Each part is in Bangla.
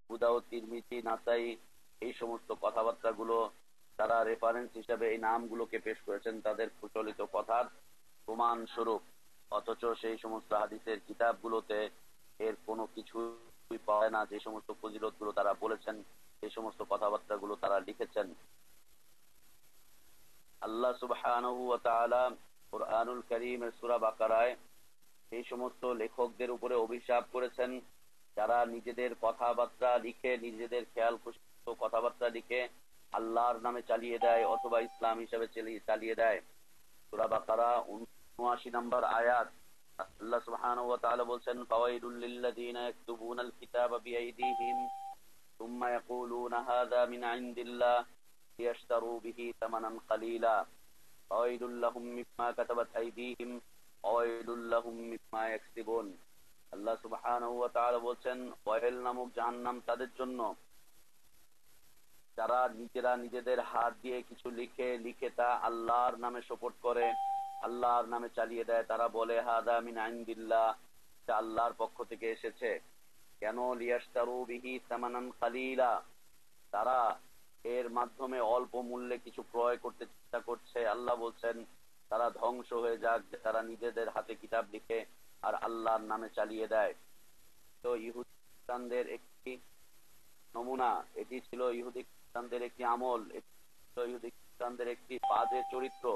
আবু দাউদ, তিরমিজি, নাসাই, এই সমস্ত কথাবার্তাগুলো তারা রেফারেন্স হিসেবে এই নামগুলোকে পেশ করেছেন তাদের প্রচলিত কথার প্রমাণ স্বরূপ। অথচ সেই সমস্ত হাদিসের কিতাবগুলোতে এর কোনো কিছুই পাওয়া যায় না। যে সমস্ত ফজিলত গুলো তারা বলেছেন, সেই সমস্ত কথাবার্তাগুলো তারা লিখেছেন। আল্লাহ সুবহানাহু ওয়া তাআলা কুরআনুল কারীমের সূরা বাকারায় এই সমস্ত লেখকদের উপরে অভিশাপ করেছেন যারা নিজেদের কথাবার্তা লিখে, নিজেদের খেয়াল খুশি কথাবার্তা লিখে আল্লাহর নামে চালিয়ে দেয় অথবা ইসলাম হিসেবে চালিয়ে দেয়। সূরা বাকারা ৭৯ নম্বর আয়াত। আল্লাহ সুবহানাহু ওয়া তাআলা বলছেন, ফাওয়াইলুল লিল্লাযীনা ইয়াকতুবুনাল কিতাবা বিআইদিহিম সুম্মা ইয়াকুলুনা হাযা মিন ইনদিল্লাহ লিয়াশতারু বিহি তামানান কালীলা ফাওয়াইলুল লাহুম মিম্মা কাতাবাত আইদিহিম ওয়াইলুল লাহুম মিম্মা ইয়াকসিবুন। আল্লাহ সুবহানাহু ওয়া তাআলা বলছেন, ওয়াইল নামক জাহান্নাম তাদের জন্য যারা নিজেরা নিজেদের হাত দিয়ে কিছু লিখে লিখে তা আল্লাহর নামে সোপর্দ করে, আল্লাহর নামে চালিয়ে দেয়। তারা বলে হাযা মিন ইনদিল্লাহ, এটা আল্লাহর পক্ষ থেকে এসেছে। কেন? লিয়াশতারু বিহি সামানান কালীলা, তারা এর মাধ্যমে অল্প মূল্যে কিছু ক্রয় করতে চেষ্টা করছে। আল্লাহ বলছেন তারা ধ্বংস হয়ে যাক তারা নিজেদের হাতে কিতাব লিখে আর আল্লাহর নামে চালিয়ে দেয়। তো ইহুদি খ্রিস্টানদের একটি নমুনা, এটি ছিল ইহুদি খ্রিস্টানদের একটি আমল, এটি ছিল ইহুদি খ্রিস্টানদের একটি বাজে চরিত্র।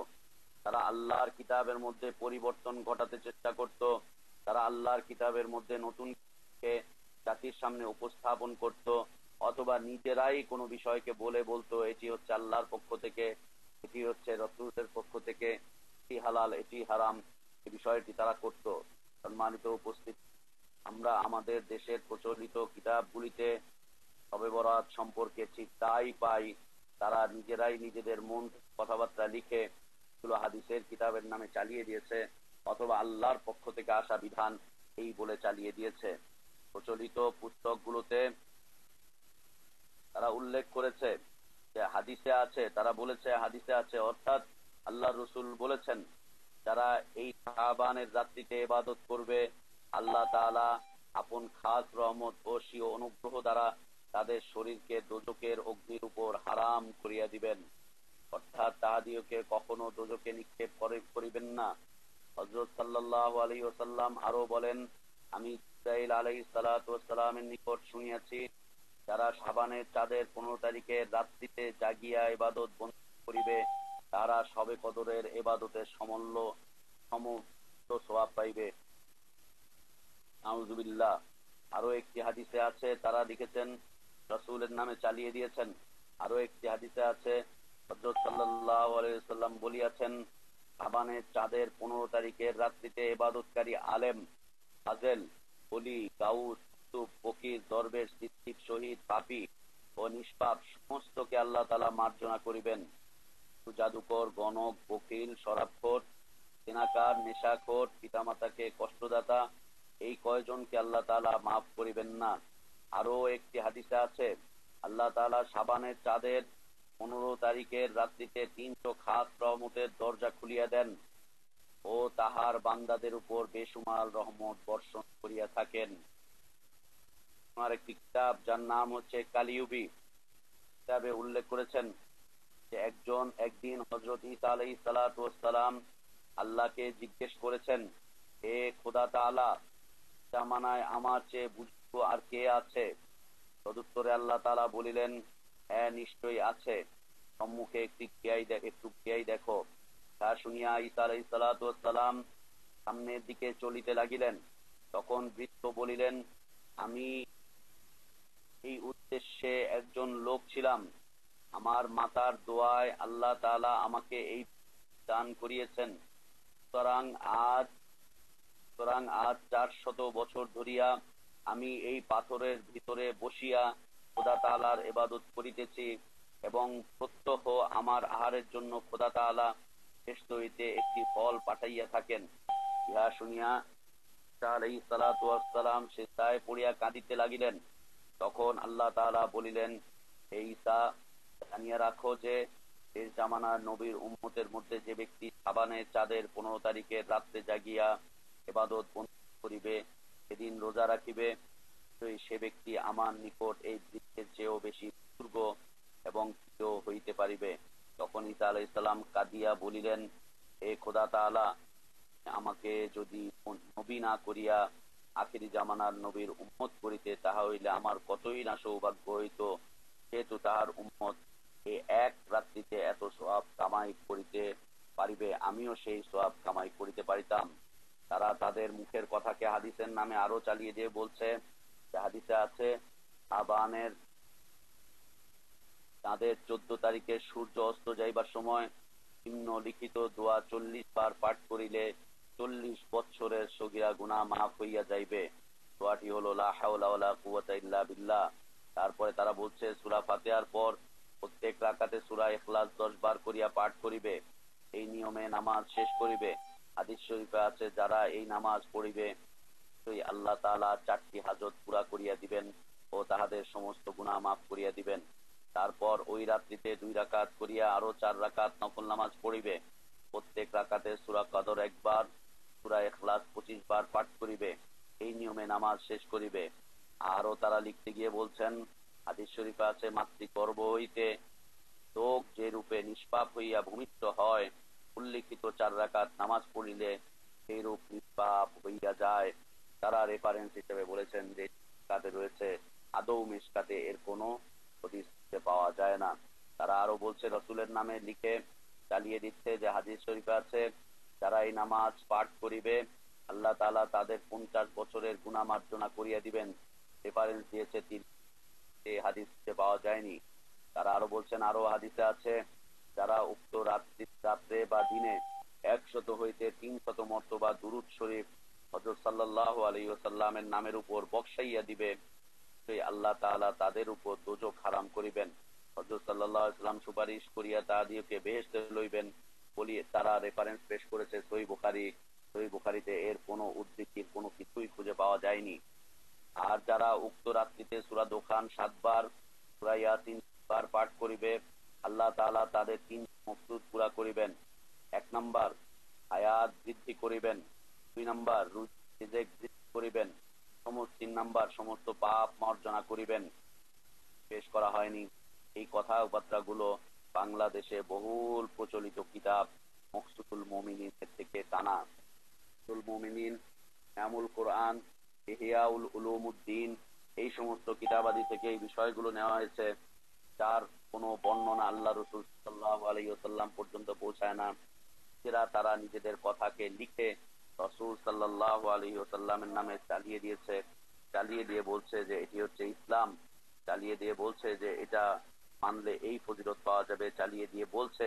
তারা আল্লাহর কিতাবের মধ্যে পরিবর্তন ঘটাতে চেষ্টা করত। তারা আল্লাহর কিতাবের মধ্যে নতুন জাতির সামনে উপস্থাপন করত, অথবা নিজেরাই কোনো বিষয়কে বলে বলতো এটি হচ্ছে আল্লাহর পক্ষ থেকে, এটি হচ্ছে রাসূলের পক্ষ থেকে, এটি হালাল এটি হারাম, এই বিষয়টি তারা করত। সম্মানিত উপস্থিত, আমরা আমাদের দেশের প্রচলিত কিতাবগুলিতে শবে বরাত সম্পর্কে ঠিক তাই পাই। তারা নিজেরাই নিজেদের মন কথাবার্তা লিখে এগুলো হাদিসের কিতাবের নামে চালিয়ে দিয়েছে, অথবা আল্লাহর পক্ষ থেকে আসা বিধান এই বলে চালিয়ে দিয়েছে। প্রচলিত পুস্তকগুলোতে তারা উল্লেখ করেছে যে হাদিসে আছে, তারা বলেছে হাদিসে আছে, অর্থাৎ আল্লাহ রসুল বলেছেন যারা এই শাবানের রাত্রিতে ইবাদত করবে আল্লাহ তাআলা আপন খাস রহমত ও স্বীয় অনুগ্রহ দ্বারা তাদের শরীরকে দোজকের অগ্নির উপর হারাম করিয়া দিবেন, অর্থাৎ তাহাদিওকে কখনো দোজকে নিক্ষেপ করিবেন না। হযরত সাল্লাল্লাহু আলাইহি ওয়াসাল্লাম আরো বলেন, আমি জিবরাইল আলাইহিস সালাতু ওয়াস সালামের নিকট শুনিয়াছি যারা শাবানের চাঁদের 15 তারিখের রাত্রিতে জাগিয়া ইবাদত বন্ধ করিবে তারা শবে কদরের ইবাদতের সমস্ত সওয়াব পাইবে। নাউজুবিল্লাহ। আরো একটি হাদিসে আছে তারা লিখেছেন রাসূলের নামে চালিয়ে দিয়েছেন। আরো একটি হাদিসে আছে হযরত সাল্লাল্লাহু আলাইহি ওয়াসাল্লাম বলিয়াছেন, শাবানের চাঁদের 15 তারিখের রাত্রিতে ইবাদতকারী আলেম, ফাজেল, ওলি, গাউস, কুতুব, ফকির, দরবেশ, সিদ্দিক, শহীদ, পাপী ও নিষ্পাপ সমস্তকে আল্লাহ তাআলা মার্জনা করিবেন। জাদুকর, গণক, বকিল, শরাবখোর, জেনাকার, নেশাখোর, পিতামাতাকে কষ্টদাতা, এই কয়জনকে আল্লাহ তাআলা মাফ করিবেন না। আরো একটি হাদিসে আছে আল্লাহ তাআলা শাবানের চাঁদের 15 তারিখের রাত্রিতে 300 খাস রহমতের দরজা খুলিয়া দেন ও তাহার বান্দাদের উপর বেশুমার রহমত বর্ষণ করিয়া থাকেন। আমার একটি কিতাব যার নাম হচ্ছে কালিউবি, কিতাবে উল্লেখ করেছেন যে একদিন হযরত ঈসা আলাইহিস সালাতু ওয়াস সালাম আল্লাহকে জিজ্ঞেস করেছেন, হে খোদা তাআলা, জামানায় আমার চেয়ে বুজুর্গ আর কে আছে? তদুত্তরে আল্লাহ তাআলা বলিলেন, হ্যাঁ নিশ্চয়ই আছে, সম্মুখে একটু গিয়াই দেখো। তা শুনিয়া ঈসা আলাইহিস সালাতু ওয়াস সালাম সামনের দিকে চলিতে লাগিলেন। তখন বৃদ্ধ বলিলেন, আমি এই উদ্দেশ্যে একজন লোক ছিলাম, আমার মাতার দোয়ায় আল্লাহ তাআলা আমাকে এই দান করিয়েছেন। সুতরাং আজ 400 বছর ধরিয়া আমি এই পাথরের ভিতরে বসিয়া খোদা তাআলার ইবাদত করিতেছি এবং প্রত্যহ আমার আহারের জন্য খোদা তাআলা বেহেশত হইতে একটি ফল পাঠাইয়া থাকেন। ইহা শুনিয়া ঈসা আলাইহিস সালাতু ওয়াস সালাম সিজদায় পড়িয়া কাঁদিতে লাগিলেন। তখন আল্লাহ তাআলা বলিলেন, হে ঈসা, জানিয়া রাখো যে শেষ জামানার নবীর উম্মতের মধ্যে যে ব্যক্তি শাবানের চাঁদের 15 তারিখের রাত্রে জাগিয়া ইবাদত বন্ধ করিবে, সেদিন রোজা রাখিবে সে ব্যক্তি আমার নিকট এই বৃক্ষের চেয়েও বেশি বুজুর্গ এবং প্রিয় হইতে পারিবে। তখন ঈসা আলাইহিস সালাম কাঁদিয়া বলিলেন, হে খোদা তাআলা, আমাকে যদি নবী না করিয়া আখিরি জামানার নবীর উম্মত করিতে, তাহা হইলে আমার কতই না সৌভাগ্য হইত। যেহেতু তাহার উম্মত এই এক রাত্রিতে এত সওয়াব কামাই করিতে পারিবে, আমিও সেই সওয়াব কামাই করিতে পারিতাম। তারা তাদের মুখের কথাকে হাদিসের নামে আরো চালিয়ে দিয়ে বলছে যে হাদিসে আছে, আবানের চাঁদের 14 তারিখে সূর্য অস্ত যাইবার সময় নিম্নলিখিত দোয়া 40 বার পাঠ করিলে 40 বৎসরের সগীরা গুনাহ মাফ হইয়া যাইবে। দোয়াটি হলো লা হাওলা ওয়ালা কুওয়াতা ইল্লা বিল্লাহ। তারপরে তারা বলছে সূরা ফাতিহার পর প্রত্যেক রাকাতে সূরা ইখলাস 10 বার করিয়া পাঠ করিবে, এই নিয়মে নামাজ শেষ করিবে। হাদিস শরীফে আছে, যারা এই নামাজ পড়িবে আল্লাহ তাআলা 4টি হাজত পুরা করিয়া দিবেন ও তাহাদের সমস্ত গুনাহ মাফ করিয়া দিবেন। তারপর ওই রাত্রিতে 2 রাকাত করিয়া আরো 4 রাকাত নফল নামাজ পড়িবে। প্রত্যেক রাকাতে সূরা কদর একবার, সূরা ইখলাস 25 বার পাঠ করিবে, এই নিয়মে নামাজ শেষ করিবে। আরো তারা লিখতে গিয়ে বলছেন, হাদিস শরীফে আছে, মাতৃগর্ভ হইতে লোক যে রূপে নিষ্পাপ হইয়া ভূমিষ্ঠ হয়, উল্লিখিত 4 রাকাত নামাজ পড়িলে সেই রূপ নিষ্পাপ হইয়া যায়। তারা রেফারেন্স হিসেবে বলেছেন যে মিশকাতে রয়েছে, আদৌ মিশকাতে এর কোনো হাদিস পাওয়া যায় না। তারা আরো বলছে রাসূলের নামে লিখে চালিয়ে দিচ্ছে যে হাদিস শরীফে আছে, যারা এই নামাজ পাঠ করিবে আল্লাহ তাআলা তাদের 50 বছরের গুনাহ মার্জনা করিয়া দিবেন। রেফারেন্স দিয়েছে, এই হাদিসে পাওয়া যায়নি। তারা আরো বলছেন, আরো হাদিসে আছে, যারা উক্ত রাত্রে বা দিনে 100 হইতে 300 মর্তবা দুরূদ শরীফ হযরত সাল্লাল্লাহু আলাইহি ওয়াসাল্লামের নামের উপর বর্ষাইয়া দিবে, সেই আল্লাহ তাআলা তাদের উপর দোজখ হারাম করিবেন। হযরত সাল্লাল্লাহু আলাইহি ওয়াসাল্লাম সুপারিশ করিয়া তাদেরকে বেহেশতে লইবেন বলিয়ে তারা রেফারেন্স পেশ করেছে সহিহ বুখারী। সহিহ বুখারীতে এর কোনো উদ্ধৃতির কোনো কিছুই খুঁজে পাওয়া যায়নি। আর যারা উক্ত রাত্রিতে সূরা দোকান 7 বার, সূরা ইয়াসিন বার পাঠ করিবে, আল্লাহ তাআলা তাদের 3 মকসুদ পুরা করিবেন। 1 নাম্বার হায়াত বৃদ্ধি করিবেন, 2 নাম্বার রিজিক বৃদ্ধি করিবেন, 3 নাম্বার সমস্ত পাপ মার্জনা করিবেন। পেশ করা হয়নি। এই কথাবার্তাগুলো বাংলাদেশে বহুল প্রচলিত কিতাব মকসুদুল মুমিনিন থেকে টানা। মকসুদুল মুমিনিন, ইমামুল কোরআন, ইহইয়াউল উলুমুদ্দিন, এই সমস্ত কিতাবাদি থেকে এই বিষয়গুলো নেওয়া হয়েছে, যার কোনো বর্ণনা আল্লাহ রাসূল সাল্লাল্লাহু আলাইহি ওয়াসাল্লাম পর্যন্ত পৌঁছায় না। তারা নিজেদের কথাকে লিখে রাসূল সাল্লাল্লাহু আলাইহি ওয়াসাল্লামের নামে চালিয়ে দিয়েছে। চালিয়ে দিয়ে বলছে যে এটি হচ্ছে ইসলাম, চালিয়ে দিয়ে বলছে যে এটা মানলে এই ফজিলত পাওয়া যাবে, চালিয়ে দিয়ে বলছে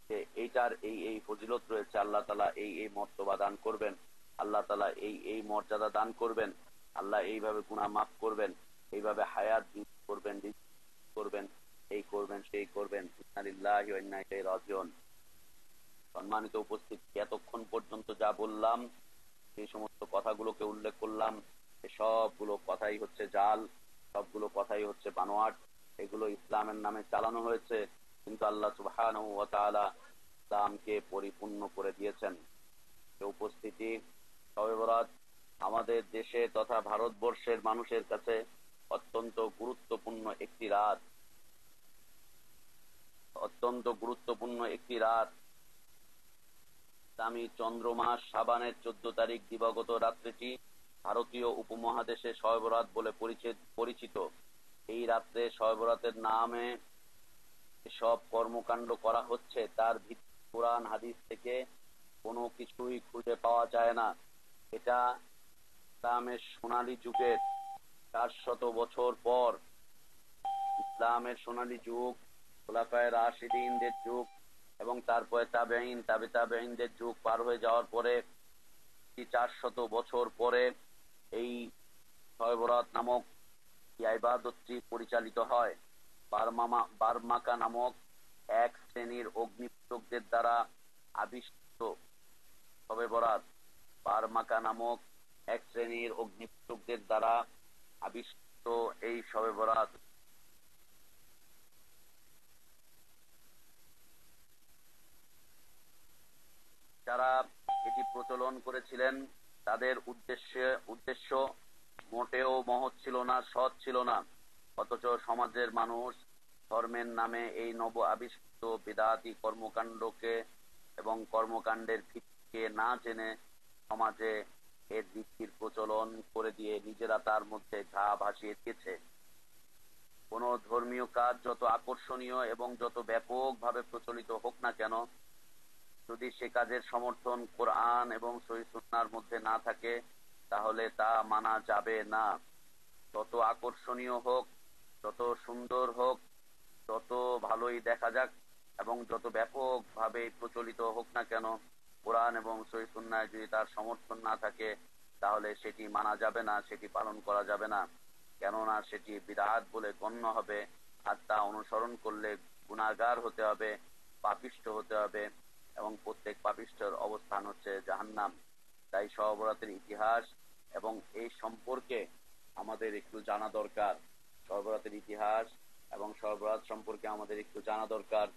যে এইটার এই এই ফজিলত রয়েছে, আল্লাহ তাআলা এই এই মর্তবা দান করবেন, আল্লাহ তাআলা এই এই মর্যাদা দান করবেন, আল্লাহ এইভাবে গুনাহ মাফ করবেন, এইভাবে হায়াত বৃদ্ধি করবেন, করবেন, এই করবেন, সেই করবেন। ইন্না লিল্লাহি ওয়া ইন্না ইলাইহি রাজিউন। সম্মানিত উপস্থিতি, এতক্ষণ পর্যন্ত যা বললাম, এই সমস্ত কথাগুলোকে উল্লেখ করলাম, সবগুলো কথাই হচ্ছে জাল, সবগুলো কথাই হচ্ছে বানোয়াট। এগুলো ইসলামের নামে চালানো হয়েছে, কিন্তু আল্লাহ সুবহানাহু ওয়া তাআলা ইসলামকে পরিপূর্ণ করে দিয়েছেন। উপস্থিতি, শবে বরাত আমাদের দেশে তথা ভারতবর্ষের মানুষের কাছে অত্যন্ত গুরুত্বপূর্ণ একটি রাত, অত্যন্ত গুরুত্বপূর্ণ একটি রাত। ইসলামী চন্দ্রমাস শাবানের 14 তারিখ দিবাগত রাত্রিটি ভারতীয় উপমহাদেশে শবে বরাত বলে পরিচিত। এই রাত্রে শবে বরাতের নামে সব কর্মকাণ্ড করা হচ্ছে, তার ভিত্তি কোরআন হাদিস থেকে কোনো কিছুই খুঁজে পাওয়া যায় না। এটা ইসলামের সোনালী যুগের 400 বছর পর, ইসলামের সোনালী যুগ, খোলাফায়ে রাশিদিনদের যুগ এবং তারপরে তাবেঈন, তাবেঈনদের যুগ পার হয়ে যাওয়ার পরে 400 বছর পরে এই শবে বরাত নামক ইবাদতটি পরিচালিত হয়। বারমাকা নামক এক শ্রেণীর অগ্নিপূজকদের দ্বারা আবিষ্কৃত শবে বরাত, বারমাকা নামক এক শ্রেণীর অগ্নিপূজকদের দ্বারা আবিষ্কৃত এই শবে বরাত যারা এটি প্রচলন করেছিলেন, তাদের উদ্দেশ্য মোটেও মহৎ ছিল না, সৎ ছিল না। অথচ সমাজের মানুষ ধর্মের নামে এই নব আবিষ্কৃত বিদআতি কর্মকাণ্ডকে এবং কর্মকাণ্ডের ভিত্তিকে না জেনে সমাজে এর রীতির প্রচলন করে দিয়ে নিজেরা তার মধ্যে ঘা ভাসিয়ে দিয়েছে। কোন ধর্মীয় কাজ যত আকর্ষণীয় এবং যত ব্যাপকভাবে প্রচলিত হোক না কেন, যদি সে কাজের সমর্থন কোরআন এবং সহিহ সুন্নাহর মধ্যে না থাকে, তাহলে তা মানা যাবে না। যত আকর্ষণীয় হোক, যত সুন্দর হোক, যত ভালোই দেখা যাক এবং যত ব্যাপকভাবে প্রচলিত হোক না কেন, কোরআন এবং সহিহ সুন্নাহয় যদি তার সমর্থন না থাকে, তাহলে সেটি মানা যাবে না, সেটি পালন করা যাবে না। কেননা সেটি বিদআত বলে গণ্য হবে, আর তা অনুসরণ করলে গুনাহগার হতে হবে, পাপিষ্ঠ হতে হবে, এবং প্রত্যেক পাপিষ্ঠের অবস্থান হচ্ছে জাহান্নাম। তাই শবে বরাতের ইতিহাস এবং এই সম্পর্কে আমাদের একটু জানা দরকার। শবে বরাতের ইতিহাস এবং শবে বরাত সম্পর্কে আমাদের একটু জানা দরকার,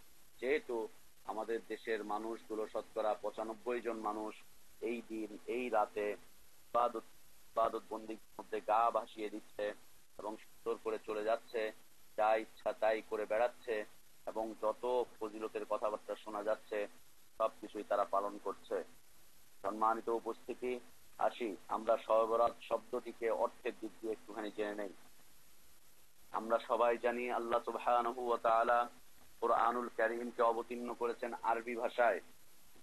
যেহেতু আমাদের দেশের মানুষগুলো শতকরা 95 জন মানুষ এই দিন এই রাতে ইবাদত বন্দির মধ্যে গা ভাসিয়ে দিচ্ছে এবং সুন্দর করে চলে যাচ্ছে, যা ইচ্ছা তাই করে বেড়াচ্ছে, এবং যত ফজিলতের কথাবার্তা শোনা যাচ্ছে সবকিছুই তারা পালন করছে। সম্মানিত উপস্থিতি, আসি আমরা শবে বরাত শব্দটিকে অর্থের দিক দিয়ে একটুখানি জেনে নেই। আমরা সবাই জানি আল্লাহ সুবহানাহু ওয়া তাআলা কুরআনুল কারীমকে অবতীর্ণ করেছেন আরবি ভাষায়,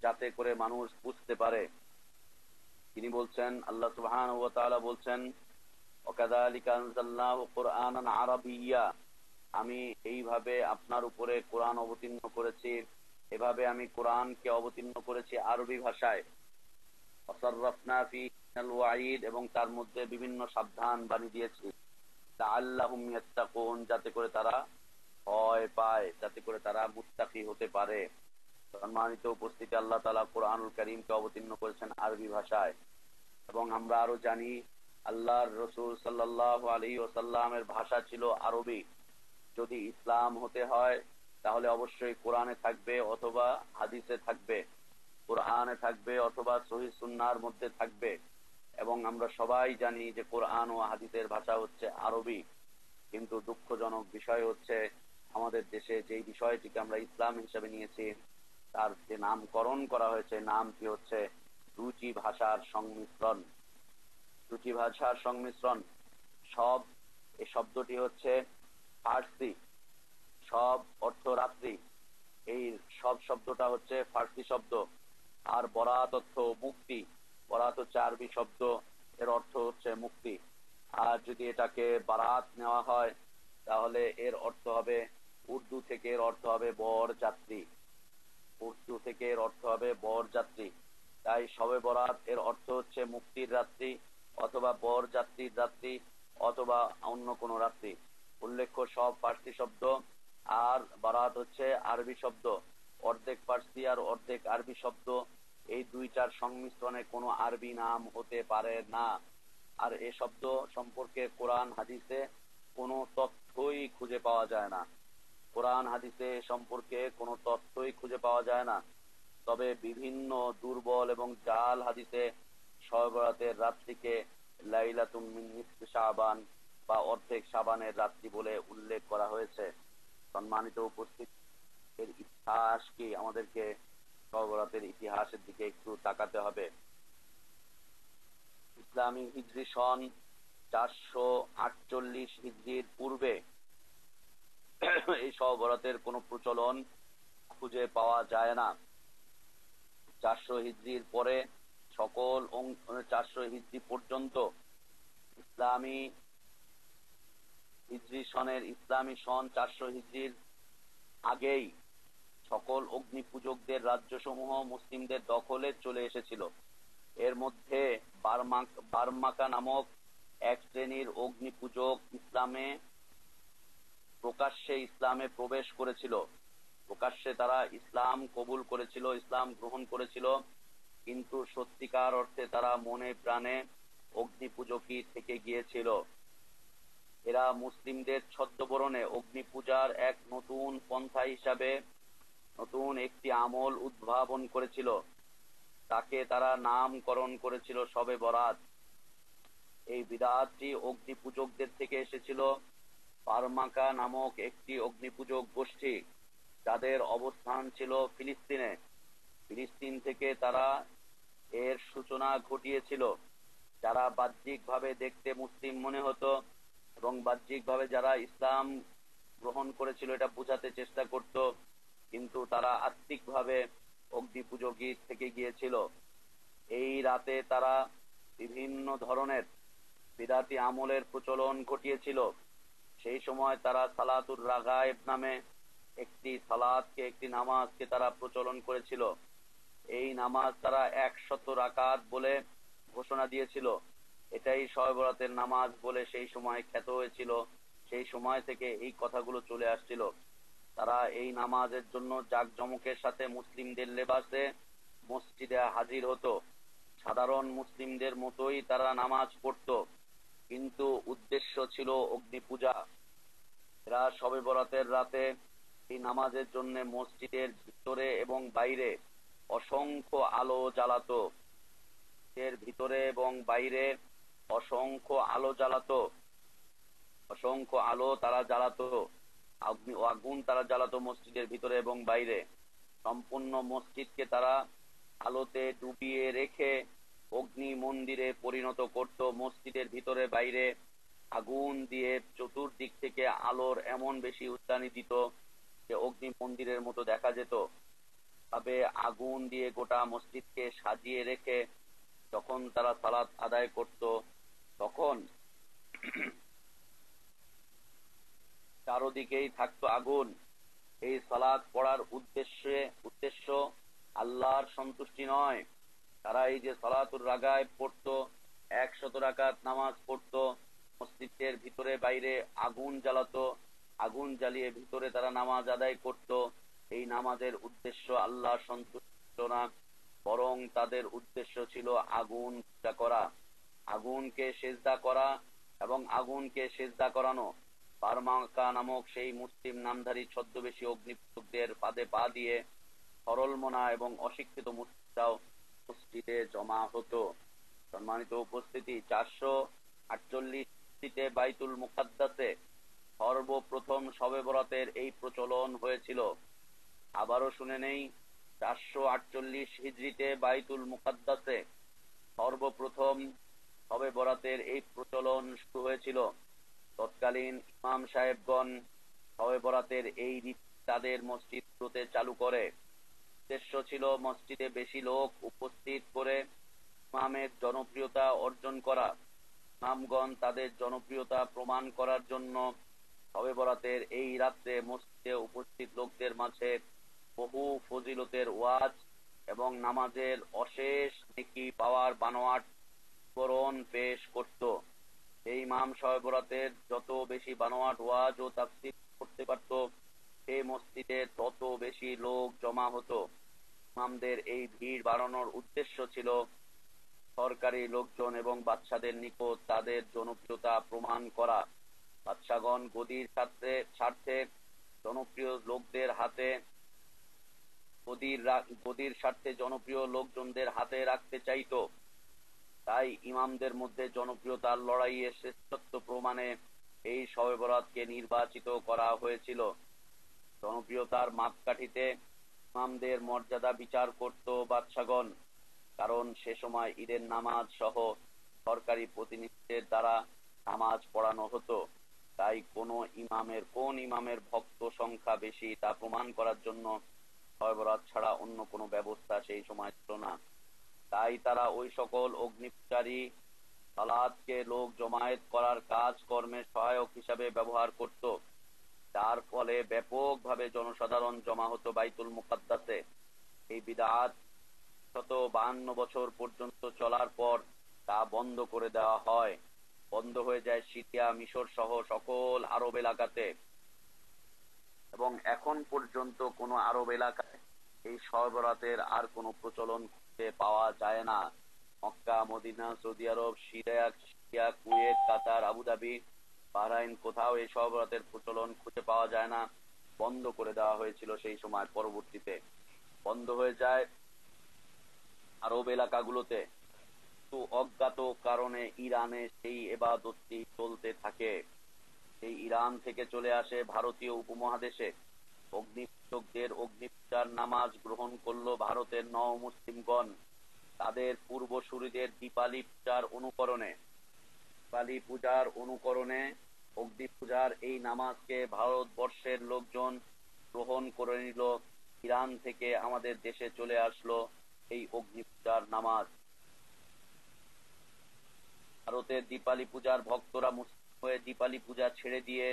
যাতে করে মানুষ বুঝতে পারে। তিনি বলছেন, আল্লাহ সুবহানাহু ওয়া তাআলা বলছেন, ওয়াকাযালিকা আনজালনাহু কুরআনান আরাবিয়্যা, আমি এইভাবে আপনার উপরে কোরআন অবতীর্ণ করেছি, এভাবে আমি কোরআনকে অবতীর্ণ করেছি আরবি ভাষায়। ওয়াসাররাফনা ফীহি মিনাল ওয়াঈদ, এবং তার মধ্যে বিভিন্ন সাবধান বাণী দিয়েছি, লাআল্লাহুম ইয়াত্তাকুন, যাতে করে তারা ভয় পায়, যাতে করে তারা মুত্তাকি হতে পারে। সম্মানিত উপস্থিতি, আল্লাহ তাআলা কোরআনুল কারীমকে অবতীর্ণ করেছেন আরবি ভাষায়। এবং আমরা আরো জানি আল্লাহর রাসূল সাল্লাল্লাহু আলাইহি ওয়াসাল্লামের ভাষা ছিল আরবি। যদি ইসলাম হতে হয় তাহলে অবশ্যই কোরআনে থাকবে অথবা হাদিসে থাকবে, কোরআনে থাকবে অথবা সহিহ সুন্নাহর মধ্যে থাকবে। এবং আমরা সবাই জানি যে কোরআন ও হাদিসের ভাষা হচ্ছে আরবি। কিন্তু দুঃখজনক বিষয় হচ্ছে, আমাদের দেশে যেই বিষয়টিকে আমরা ইসলাম হিসেবে নিয়েছি, তার যে নামকরণ করা হয়েছে, নামটি হচ্ছে দুটি ভাষার সংমিশ্রণ। দুটি ভাষার সংমিশ্রণ। সব, এই শব্দটি হচ্ছে ফার্সি, সব অর্থ রাত্রি, এই সব শব্দটা হচ্ছে ফার্সি শব্দ। আর বরাত অর্থ মুক্তি, বরাত হচ্ছে আরবি শব্দ, এর অর্থ হচ্ছে মুক্তি। আর যদি এটাকে বারাত নেওয়া হয় তাহলে এর অর্থ হবে, উর্দু থেকে এর অর্থ হবে বর যাত্রী, উর্দু থেকে এর অর্থ হবে বর যাত্রী। তাই শবে বরাত এর অর্থ হচ্ছে মুক্তির রাত্রি, অথবা বর যাত্রীর রাত্রি, অথবা অন্য কোন রাত্রি। উল্লেখ্য সব ফার্সি শব্দ, আর বারাত হচ্ছে আরবি শব্দ। অর্ধেক ফার্সি আর অর্ধেক আরবি শব্দ, এই দুইটার সংমিশ্রণে কোনো আরবি নাম হতে পারে না। আর এ শব্দ সম্পর্কে কোরআন হাদিসে কোনো তথ্যই খুঁজে পাওয়া যায় না। কোরআন হাদিসে সম্পর্কে কোনো তথ্যই খুঁজে পাওয়া যায় না। তবে বিভিন্ন দুর্বল এবং জাল হাদিসে শবে বরাতের রাত্রিকে লাইলাতুম মিন নিসফি শাবান বা অর্ধেক শাবানের রাত্রি বলে উল্লেখ করা হয়েছে। সম্মানিত উপস্থিতি, এর ইতিহাস কি, আমাদেরকে শবে বরাতের ইতিহাসের দিকে একটু তাকাতে হবে। ইসলামী হিজরি সন 448 হিজরির পূর্বে এই শবে বরাতের কোনো প্রচলন খুঁজে পাওয়া যায় না। 400 হিজরির পরে সকল 400 হিজরি পর্যন্ত ইসলামী হিজরি সনের, ইসলামী সন 400 হিজরির আগেই সকল অগ্নি পূজকদের রাজ্যসমূহ মুসলিমদের দখলে চলে এসেছিল। এর মধ্যে বার্মাকা নামক এক শ্রেণীর অগ্নি পূজক প্রকাশ্যে ইসলামে প্রবেশ করেছিল। প্রকাশ্যে তারা ইসলাম কবুল করেছিল, ইসলাম গ্রহণ করেছিল, কিন্তু সত্যিকার অর্থে তারা মনে প্রাণে অগ্নি পূজকই থেকে গিয়েছিল। এরা মুসলিমদের ছদ্মবরণে অগ্নি পূজার এক নতুন পন্থা হিসাবে নতুন একটি আমল উদ্ভাবন করেছিল। তাকে তারা নামকরণ করেছিল শবে বরাত। এই বিদআতটি অগ্নি পূজকদের থেকে এসেছিল। পারমাকা নামক একটি অগ্নি পূজক গোষ্ঠী, যাদের অবস্থান ছিল ফিলিস্তিনে। ফিলিস্তিন থেকে তারা এর সূচনা ঘটিয়েছিল। যারা বাহ্যিকভাবে দেখতে মুসলিম মনে হতো এবং বাহ্যিকভাবে যারা ইসলাম গ্রহণ করেছিল এটা বোঝাতে চেষ্টা করত, কিন্তু তারা আত্মিকভাবে অগ্নি পূজকই থেকে গিয়েছিল। এই রাতে তারা বিভিন্ন ধরনের বিদআতি আমলের প্রচলন ঘটিয়েছিল। সেই সময় তারা সালাতুর রাগায়েব নামে একটি নামাজকে তারা প্রচলন করেছিল। এই নামাজ তারা 100 রাকাত বলে ঘোষণা দিয়েছিল। এটাই শবে বরাতের নামাজ বলে সেই সময় খ্যাত হয়েছিল। সেই সময় থেকে এই কথাগুলো চলে আসছিল। তারা এই নামাজের জন্য জাঁকজমকের সাথে মুসলিমদের লেবাসে মসজিদে হাজির হতো। সাধারণ মুসলিমদের মতোই তারা নামাজ পড়তো, কিন্তু উদ্দেশ্য ছিল অগ্নি পূজা। এরা শবে বরাতের রাতে এই নামাজের জন্য মসজিদের ভিতরে এবং বাইরে অসংখ্য আলো জ্বালাতো। এর ভিতরে এবং বাইরে অসংখ্য আলো জ্বালাতো, অসংখ্য আলো তারা জ্বালাতো। আগুন তারা জ্বালাতো মসজিদের ভিতরে এবং বাইরে। সম্পূর্ণ মসজিদকে তারা আলোতে ডুবিয়ে রেখে অগ্নি মন্দিরে পরিণত করত। মসজিদের ভিতরে বাইরে আগুন দিয়ে চতুর্দিক থেকে আলোর এমন বেশি উস্কানি দিত যে অগ্নি মন্দিরের মতো দেখা যেত। তবে আগুন দিয়ে গোটা মসজিদকে সাজিয়ে রেখে যখন তারা সালাত আদায় করত, তখন চারদিকেই থাকতো আগুন। এই সালাত পড়ার উদ্দেশ্য আল্লাহর সন্তুষ্টি নয়। তারা এই যে সালাতুর রাগায় পড়তো, 100 রাকাত নামাজ পড়তো, মসজিদের ভিতরে বাইরে আগুন জ্বালাতো, আগুন জ্বালিয়ে ভিতরে তারা নামাজ আদায় করত। এই নামাজের উদ্দেশ্য আল্লাহর সন্তুষ্ট না, বরং তাদের উদ্দেশ্য ছিল আগুন পূজা করা, আগুনকে সেজদা করা এবং আগুনকে সেজদা করানো। পারমাকা নামক সেই মুসলিম নামধারী ছদ্মবেশী অগ্নিপূজকদের ফাঁদে পা দিয়ে সরল মনা এবং অশিক্ষিত মুসলিমরাও মসজিদে জমা হতো। সম্মানিত উপস্থিতি, 448 বাইতুল মুকাদ্দাসে সর্বপ্রথম শবে বরাতের এই প্রচলন হয়েছিল। আবারও শুনে নেই, 448 হিজরিতে বাইতুল মুকাদ্দাসে সর্বপ্রথম শবে বরাতের এই প্রচলন শুরু হয়েছিল। তৎকালীন ইমাম সাহেবগণ শবে বরাতের এই রীতি তাদের মসজিদগুলোতে চালু করে। উদ্দেশ্য ছিল মসজিদে বেশি লোক উপস্থিত করে ইমামের জনপ্রিয়তা অর্জন করা। ইমামগণ তাদের জনপ্রিয়তা প্রমাণ করার জন্য শবে বরাতের এই রাত্রে মসজিদে উপস্থিত লোকদের মাঝে বহু ফজিলতের ওয়াজ এবং নামাজের অশেষ নেকি পাওয়ার বানোয়াট বিবরণ পেশ করত। এই ইমাম শবে বরাতের যত বেশি বানোয়াট ওয়াজ ও তাফসীর করতে পারত, সেই মসজিদে তত বেশি লোক জমা হতো। ইমামদের এই ভিড় বাড়ানোর উদ্দেশ্য ছিল সরকারি লোকজন এবং বাদশাদের নিকট তাদের জনপ্রিয়তা প্রমাণ করা। বাদশাগণ স্বার্থে জনপ্রিয় লোকদের হাতে গদির স্বার্থে জনপ্রিয় লোকজনদের হাতে রাখতে চাইতো। তাই ইমামদের মধ্যে জনপ্রিয়তার লড়াইয়ে শ্রেষ্ঠত্ব প্রমাণে এই শবে বরাতকে নির্বাচিত করা হয়েছিল। জনপ্রিয়তার মাপকাঠিতে ইমামদের মর্যাদা বিচার করত বাদশাগণ, কারণ সে সময় ঈদের নামাজ সহ সরকারি প্রতিনিধিদের দ্বারা নামাজ পড়ানো হতো। তাই কোন ইমামের ভক্ত সংখ্যা বেশি তা প্রমাণ করার জন্য শবে বরাত ছাড়া অন্য কোনো ব্যবস্থা সেই সময় ছিল না। তাই তারা ওই সকল অগ্নিপূজারী সালাতকে লোক জমায়েত করার কাজ কর্মের সহায়ক হিসাবে ব্যবহার করত, যার ফলে ব্যাপকভাবে জনসাধারণ জমা হতো বাইতুল মুকাদ্দাসে। এই বিদআত 152 বছর পর্যন্ত চলার পর তা বন্ধ করে দেওয়া হয়। বন্ধ হয়ে যায় সিরিয়া, মিশর সহ সকল আরব এলাকাতে, এবং এখন পর্যন্ত কোন আরব এলাকায় এই শবে বরাতের আর কোন প্রচলন খুঁজে পাওয়া যায় না। মক্কা, মদিনা, সৌদি আরব, সিরিয়া, কুয়েত, কাতার, আবুধাবি, বাহরাইন কোথাও এই শবে বরাতের প্রচলন খুঁজে পাওয়া যায় না। বন্ধ করে দেওয়া হয়েছিল সেই সময়। পরবর্তীতে বন্ধ হয়ে যায় আরব এলাকাগুলোতে। কিন্তু অজ্ঞাত কারণে ইরানে সেই ইবাদতটি চলতে থাকে। সেই ইরান থেকে চলে আসে ভারতীয় উপমহাদেশে। অগ্নিপূজকদের অগ্নিপূজার নামাজ গ্রহণ করলো ভারতের নও মুসলিমগণ তাদের পূর্বসূরীদের দীপালি পূজার অনুকরণে অগ্নি পূজার এই নামাজকে ভারতবর্ষের লোকজন গ্রহণ করে নিল। ইরান থেকে আমাদের দেশে চলে আসলো এই অগ্নি পূজার নামাজ। ভারতের দীপালি পূজার ভক্তরা মুসলিম হয়ে দীপালি পূজা ছেড়ে দিয়ে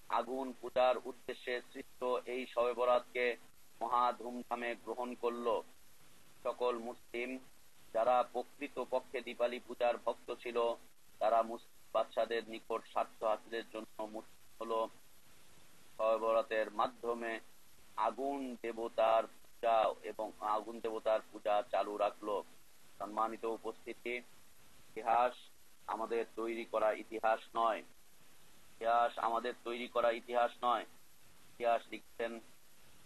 আগুন পূজার উদ্দেশ্যে সৃষ্ট এই শবে বরাতকে মহা ধুমধামে গ্রহণ করলো। সকল মুসলিম যারা প্রকৃত পক্ষে দীপালি পূজার ভক্ত ছিল তারা মুসলিম বাদশাদের নিকট স্বার্থ হাসিলের জন্য মুসলিম হলো শবে বরাতের মাধ্যমে আগুন দেবতার পূজা এবং আগুন দেবতার পূজা চালু রাখলো। সম্মানিত উপস্থিতি, ইতিহাস আমাদের তৈরি করা ইতিহাস নয়। ইতিহাস লিখছেন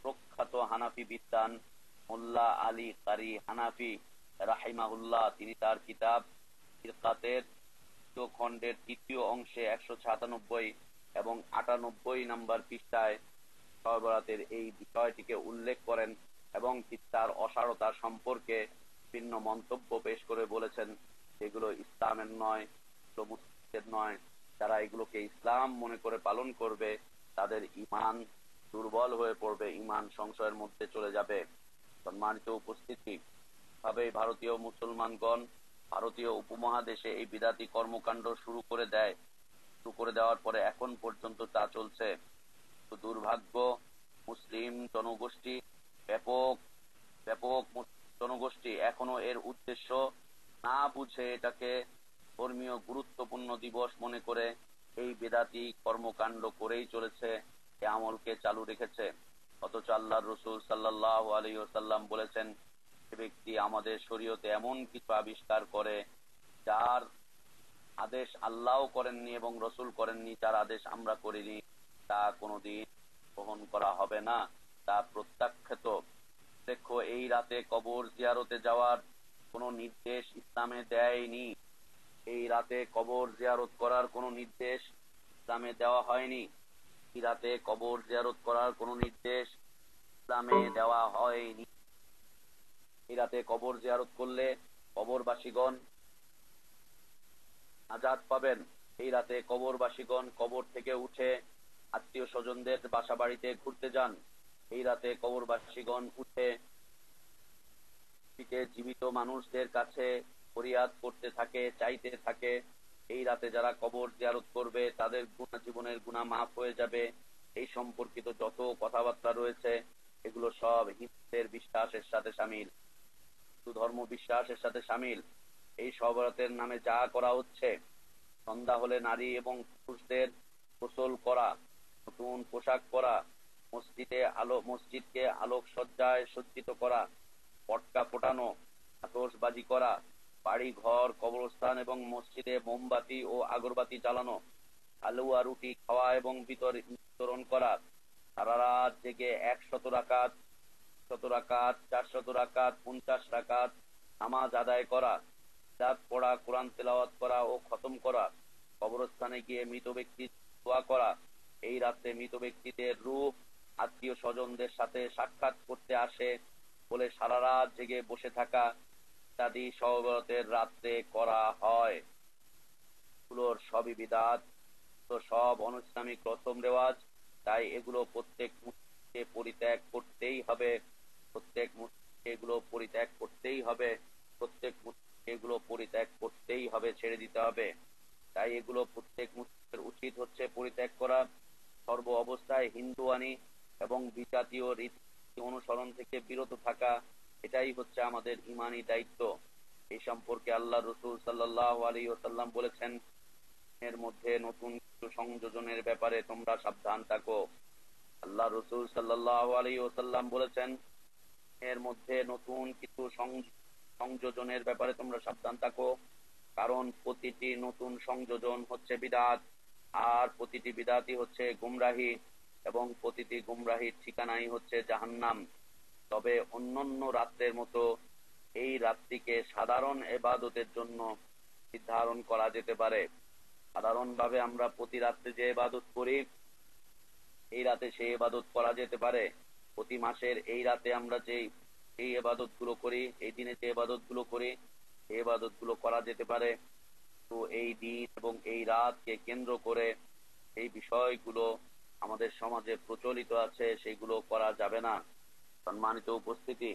প্রখ্যাত হানাফি বিদ্বান মোল্লা আলী কারি হানাফি রাহিমাহুল্লাহ। তিনি তার কিতাব ফিরকাতের খণ্ডের তৃতীয় অংশে 197 এবং 98 নম্বর পৃষ্ঠায় শবে বরাতের এই বিষয়টিকে উল্লেখ করেন এবং তার অসারতা সম্পর্কে ভিন্ন মন্তব্য পেশ করে বলেছেন এগুলো ইসলামের নয়, এগুলো মুসলিমদের নয়। যারা এগুলোকে ইসলাম মনে করে পালন করবে তাদের ঈমান দুর্বল হয়ে পড়বে, ঈমান সংশয়ের মধ্যে চলে যাবে। সম্মানিত উপস্থিতি, ভাবে ভারতীয় মুসলমানগণ ভারতীয় উপমহাদেশে এই বিদাতি কর্মকাণ্ড শুরু করে দেওয়ার পরে এখন পর্যন্ত তা চলছে। দুর্ভাগ্য, মুসলিম জনগোষ্ঠী ব্যাপক ব্যাপক জনগোষ্ঠী এখনো এর উদ্দেশ্য না বুঝে এটাকে ধর্মীয় গুরুত্বপূর্ণ দিবস মনে করে এই বেদাতি কর্মকাণ্ড করেই চলেছে, এ আমলকে চালু রেখেছে। অথচ আল্লাহর রাসূল সাল্লাল্লাহু আলাইহি ওয়াসাল্লাম বলেছেন, যে ব্যক্তি আমাদের শরীয়তে এমন কিছু আবিষ্কার করে যার আদেশ আল্লাহও করেননি এবং রাসূল করেননি, যার আদেশ আমরা করিনি, তা কোনোদিন গ্রহণ করা হবে না, তা প্রত্যাখ্যাত। দেখো, এই রাতে কবর জিয়ারতে যাওয়ার কোনো নির্দেশ ইসলামে দেয়নি। এই রাতে কবর জিয়ারত করার কোনো নির্দেশ ইসলামে দেওয়া হয়নি। এই রাতে কবর জিয়ারত করার কোনো নির্দেশ ইসলামে দেওয়া হয়নি। এই রাতে কবর জিয়ারত করলে কবরবাসীগণ নাজাত পাবেন। এই রাতে কবরবাসীগণ কবর থেকে উঠে আত্মীয় স্বজনদের বাসা বাড়িতে ঘুরতে যান। এই রাতে কবরবাসীগণ উঠে জীবিত মানুষদের কাছে ফরিয়াদ করতে থাকে, চাইতে থাকে। এই রাতে যারা কবর জিয়ারত করবে তাদের জীবনের গুনাহ মাফ হয়ে যাবে। এই সম্পর্কিত যত কথাবার্তা রয়েছে এগুলো সব হিন্দুদের বিশ্বাসের সাথে শামিল, হিন্দু ধর্ম বিশ্বাসের সাথে শামিল। এই শবে বরাতের নামে যা করা হচ্ছে, সন্ধ্যা হলে নারী এবং পুরুষদের গোসল করা, নতুন পোশাক পরা, মসজিদকে আলোক সজ্জায় সজ্জিত করা, পটকা ফোটানো, আতশবাজি করা, বাড়ি ঘর, কবরস্থান এবং মসজিদে মোমবাতি ও আগরবাতি জ্বালানো, হালুয়া রুটি খাওয়া এবং বিতরণ করা, সারা রাত জেগে 100 রাকাত, 400 রাকাত, 50 রাকাত নামাজ আদায় করা, রাত পড়া, কোরআন তেলাওয়াত করা ও খতম করা, কবরস্থানে গিয়ে মৃত ব্যক্তির দোয়া করা। এই রাতে মৃত ব্যক্তিদের রূহ আত্মীয় স্বজনদের সাথে সাক্ষাৎ করতে আসে বলে সারা রাত জেগে বসে থাকা ইত্যাদি শবে বরাতের রাত্রে করা হয়। এগুলোর সবই বিদআত, তো সব অনৈসলামিক রসম রেওয়াজ। তাই এগুলো প্রত্যেক মুসলিমকে পরিত্যাগ করতেই হবে। প্রত্যেক মুসলিমকে এগুলো পরিত্যাগ করতেই হবে। প্রত্যেক মুসলিমকে এগুলো পরিত্যাগ করতেই হবে, ছেড়ে দিতে হবে। তাই এগুলো প্রত্যেক মুসলিমের উচিত হচ্ছে পরিত্যাগ করা। সর্ব অবস্থায় হিন্দুয়ানি এবং বিজাতীয় রীতি অনুসরণ থেকে বিরত থাকা, এটাই হচ্ছে আমাদের ঈমানি দায়িত্ব। এই সম্পর্কে আল্লাহর রাসূল সাল্লাল্লাহু আলাইহি ওয়াসাল্লাম বলেছেন, এর মধ্যে নতুন কিছু সংযোজনের ব্যাপারে তোমরা সাবধান থাকো। আল্লাহর রাসূল সাল্লাল্লাহু আলাইহি ওয়াসাল্লাম বলেছেন, এর মধ্যে নতুন কিছু সংযোজনের ব্যাপারে তোমরা সাবধান থাকো, কারণ প্রতিটি নতুন সংযোজন হচ্ছে বিদআত, আর প্রতিটি বিদআতই হচ্ছে গুমরাহি, এবং প্রতিটি গুমরাহির ঠিকানাই হচ্ছে জাহান্নাম। তবে অন্যান্য রাত্রের মতো এই রাত্রিকে সাধারণ ইবাদতের জন্য নির্ধারণ করা যেতে পারে। সাধারণভাবে আমরা প্রতি রাত্রে যে ইবাদত করি, এই রাতে সেই ইবাদত করা যেতে পারে। প্রতি মাসের এই রাতে আমরা যে এই ইবাদত গুলো করি, এই দিনে যে ইবাদত গুলো করি, এই ইবাদত গুলো করা যেতে পারে। তো এই দিন এবং এই রাতকে কেন্দ্র করে এই বিষয়গুলো আমাদের সমাজে প্রচলিত আছে, সেগুলো করা যাবে না। সম্মানিত উপস্থিতি,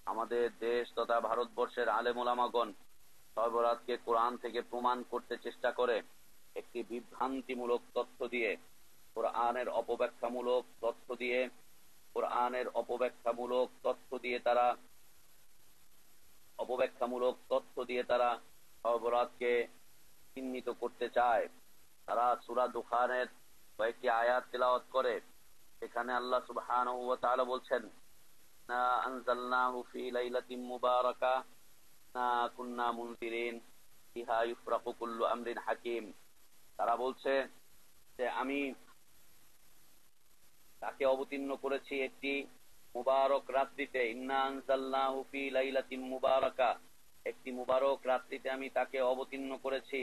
আমাদের দেশ তথা ভারতবর্ষের আলেম ওলামাগণ শবে বরাতকে কোরআন থেকে প্রমাণ করতে চেষ্টা করে একটি বিভ্রান্তিমূলক তথ্য দিয়ে, কোরআনের অপব্যাখ্যামূলক তথ্য দিয়ে, কোরআনের অপব্যাখ্যামূলক তথ্য দিয়ে তারা শবে বরাতকে চিহ্নিত করতে চায়। তারা সূরা দুখানের কয়েকটি আয়াত তেলাওয়াত করে, সেখানে আল্লাহ সুবহানাহু ওয়া তাআলা বলছেন, না আনজালনাহু ফি লাইলাতিন মুবারাকা না কুন্না মুনজিরিন ফিহা ইউফরাকু কুল্লু আমরিন হাকিম। তারা বলছে যে আমি তাকে অবতীর্ণ করেছি একটি মুবারক রাত্রিতে, ইন্না আনজালনাহু ফি লাইলাতিন মুবারাকা, একটি মুবারক রাত্রিতে আমি তাকে অবতীর্ণ করেছি।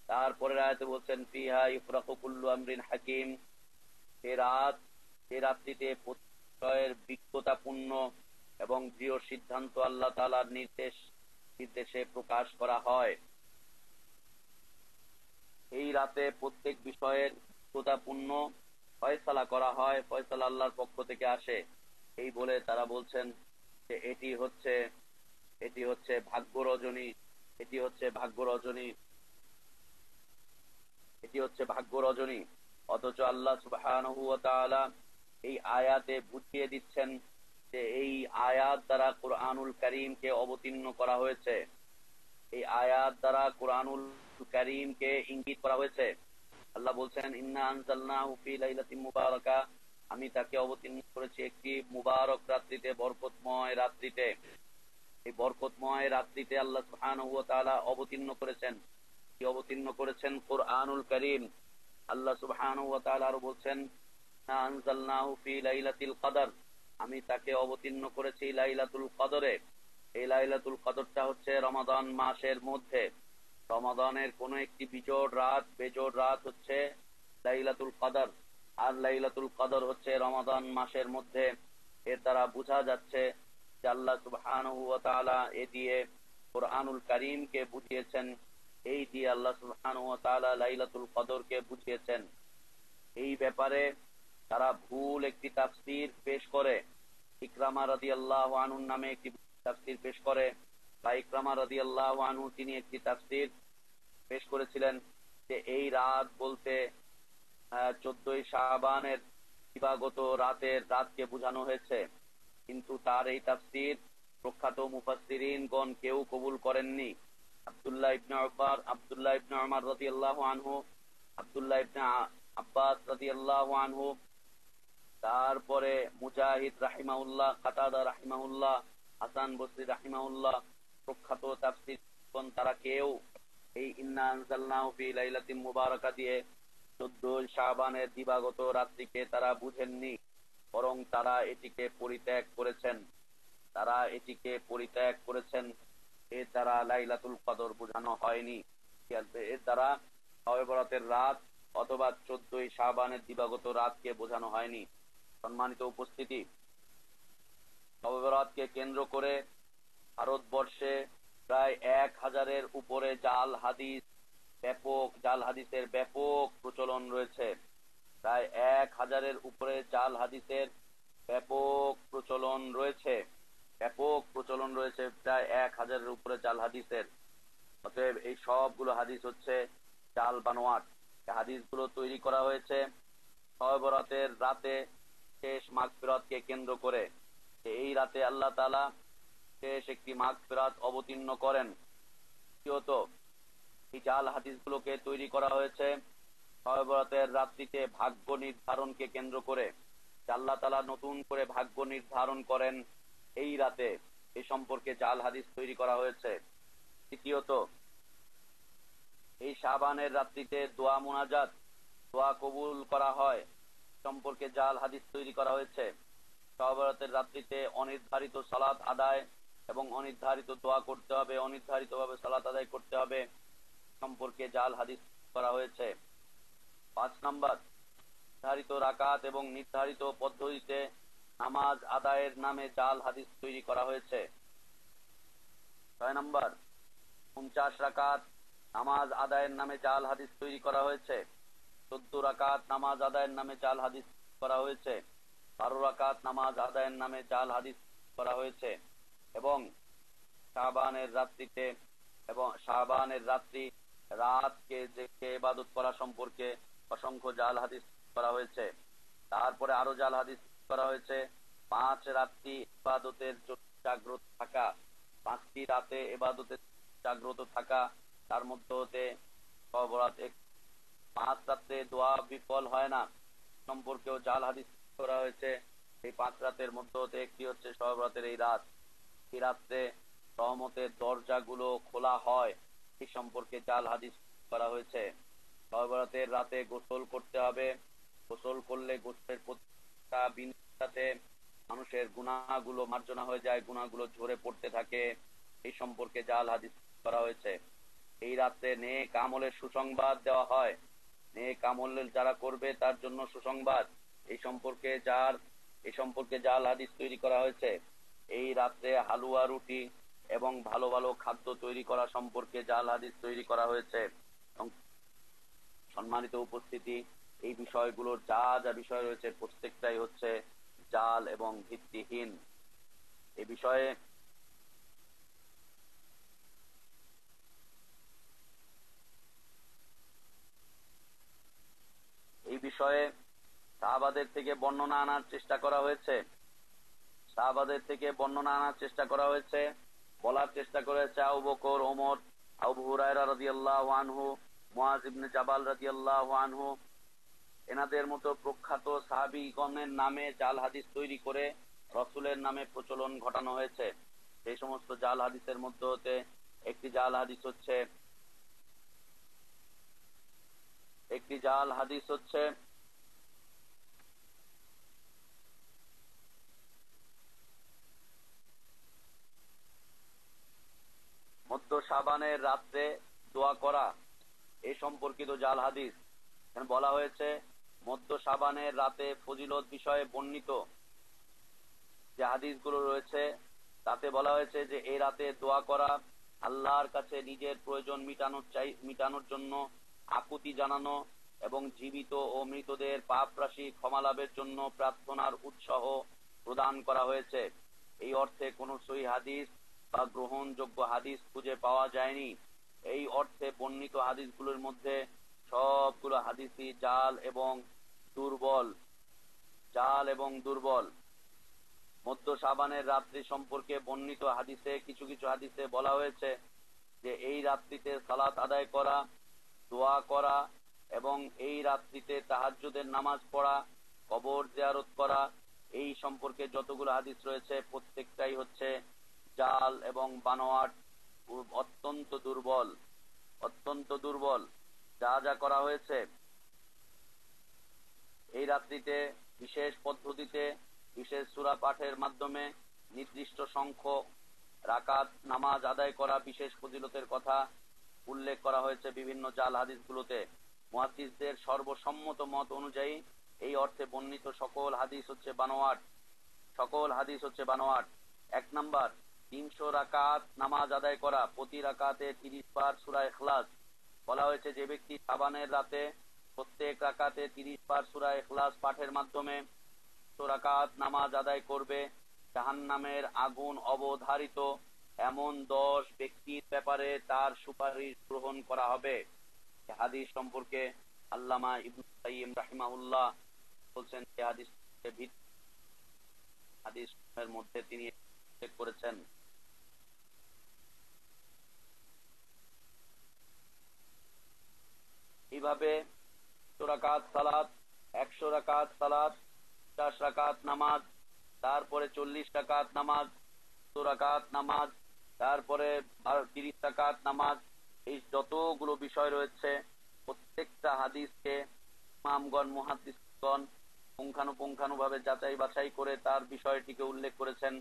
তারপরের আয়াতে বলছেন ফিহা ইউফরাকু কুল্লু আমরিন হাকিম, সে রাত্রিতে প্রত্যয়ের বিজ্ঞতাপূর্ণ এবং দৃঢ় সিদ্ধান্ত আল্লাহ তাআলার নির্দেশে প্রকাশ করা হয়। এই রাতে প্রত্যেক বিষয়ের বিজ্ঞতাপূর্ণ ফয়সালা করা হয়, ফয়সালা আল্লাহর পক্ষ থেকে আসে। এই বলে তারা বলছেন যে এটি হচ্ছে ভাগ্য রজনী, এটি হচ্ছে ভাগ্য রজনী। অথচ আল্লাহ সুবহানাহু ওয়া তাআলা এই আয়াতে বুঝিয়ে দিচ্ছেন যে এই আয়াত দ্বারা কুরআনুল কারীমকে অবতীর্ণ করা হয়েছে, এই আয়াত দ্বারা কুরআনুল কারীমকে ইঙ্গিত করা হয়েছে। আল্লাহ বলছেন ইন্না আনজালনাহু ফি লাইলাতিন মুবারাকা, আমি তাকে অবতীর্ণ করেছি একটি মুবারক রাত্রিতে, বরকতময় রাত্রিতে। এই বরকতময় রাত্রিতে আল্লাহ সুবহানাহু ওয়া তাআলা অবতীর্ণ করেছেন কুরআনুল কারীম। আল্লাহ সুবহানাহু ওয়া তাআলা আরো বলছেন না আনজালনাহু ফি লাইলাতিল কদর, আমি তাকে অবতীর্ণ করেছি লাইলাতুল কদরে। এই লাইলাতুল কদরটা হচ্ছে রমাদান মাসের মধ্যে, রমাদানের কোন একটি বেজোড় রাত হচ্ছে লাইলাতুল কদর, আর লাইলাতুল কদর হচ্ছে রমাদান মাসের মধ্যে। এর দ্বারা বোঝা যাচ্ছে যে আল্লাহ সুবহানাহু ওয়া তাআলা এ দিয়ে কুরআনুল কারীমকে বুঝিয়েছেন, এই দিয়ে আল্লাহ সুবহানাহু ওয়া তাআলা লাইলাতুল কদরকে বুঝিয়েছেন। এই ব্যাপারে তারা ভুল একটি তাফসীর পেশ করে, ইকরামা রাদিয়াল্লাহু আনহু নামে একটি তাফসীর পেশ করে, বা ইকরামা রাদিয়াল্লাহু আনহু তিনি একটি তাফসীর পেশ করেছিলেন যে এই রাত বলতে 14 শাবানের দিবাগত রাতকে বোঝানো হয়েছে। কিন্তু তার এই তাফসীর প্রখ্যাত মুফাসসিরিনগণ কেউ কবুল করেননি। আব্দুল্লাহ ইবনে উমর রাদিয়াল্লাহু আনহু, আব্দুল্লাহ ইবনে আব্বাস রাদিয়াল্লাহু আনহু, তারপরে মুজাহিদ রাহিমাহুল্লাহ, কাতাদা রাহিমাহুল্লাহ, হাসান বসরি রাহিমাহুল্লাহ, প্রখ্যাত তাফসীরগণ তারা কেউ এই ইন্না আনজালনাহু ফি লাইলাতিন মুবারাকা দিয়ে 14 শাবানের দিবাগত রাত্রিকে তারা বুঝেননি, বরং তারা এটিকে পরিত্যাগ করেছেন। এর দ্বারা লাইলাতুল কদর বোঝানো হয়নি, এর দ্বারা শবে বরাতের রাত অথবা 14 শাবানের দিবাগত রাতকে বোঝানো হয়নি। সম্মানিত উপস্থিতি, শবে বরাতকে কেন্দ্র করে ভারতবর্ষে প্রায় 1000-এর উপরে জাল হাদিসের ব্যাপক প্রচলন রয়েছে। প্রায় 1000-এর উপরে জাল হাদিসের ব্যাপক প্রচলন রয়েছে, প্রায় 1000-এর উপরে জাল হাদিসের। অতএব এই সবগুলো হাদিস হচ্ছে জাল বানোয়াট। হাদিসগুলো তৈরি করা হয়েছে শবে বরাতের রাতে শেষ মাগফিরাতকে কেন্দ্র করে। এই রাতে আল্লাহ তাআলা শেষ একটি মাগফিরাত অবতীর্ণ করেন। দ্বিতীয়ত, এই জাল হাদিসগুলোকে তৈরি করা হয়েছে শবে বরাতের রাত্রিতে ভাগ্য নির্ধারণকে কেন্দ্র করে। আল্লাহ তাআলা নতুন করে ভাগ্য নির্ধারণ করেন এই রাতে, এ সম্পর্কে জাল হাদিস তৈরি করা হয়েছে। তৃতীয়ত, এই শাবানের রাত্রিতে দোয়া মুনাজাত, দোয়া কবুল করা হয় সম্পর্কে জাল হাদিস তৈরি করা হয়েছে। শবে বরাতের রাত্রিতে অনির্ধারিত সালাত আদায় এবং অনির্ধারিত দোয়া করতে হবে, অনির্ধারিতভাবে সালাত আদায় করতে হবে, সম্পর্কে জাল হাদিস করা হয়েছে। 5 নম্বর, নির্ধারিত রাকাত এবং নির্ধারিত পদ্ধতিতে নামাজ আদায়ের নামে জাল হাদিস তৈরি করা হয়েছে। 6 নম্বর, 49 রাকাত নামাজ আদায়ের নামে জাল হাদিস তৈরি করা হয়েছে। 14 রাকাত নামাজ আদায়ের নামে জাল হাদিস করা হয়েছে। 12 রাকাত নামাজ আদায়ের নামে জাল হাদিস করা হয়েছে। এবং শাবানের রাত্রিতে এবং শাবানের রাতকে জেগে ইবাদত করা সম্পর্কে অসংখ্য জাল হাদিস করা হয়েছে। তারপরে আরো জাল হাদিস করা হয়েছে 5 রাত্রি ইবাদতের জন্য জাগ্রত থাকা, 5টি রাতে ইবাদতের জাগ্রত থাকা, তার মধ্যে হতে সব রাত 5 রাতে দোয়া বিফল হয় না সম্পর্কেও জাল হাদিস করা হয়েছে। এই 5 রাতের মধ্যে হতে একটি হচ্ছে সব রাতের এই রাত। এই রাত্রে রহমতের দরজাগুলো খোলা হয় এই সম্পর্কে জাল হাদিস করা হয়েছে। সব রাতের রাতে গোসল করতে হবে, গোসল করলে গোসলের প্রত্যেকটা বিন্দুতে মানুষের গুনাহগুলো মার্জনা হয়ে যায়, গুনাহগুলো ঝরে পড়তে থাকে, এই সম্পর্কে জাল হাদিস করা হয়েছে। এই রাতে নেক আমলের সুসংবাদ দেওয়া হয়, নেক আমল যারা করবে তার জন্য সুসংবাদ, এই সম্পর্কে জাল হাদিস তৈরি করা হয়েছে। এই রাতে হালুয়া রুটি এবং ভালো ভালো খাদ্য তৈরি করা সম্পর্কে জাল হাদিস তৈরি করা হয়েছে। সম্মানিত উপস্থিতি, এই বিষয়গুলোর যা যা বিষয় রয়েছে প্রত্যেকটাই হচ্ছে জাল এবং ভিত্তিহীন। এ বিষয়ে সাহাবাদের থেকে বর্ণনা আনার চেষ্টা করা হয়েছে। বলার চেষ্টা করেছে আবু বকর, ওমর, আবু হুরায়রা রাদিয়াল্লাহু আনহু, মুআয ইবনে জাবাল রাদিয়াল্লাহু আনহু, এনাদের মতো প্রখ্যাত সাহাবীগণের নামে জাল হাদিস তৈরি করে রাসূলের নামে প্রচলন ঘটানো হয়েছে। সেই সমস্ত জাল হাদিসের মধ্যে হতে একটি জাল হাদিস হচ্ছে মধ্য শাবানের রাত্রে দোয়া করা, এই সম্পর্কিত জাল হাদিস। বলা হয়েছে মধ্য শাবানের রাতে ফজিলত বিষয়ে বর্ণিত যে হাদিসগুলো রয়েছে তাতে বলা হয়েছে যে এই রাতে দোয়া করা, আল্লাহর কাছে নিজের প্রয়োজন মিটানোর জন্য আকুতি জানানো এবং জীবিত ও মৃতদের পাপ রাশি ক্ষমা লাভের জন্য প্রার্থনার উৎসাহ প্রদান করা হয়েছে। এই অর্থে কোন সহিহ হাদিস বা গ্রহণযোগ্য হাদিস খুঁজে পাওয়া যায়নি। এই অর্থে বর্ণিত হাদিসগুলোর মধ্যে সবগুলো হাদিসই জাল এবং দুর্বল। মধ্য শাবানের রাত্রি সম্পর্কে বর্ণিত হাদিসে কিছু কিছু হাদিসে বলা হয়েছে যে এই রাত্রিতে সালাত আদায় করা, দোয়া করা এবং এই রাত্রিতে তাহাজ্জুদের নামাজ পড়া, কবর জিয়ারত করা, এই সম্পর্কে যতগুলো হাদিস রয়েছে প্রত্যেকটাই হচ্ছে জাল এবং বানোয়াট, অত্যন্ত দুর্বল। যা যা করা হয়েছে এই রাত্রিতে বিশেষ পদ্ধতিতে বিশেষ সূরা পাঠের মাধ্যমে নির্দিষ্ট সংখ্যক রাকাত নামাজ আদায় করা বিশেষ ফজিলতের কথা উল্লেখ করা হয়েছে বিভিন্ন জাল হাদিসগুলোতে। মুহাদ্দিসদের সর্বসম্মত মত অনুযায়ী এই অর্থে বর্ণিত সকল হাদিস হচ্ছে বানোয়াট। 1 নাম্বার, 300 রাকাত নামাজ আদায় করা, প্রতি রাকাতে 30 বার সূরা ইখলাস। বলা হয়েছে যে ব্যক্তি শাবানের রাতে প্রত্যেক রাকাতে 30 বার সূরা ইখলাস পাঠের মাধ্যমে 100 রাকাত নামাজ আদায় করবে, জাহান্নামের আগুন অবধারিত এমন 10 ব্যক্তির ব্যাপারে তার সুপারিশ গ্রহণ করা হবে। হাদিস সম্পর্কে আল্লামা ইবনে কাইয়িম রাহিমাহুল্লাহ বলছেন যে হাদিসের মধ্যে তিনি উল্লেখ করেছেন। এইভাবে 100 রাকাত সালাত, 50 রাকাত নামাজ, তারপরে 40 রাকাত নামাজ, 100 রাকাত নামাজ, তারপরে 30 রাকাত নামাজ, এই যতগুলো বিষয় রয়েছে প্রত্যেকটা হাদিসকে ইমামগণ মুহাদ্দিসগণ পুঙ্খানুপুঙ্খানুভাবে যাচাই বাছাই করে তার বিষয়টিকে উল্লেখ করেছেন।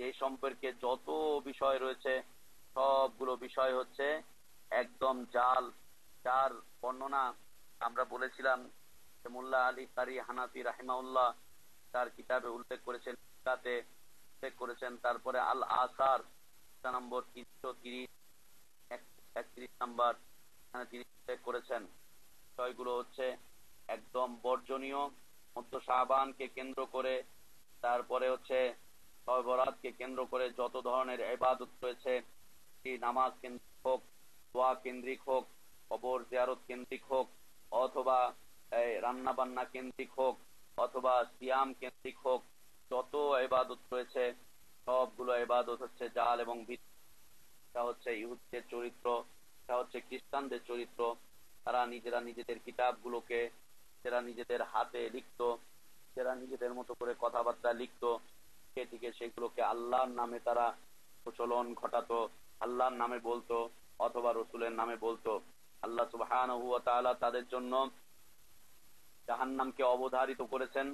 এই সম্পর্কে যত বিষয় রয়েছে সবগুলো বিষয় হচ্ছে একদম জাল যার বর্ণনা আমরা বলেছিলাম যে মোল্লা আলী কারি হানাফি রাহিমাউল্লাহ তার কিতাবে উল্লেখ করেছেন, তাতে উল্লেখ করেছেন। তারপরে আল আসার নম্বর 330, 31 নাম্বার, এখানে তিনি উল্লেখ করেছেন বিষয়গুলো হচ্ছে একদম বর্জনীয়। মধ্য শাবানকে কেন্দ্র করে, তারপরে হচ্ছে শবে বরাতকে কেন্দ্র করে যত ধরনের ইবাদত রয়েছে, নামাজ কেন্দ্রিক হোক, দোয়া কেন্দ্রিক হোক, কবর জিয়ারত কেন্দ্রিক হোক, অথবা রান্না বান্না কেন্দ্রিক হোক, অথবা সিয়াম কেন্দ্রিক হোক, যত ইবাদত রয়েছে সবগুলো ইবাদত হচ্ছে জাল এবং এটা হচ্ছে ইহুদিদের চরিত্র, এটা হচ্ছে খ্রিস্টানদের চরিত্র। তারা নিজেরা নিজেদের কিতাবগুলোকে যারা নিজেদের হাতে লিখতো, যারা নিজেদের মতো করে কথাবার্তা লিখতো, থেকে সেগুলোকে আল্লাহর নামে তারা প্রচলন ঘটাতো, আল্লাহর নামে বলতো অথবা রসুলের নামে বলতো। আল্লাহ সুবহানাহু ওয়া তাআলা তাদের জন্য জাহান্নামকে অবধারিত করেছেন,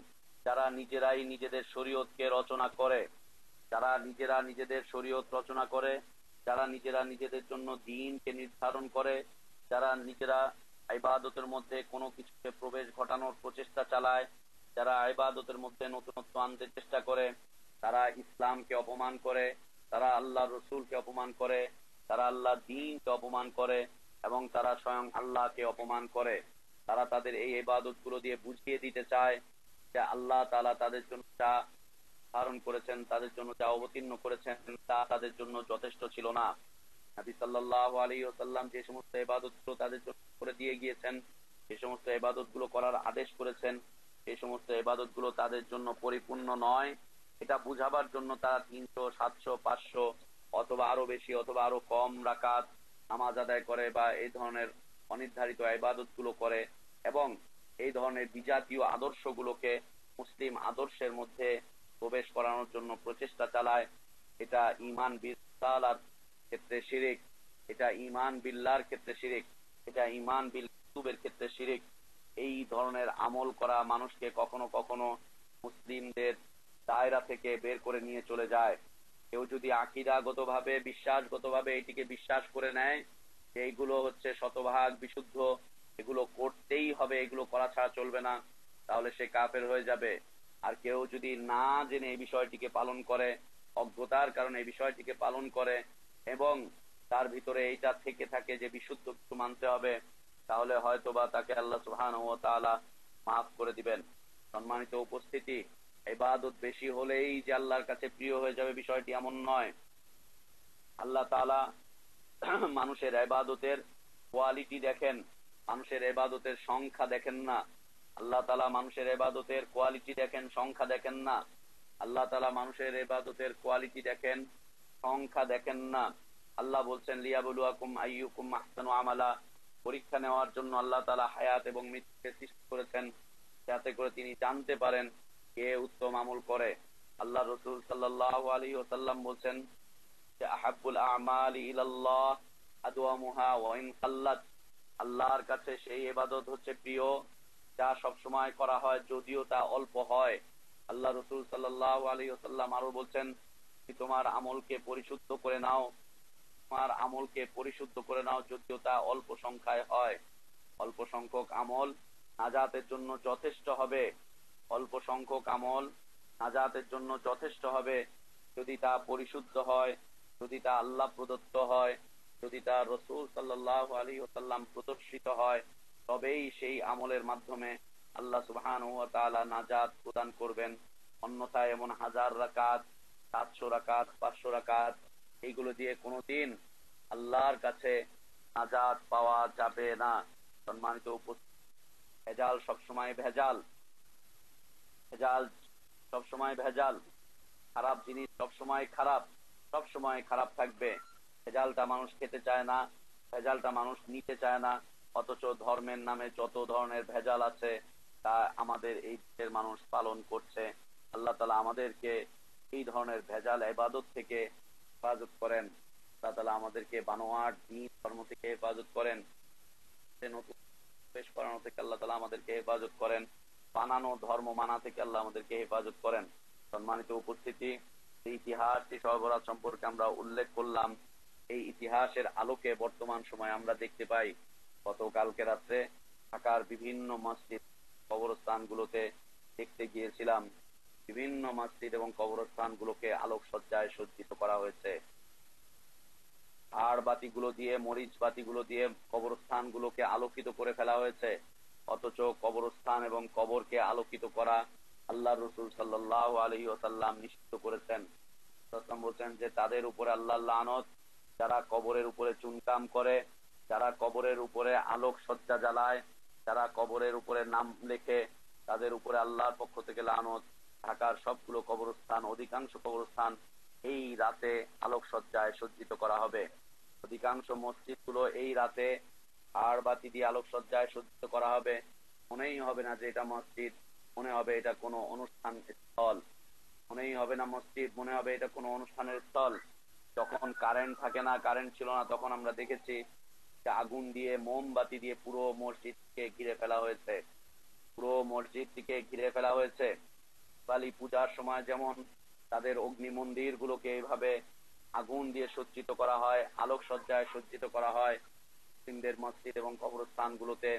যারা নিজেরাই নিজেদের শরীয়তকে রচনা করে, যারা নিজেরা নিজেদের শরীয়ত রচনা করে, যারা নিজেরা নিজেদের জন্য দ্বীনকে নির্ধারণ করে, যারা নিজেরা ইবাদতের মধ্যে কোনো কিছুকে প্রবেশ ঘটানোর প্রচেষ্টা চালায়, যারা ইবাদতের মধ্যে নতুনত্ব আনতে চেষ্টা করে, তারা ইসলামকে অপমান করে, তারা আল্লাহ রসুলকে অপমান করে, তারা আল্লাহ দ্বীনকে অপমান করে, এবং তারা স্বয়ং আল্লাহকে অপমান করে। তারা তাদের এই ইবাদত গুলো দিয়ে বুঝিয়ে দিতে চায় যে আল্লাহ তাআলা তাদের জন্য যা ধারণ করেছেন, তাদের জন্য যা অবতীর্ণ করেছেন, তা তাদের জন্য যথেষ্ট ছিল না। নবী সাল্লাল্লাহু আলাইহি ওয়াসাল্লাম যে সমস্ত ইবাদত গুলো তাদের জন্য করে দিয়ে গিয়েছেন, যে সমস্ত ইবাদত গুলো করার আদেশ করেছেন, সেই সমস্ত ইবাদত গুলো তাদের জন্য পরিপূর্ণ নয়। এটা বুঝাবার জন্য তারা 300, 700, 500 অথবা আরো বেশি অথবা আরো কম রাকাত নামাজ আদায় করে, বা এই ধরনের অনির্ধারিত ইবাদত গুলো করে, এবং এই ধরনের বিজাতীয় আদর্শগুলোকে মুসলিম আদর্শের মধ্যে প্রবেশ করানোর জন্য প্রচেষ্টা চালায়। এটা ঈমান বিল্লাহর ক্ষেত্রে শিরিক, এটা ঈমান বিল্লাহর ক্ষেত্রে শিরিক, এটা ঈমান বিল কুতুবের ক্ষেত্রে শিরিক। এই ধরনের আমল করা মানুষকে কখনো কখনো মুসলিমদের দায়রা থেকে বের করে নিয়ে চলে যায়। কেউ যদি আকীদাগত ভাবে বিশ্বাসগত ভাবে এটিকে বিশ্বাস করে নেয় যে এইগুলো হচ্ছে শতভাগ বিশুদ্ধ, এগুলো করতেই হবে, এগুলো করা ছাড়া চলবে না, তাহলে সে কাফের হয়ে যাবে। আর কেউ যদি না জেনে এই বিষয়টিকে পালন করে, অজ্ঞতার কারণে এই বিষয়টিকে পালন করে, এবং তার ভিতরে এইটা থেকে থাকে যে বিশুদ্ধ কিছু মানতে হবে, তাহলে হয়তোবা তাকে আল্লাহ সুবহানাহু ওয়া তাআলা মাফ করে দিবেন। সম্মানিত উপস্থিতি, ইবাদত বেশি হলেই যে আল্লাহর কাছে প্রিয় হয়ে যাবে বিষয়টি এমন নয়। আল্লাহ তাআলা মানুষের ইবাদতের কোয়ালিটি দেখেন, মানুষের ইবাদতের সংখ্যা দেখেন না। আল্লাহ তাআলা মানুষের ইবাদতের কোয়ালিটি দেখেন, সংখ্যা দেখেন না। আল্লাহ তাআলা মানুষের ইবাদতের কোয়ালিটি দেখেন, সংখ্যা দেখেন না। আল্লাহ বলছেন লিয়াবলুয়াকুম আইয়ুকুম আহসানু আমালা, পরীক্ষা নেওয়ার জন্য আল্লাহ তাআলা হায়াত এবং মৃত্যুকে সৃষ্টি করেছেন, যাতে করে তিনি জানতে পারেন কে উত্তম আমল করে। আল্লাহ রাসূল সাল্লাল্লাহু আলাইহি ওয়াসাল্লাম বলছেন যে আহাব্বুল আমালি ইলাল্লাহ আদওয়ামুহা ওয়া ইন কাল্লাত, আল্লাহর কাছে সেই ইবাদত হচ্ছে প্রিয় যা সব সময় করা হয় যদিও তা অল্প হয়। আল্লাহ রাসূল সাল্লাল্লাহু আলাইহি ওয়াসাল্লাম আরো বলছেন, তুমি তোমার আমলকে পরিশুদ্ধ করে নাও, তোমার আমলকে পরিশুদ্ধ করে নাও যদিও তা অল্প সংখ্যায় হয়। অল্প সংখ্যক আমল নাজাতের জন্য যথেষ্ট হবে, অল্প সংখ্যক আমল নাজাতের জন্য যথেষ্ট হবে যদি তা পরিশুদ্ধ হয়, যদি তা আল্লাহ প্রদত্ত হয়, যদি তা রাসূল সাল্লাল্লাহু আলাইহি ওয়াসাল্লাম প্রদর্শিত হয়, তবেই সেই আমলের মাধ্যমে আল্লাহ সুবহানাহু ওয়া তাআলা নাজাত প্রদান করবেন। অন্যথায় এমন 1000 রাকাত, 700 রাকাত, 500 রাকাত এইগুলো দিয়ে কোনোদিন আল্লাহর কাছে নাজাত পাওয়া যাবে না। সম্মানিত উপস্থিতি, ভেজাল সবসময় ভেজাল, ভেজাল সবসময় ভেজাল, খারাপ জিনিস সবসময় খারাপ, সবসময় খারাপ থাকবে। ভেজালটা মানুষ খেতে চায় না, ভেজালটা মানুষ নিতে চায় না, অথচ ধর্মের নামে যত ধরনের ভেজাল আছে তা আমাদের এই দেশের মানুষ পালন করছে। আল্লাহ তাআলা আমাদেরকে এই ধরনের ভেজাল ইবাদত থেকে হেফাজত করেন। আল্লাহ তাআলা আমাদেরকে বানোয়াট দ্বীন ধর্ম থেকে হেফাজত করেন, নতুন পেশ করানো থেকে আল্লাহ তাআলা আমাদেরকে হেফাজত করেন, বানানো ধর্ম মানা থেকে আল্লাহ আমাদেরকে হেফাজত করেন। সম্মানিত উপস্থিতি, এই ইতিহাসটি শবে বরাত সম্পর্কে আমরা উল্লেখ করলাম। এই ইতিহাসের আলোকে বর্তমান সময়ে আমরা দেখতে পাই গতকালকে রাত্রে ঢাকার বিভিন্ন মসজিদ কবরস্থানগুলোতে দেখতে গিয়েছিলাম। বিভিন্ন মসজিদ এবং কবরস্থানগুলোকে আলোকসজ্জায় সজ্জিত করা হয়েছে। আর বাতিগুলো দিয়ে, মরিচ বাতিগুলো দিয়ে কবরস্থানগুলোকে আলোকিত করে ফেলা হয়েছে। অথচ কবরস্থান এবং কবরকে আলোকিত করা আল্লাহ রসুল সাল্লাল্লাহু আলাইহি ওয়াসাল্লাম নিষিদ্ধ করেছেন। বলছেন যে তাদের উপরে আল্লাহর লানত, যারা কবরের উপরে চুনকাম করে, যারা কবরের উপরে আলোক সজ্জা জ্বালায়, যারা কবরের উপরে নাম লেখে, তাদের উপরে আল্লাহর পক্ষ থেকে লানত। ঢাকার সবগুলো কবরস্থান, অধিকাংশ কবরস্থান এই রাতে আলোক সজ্জায় সজ্জিত করা হবে। অধিকাংশ মসজিদগুলো এই রাতে আর বাতি দিয়ে আলোক সজ্জায় সজ্জিত করা হবে। মনেই হবে না যে এটা মসজিদ, মনে হবে এটা কোনো অনুষ্ঠান স্থল। মনেই হবে না মসজিদ, মনে হবে এটা কোনো অনুষ্ঠানের স্থল। যখন কারেন্ট থাকে না, কারেন্ট ছিল না, তখন আমরা দেখেছি যে আগুন দিয়ে, মোমবাতি দিয়ে পুরো মসজিদকে ঘিরে ফেলা হয়েছে। পুরো মসজিদটিকে ঘিরে ফেলা হয়েছে। কালী পূজার সময় যেমন তাদের অগ্নি মন্দির গুলোকে এইভাবে আগুন দিয়ে সজ্জিত করা হয়, আলোক সজ্জায় সজ্জিত করা হয়, মুসলিমদের মসজিদ এবং কবরস্থান গুলোতে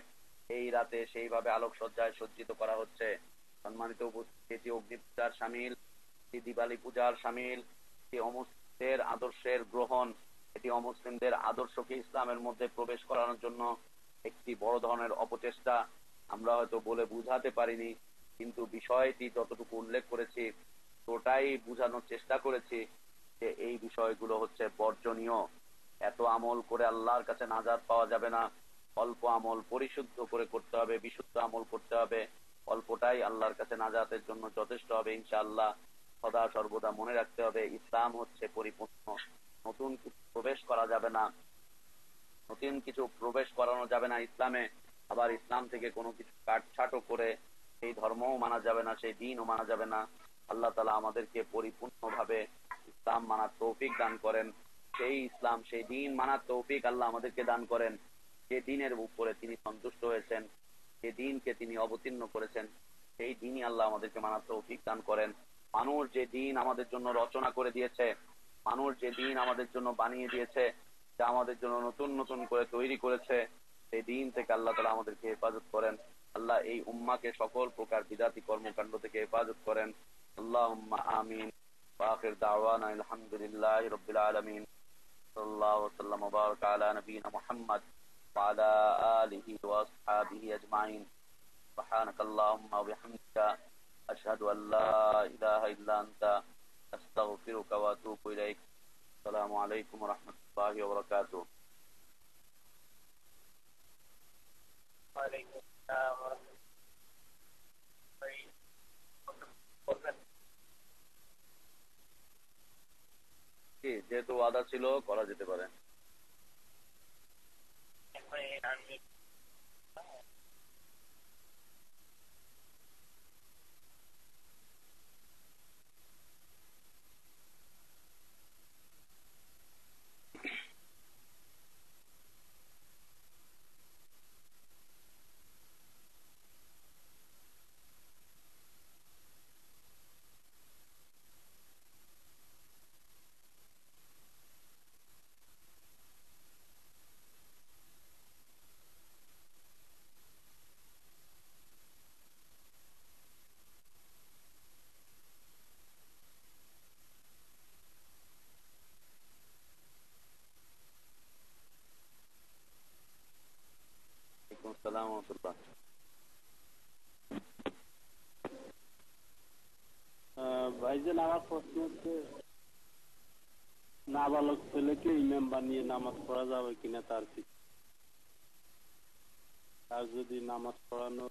এই রাতে সেইভাবে আলোক সজ্জায় সজ্জিত করা হচ্ছে। সম্মানিত উপস্থিতি, অগ্নি পূজার সামিল, দিওয়ালি পূজার সামিল, অমুসলিমদের আদর্শের গ্রহণ, এটি অমুসলিমদের আদর্শকে ইসলামের মধ্যে প্রবেশ করানোর জন্য একটি বড় ধরনের অপচেষ্টা। আমরা হয়তো বলে বুঝাতে পারিনি, কিন্তু বিষয়টি যতটুকু উল্লেখ করেছি ওটাই বুঝানোর চেষ্টা করেছি যে এই বিষয়গুলো হচ্ছে বর্জনীয়। এত আমল করে আল্লাহর কাছে নাজাত পাওয়া যাবে না। অল্প আমল পরিশুদ্ধ করে করতে হবে, বিশুদ্ধ আমল করতে হবে। অল্পটাই আল্লাহর কাছে নাজাতের জন্য যথেষ্ট হবে ইনশাআল্লাহ। সদা সর্বদা মনে রাখতে হবে ইসলাম হচ্ছে পরিপূর্ণ। নতুন কিছু প্রবেশ করা যাবে না, নতুন কিছু প্রবেশ করানো যাবে না ইসলামে। আবার ইসলাম থেকে কোনো কিছু কাটছাঁটও করে সেই ধর্মও মানা যাবে না, সেই দিনও মানা যাবে না। আল্লাহ তাআলা আমাদেরকে পরিপূর্ণভাবে ইসলাম মানার তৌফিক দান করেন। সেই ইসলাম, সেই দিন মানার তৌফিক আল্লাহ আমাদেরকে দান করেন। যে দিনের উপরে তিনি সন্তুষ্ট হয়েছেন, যে দিনকে তিনি অবতীর্ণ করেছেন, সেই দিনই আল্লাহ আমাদেরকে মানার তৌফিক দান করেন। মানুষ যে দিন আমাদের জন্য রচনা করে দিয়েছে, মানুষ যে দিন আমাদের জন্য বানিয়ে দিয়েছে, যা আমাদের জন্য নতুন নতুন করে তৈরি করেছে, সেই দিন থেকে আল্লাহ তাআলা আমাদেরকে হেফাজত করেন। আল্লাহ এই উম্মাকে সকল প্রকার বিদাতি কর্মকাণ্ড থেকে হেফাজত করেন। আল্লাহুম্মা আমিন। ওয়া আখির দাওয়ানা আলহামদুলিল্লাহি রাব্বিল আলামিন। সাল্লাল্লাহু ওয়া সাল্লাম ওয়া বারাকা আলা নবিয়িনা মুহাম্মদ ওয়া আলা আলিহি ওয়া আসহাবিহি আজমাইন। সুবহানাকাল্লাহুম্মা ওয়া বিহামদিকা আশহাদু আল লা ইলাহা ইল্লা আনতা আস্তাগফিরুকা ওয়া আতুবু ইলাইক। আসসালামু আলাইকুম ওয়া রাহমাতুল্লাহি ওয়া বারাকাতুহু। ওয়ালাইকুম আসসালাম ওয়া রাহমাতুল্লাহি বলবেন। যেহেতু ওয়াদা ছিল, করা যেতে পারে। আমি ওয়ালাইকুম আসসালাম ওয়া রাহমাতুল্লাহ। ভাইজান, আমার প্রশ্ন হচ্ছে, নাবালক ছেলেকে ইমাম বানিয়ে নামাজ পড়া যাবে কিনা, তার যদি নামাজ পড়ানো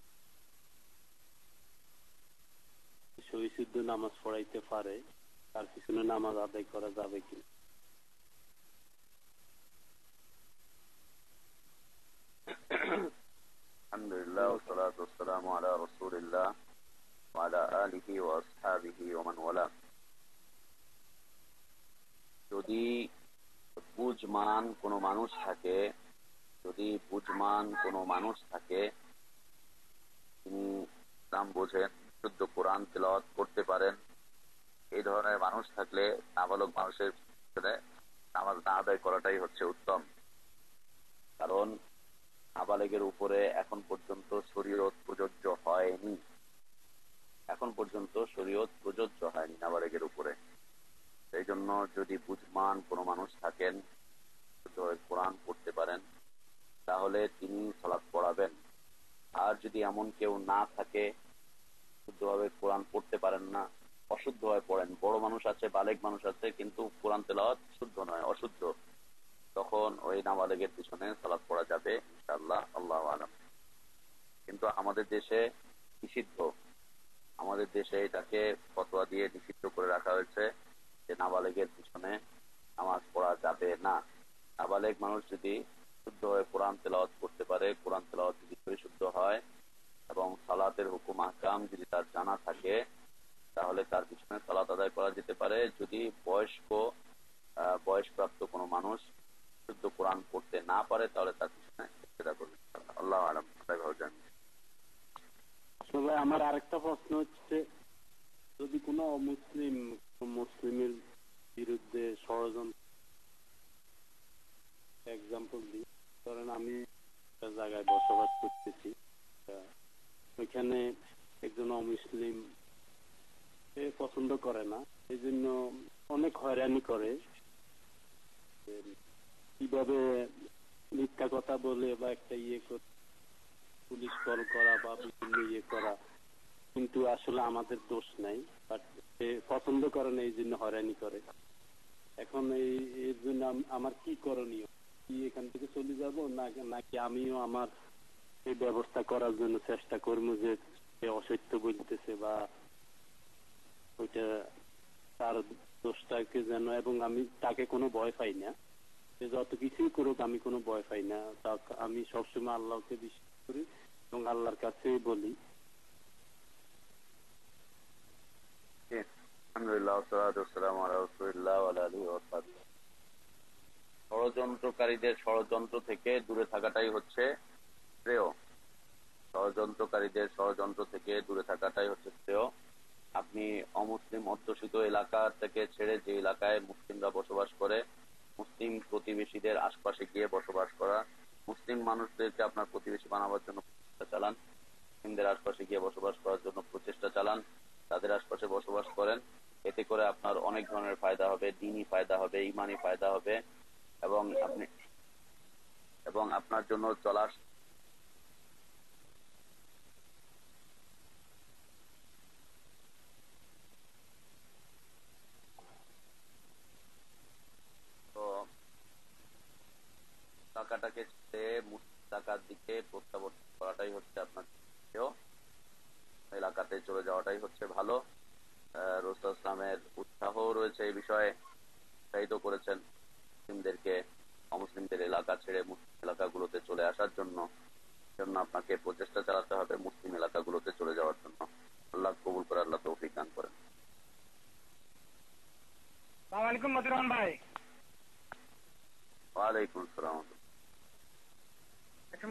সহিশুদ্ধ নামাজ পড়াইতে পারে, তার পিছনে নামাজ আদায় করা যাবে কিনা? আলহামদুলিল্লাহ ওয়া সালাতু ওয়াসসালামু আলা রাসূলিল্লাহ ওয়া আলা আলিহি ওয়া আসহাবিহি ওয়া মান ওয়ালা। যদি বুঝমান কোনো মানুষ থাকে, যদি বুঝমান কোনো মানুষ থাকে, তিনি ইসলাম বোঝেন, শুদ্ধ কোরআন তেলাওয়াত করতে পারেন, এই ধরনের মানুষ থাকলে নাবালক মানুষের পিছনে নামাজ না আদায় করাটাই হচ্ছে উত্তম। কারণ নাবালেগের উপরে এখন পর্যন্ত শরীয়ত প্রযোজ্য হয়নি। এখন পর্যন্ত শরীয়ত প্রযোজ্য হয়নি নাবালেগের উপরে। সেই জন্য যদি বুঝমান কোনো মানুষ থাকেন, কোরআন পড়তে পারেন, তাহলে তিনি সালাত পড়াবেন। আর যদি এমন কেউ না থাকে, শুদ্ধভাবে কোরআন পড়তে পারেন না, অশুদ্ধভাবে পড়েন, বড় মানুষ আছে, বালেগ মানুষ আছে, কিন্তু কোরআন তেলাওয়াত শুদ্ধ নয়, অশুদ্ধ, তখন ওই নাবালেগের পিছনে সালাত পড়া যাবে ইনশাআল্লাহ, আল্লাহু আলাম। কিন্তু আমাদের দেশে নিষিদ্ধ, আমাদের দেশে এটাকে ফতোয়া দিয়ে নিষিদ্ধ করে রাখা হয়েছে যে নাবালেগের পিছনে নামাজ পড়া যাবে না। নাবালেগ মানুষ যদি শুদ্ধ হয়ে কোরআন তেলাওয়াত করতে পারে, কোরআন তেলাওয়াত যদি পরিশুদ্ধ হয় এবং সালাতের হুকুম আহকাম যদি তার জানা থাকে, তাহলে তার পিছনে সালাত আদায় করা যেতে পারে। যদি বয়সপ্রাপ্ত কোনো মানুষ শুদ্ধ কোরআন পড়তে না পারে, তাহলে তার পিছনে ইক্তেদা করবে। আল্লাহু আলাম। আসলে আমার আরেকটা প্রশ্ন হচ্ছে, যদি কোনো অমুসলিম মুসলিমের বিরুদ্ধে ষড়যন্ত্র, এক্সাম্পল দিই, ধরেন আমি একটা জায়গায় বসবাস করতেছি, ওইখানে একজন অমুসলিম পছন্দ করে না, এই জন্য অনেক হয়রানি করে, কিভাবে মিথ্যা কথা বলে বা একটা করে পুলিশ কল করা বা বিভিন্ন করা, কিন্তু আসলে আমাদের দোষ নাই, বাট সে পছন্দ করে না, এই জন্য হয়রানি করে। এখন এর জন্য আমার কি করণীয়? কি এখান থেকে চলে যাব, নাকি আমিও আমার এই ব্যবস্থা করার জন্য চেষ্টা করবো যে সে অসত্য বলতেছে বা ওইটা তার দোষটাকে যেন, এবং আমি তাকে কোনো ভয় পাই না, সে যত কিছুই করুক আমি কোনো ভয় পাই না, আমি সবসময় আল্লাহকে বিশ্বাস করি এবং আল্লাহর কাছে বলি। ষড়যন্ত্রকারীদের ষড়যন্ত্র থেকে দূরে থাকাটাই হচ্ছে শ্রেয়। ষড়যন্ত্রকারীদের ষড়যন্ত্র থেকে দূরে থাকাটাই হচ্ছে শ্রেয়। আপনি অমুসলিম অধ্যুষিত এলাকা থেকে ছেড়ে যে এলাকায় মুসলিমরা বসবাস করে, মুসলিম প্রতিবেশীদের আশপাশে গিয়ে বসবাস করা, মুসলিম মানুষদেরকে আপনার প্রতিবেশী বানাবার জন্য প্রচেষ্টা চালান, মুসলিমদের আশপাশে গিয়ে বসবাস করার জন্য প্রচেষ্টা চালান, তাদের আশপাশে বসবাস করেন। এতে করে আপনার অনেক ধরনের ফায়দা হবে, দ্বীনি ফায়দা হবে, ইমানি ফায়দা হবে, এবং আপনার জন্য চলার টাকাটাকে টাকার দিকে প্রত্যাবর্তন করাটাই হচ্ছে আপনার এলাকাতে চলে যাওয়াটাই হচ্ছে ভালো। রাসূল ইসলামের উৎসাহ রয়েছে এই বিষয়ে, উৎসাহিত করেছেন মুসলিমদেরকে অমুসলিমদের এলাকা ছেড়ে মুসলিম এলাকাগুলোতে চলে আসার জন্য। আপনাকে প্রচেষ্টা চালাতে হবে মুসলিম এলাকাগুলোতে চলে যাওয়ার জন্য। আল্লাহ কবুল করে, আল্লাহ তৌফিক দান করেন। আসসালামু আলাইকুম মতিউর ভাই। ওয়ালাইকুম আসসালাম।